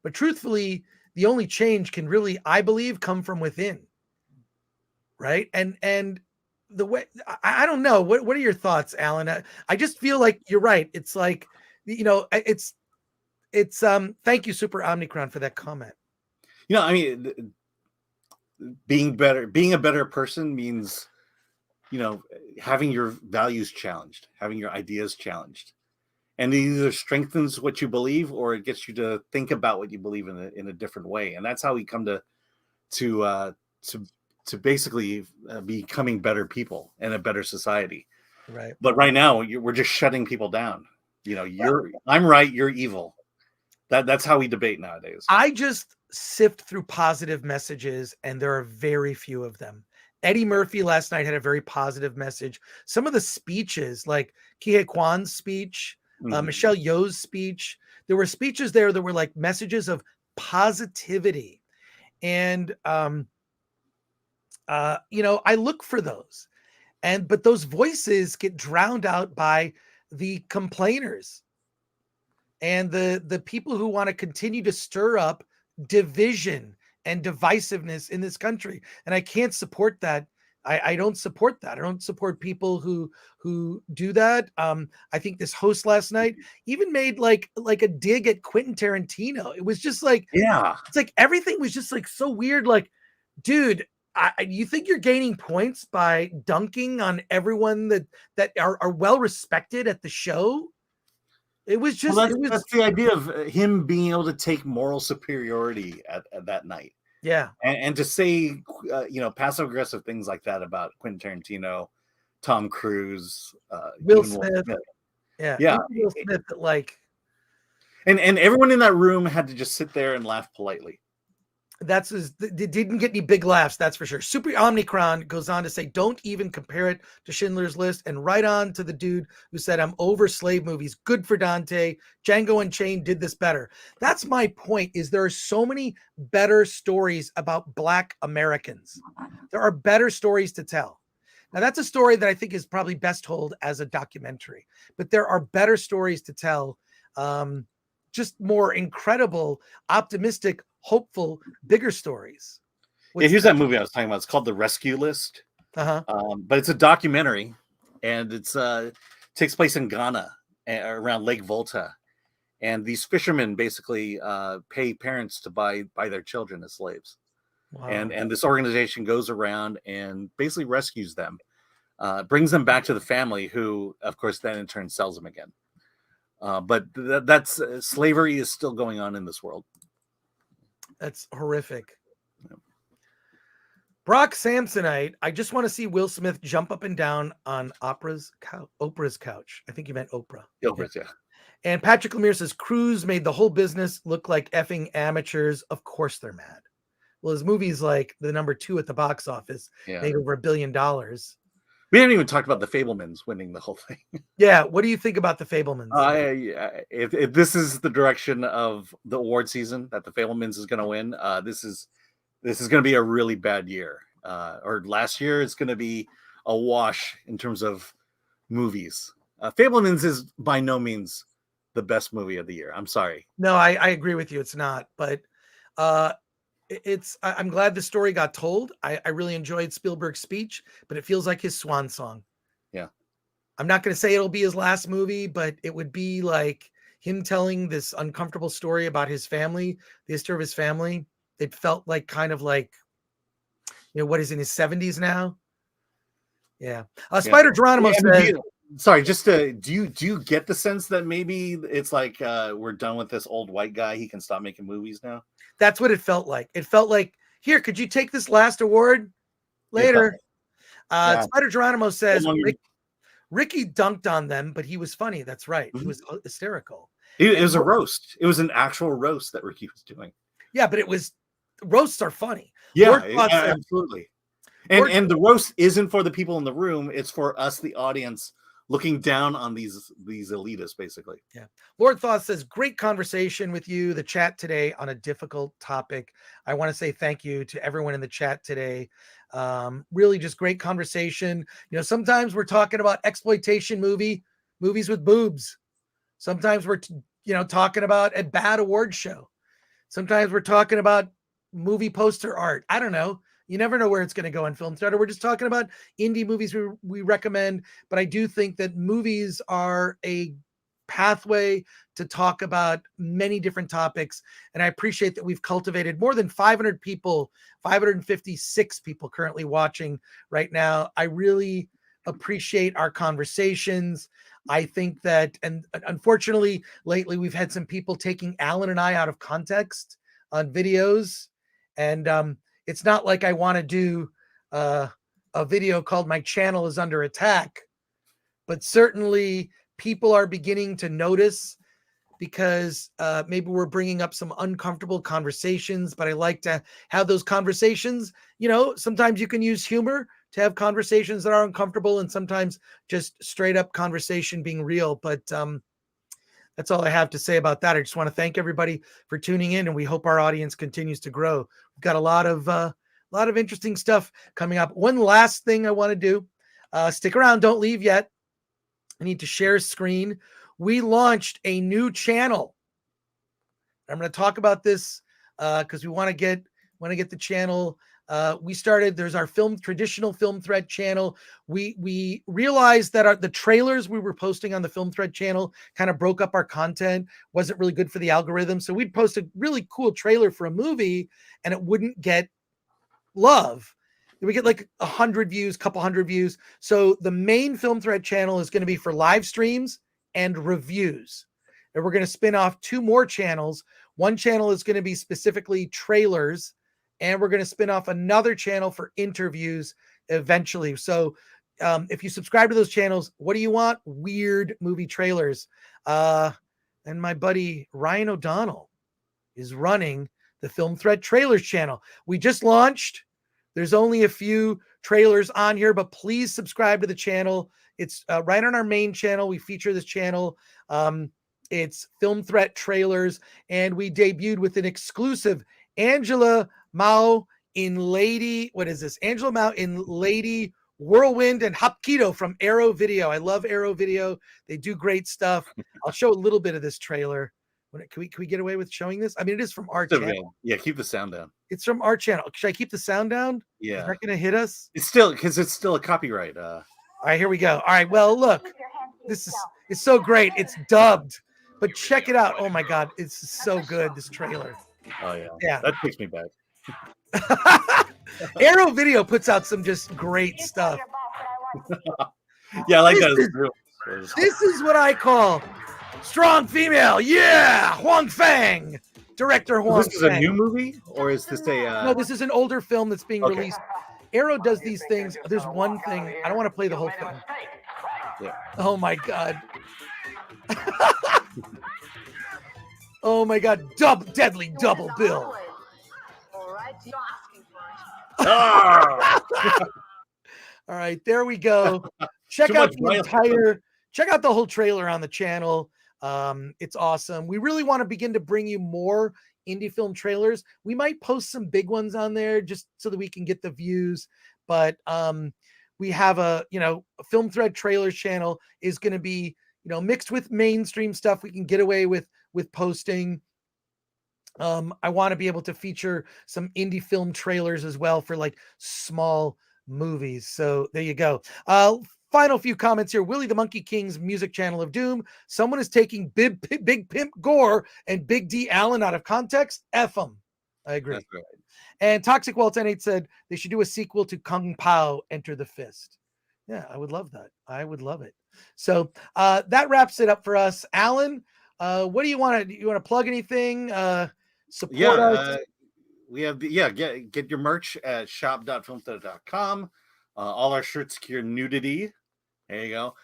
But truthfully, the only change can really, I believe, come from within. Right? And the way, I don't know. What are your thoughts, Alan? I just feel like you're right. It's like, it's thank you, Super Omnicron, for that comment. I mean, being a better person means, having your values challenged, having your ideas challenged, and it either strengthens what you believe or it gets you to think about what you believe in a different way. And that's how we come to basically becoming better people and a better society. Right. But right now we're just shutting people down. I'm right, you're evil. That's how we debate nowadays. I just sift through positive messages, and there are very few of them. Eddie Murphy last night had a very positive message. Some of the speeches, like Kihei Kwan's speech, Michelle Yeoh's speech, there were speeches there that were like messages of positivity. And, I look for those. But those voices get drowned out by the complainers and the people who want to continue to stir up division and divisiveness in this country. And I can't support that. I don't support that. I don't support people who do that. I think this host last night even made like a dig at Quentin Tarantino. It was just like, it's like everything was just like so weird. Like, dude, you think you're gaining points by dunking on everyone that are well respected at the show? It was just, that's the idea of him being able to take moral superiority at that night. Yeah. And to say, passive aggressive things like that about Quentin Tarantino, Tom Cruise, Will Smith. Yeah. Will Smith, and everyone in that room had to just sit there and laugh politely. They didn't get any big laughs, that's for sure. Super Omnicron goes on to say, don't even compare it to Schindler's List, and right on to the dude who said, I'm over slave movies. Good for Dante. Django Unchained did this better. That's my point, is there are so many better stories about Black Americans. There are better stories to tell. Now, that's a story that I think is probably best told as a documentary, but there are better stories to tell. Just more incredible, optimistic, hopeful, bigger stories. Here's that movie I was talking about. It's called The Rescue List. But it's a documentary, and it's takes place in Ghana around Lake Volta, and these fishermen basically pay parents to buy their children as slaves. Wow. And this organization goes around and basically rescues them, brings them back to the family, who, of course, then in turn sells them again. But that's slavery is still going on in this world. That's horrific. Yeah. Brock Samsonite, I just want to see Will Smith jump up and down on Oprah's couch. I think you meant Oprah. Oprah's, yeah. And Patrick Lemire says, Cruise made the whole business look like effing amateurs. Of course they're mad. Well, his movie's like the number 2 at the box office. Made over $1 billion. We haven't even talked about the Fabelmans winning the whole thing. Yeah, what do you think about the Fabelmans? If this is the direction of the award season that the Fabelmans is going to win, this is going to be a really bad year. Or last year, it's going to be a wash in terms of movies. Fablemans is by no means the best movie of the year. I'm sorry. No, I agree with you. It's not, but I'm glad the story got told. I really enjoyed Spielberg's speech, but it feels like his swan song. Yeah. I'm not going to say it'll be his last movie, but it would be like him telling this uncomfortable story about his family, the history of his family. It felt like kind of like, what is in his 70s now? Yeah. Spider Geronimo says, sorry, do you get the sense that maybe it's like we're done with this old white guy? He can stop making movies now. That's what it felt like. It felt like, here, could you take this last award later? Yeah. Spider Geronimo says, Ricky dunked on them, but he was funny. That's right. He was hysterical. It was a roast. It was an actual roast that Ricky was doing. Yeah, but roasts are funny. Yeah, absolutely. And the roast isn't for the people in the room. It's for us, the audience, looking down on these elitists, basically. Yeah. Lord Thoth says, great conversation with you, the chat today on a difficult topic. I want to say thank you to everyone in the chat today. Really just great conversation. Sometimes we're talking about exploitation movies with boobs. Sometimes we're, talking about a bad award show. Sometimes we're talking about movie poster art. I don't know. You never know where it's going to go on Film Thread. We're just talking about indie movies we recommend. But I do think that movies are a pathway to talk about many different topics. And I appreciate that we've cultivated more than 500 people, 556 people currently watching right now. I really appreciate our conversations. I think that, and unfortunately, lately we've had some people taking Alan and I out of context on videos. And it's not like I want to do a video called "My Channel is Under Attack," but certainly people are beginning to notice because maybe we're bringing up some uncomfortable conversations, but I like to have those conversations. Sometimes you can use humor to have conversations that are uncomfortable, and sometimes just straight up conversation being real. But that's all I have to say about that. I just want to thank everybody for tuning in, and we hope our audience continues to grow. We've got a lot of interesting stuff coming up. One last thing I want to do, stick around, don't leave yet. I need to share screen. We launched a new channel. I'm going to talk about this because we want to get the channel. There's our traditional Film Thread channel. We realized that the trailers we were posting on the Film Thread channel kind of broke up our content, wasn't really good for the algorithm. So we'd post a really cool trailer for a movie and it wouldn't get love. We get like 100 views, couple hundred views. So the main Film Thread channel is going to be for live streams and reviews. And we're going to spin off 2 more channels. One channel is going to be specifically trailers, and we're going to spin off another channel for interviews eventually. So if you subscribe to those channels, what do you want? Weird movie trailers. And my buddy Ryan O'Donnell is running the Film Thread Trailers channel. We just launched. There's only a few trailers on here, but please subscribe to the channel. It's right on our main channel. We feature this channel. It's Film Threat Trailers, and we debuted with an exclusive Angela Mao in Lady. What is this? Angela Mao in Lady Whirlwind and Hapkido from Arrow Video. I love Arrow Video. They do great stuff. I'll show a little bit of this trailer. Can we get away with showing this? I mean, it is from our channel. Yeah, keep the sound down. It's from our channel. Should I keep the sound down? Yeah. Is that going to hit us? It's still a copyright. All right, here we go. All right, well, look. It's so great. It's dubbed. But check it out. Oh my God, it's so good, this trailer. Oh yeah. Yeah. That takes me back. Arrow Video puts out some just great stuff. Yeah, I like that. This is what I call strong female. Yeah, Huang Fang. Director Huang Fang. This is a new movie, or is this a... No, this is an older film that's being released. Arrow does these things. There's one thing. I don't want to play the whole thing. Yeah. Oh my God. Oh my God. Deadly double bill. All right, there we go. Check out the whole trailer on the channel. It's awesome. We really want to begin to bring you more indie film trailers. We might post some big ones on there just so that we can get the views, but we have a Film Thread trailers channel is going to be, mixed with mainstream stuff we can get away with posting. I want to be able to feature some indie film trailers as well for like small movies. So there you go. Final few comments here. Willie the Monkey King's music channel of doom. Someone is taking Big Pimp Gore and Big D Allen out of context. F them. I agree. That's right. And Toxic Walt 8 said they should do a sequel to Kung Pao Enter the Fist. Yeah, I would love that. I would love it. So that wraps it up for us. Alan, what do you want to plug anything? Support us? We have get your merch at shop.filmthread.com. All our shirts secure nudity. There you go.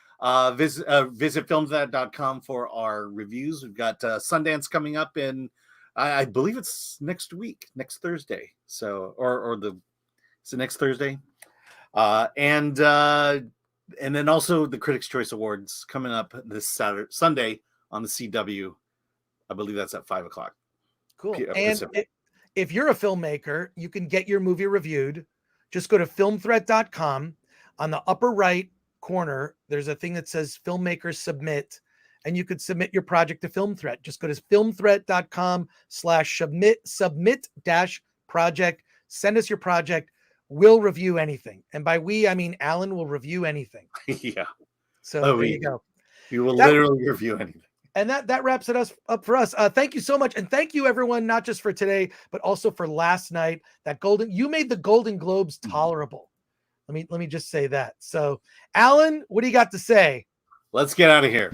Visit filmthread.com for our reviews. We've got Sundance coming up in I believe it's next week, next Thursday. So it's the next Thursday. And then also the Critics' Choice Awards coming up this Sunday on the CW. I believe that's at 5:00. Cool. And if you're a filmmaker, you can get your movie reviewed. Just go to filmthread.com. On the upper right corner, there's a thing that says Filmmakers Submit, and you could submit your project to Film Thread. Just go to filmthread.com/submit-project. Send us your project. We'll review anything. And by we, I mean Alan will review anything. Yeah. So there you go. You will literally review anything. And that wraps it up for us. Thank you so much. And thank you everyone, not just for today, but also for last night. You made the Golden Globes tolerable. Let me just say that. So Alan, what do you got to say? Let's get out of here.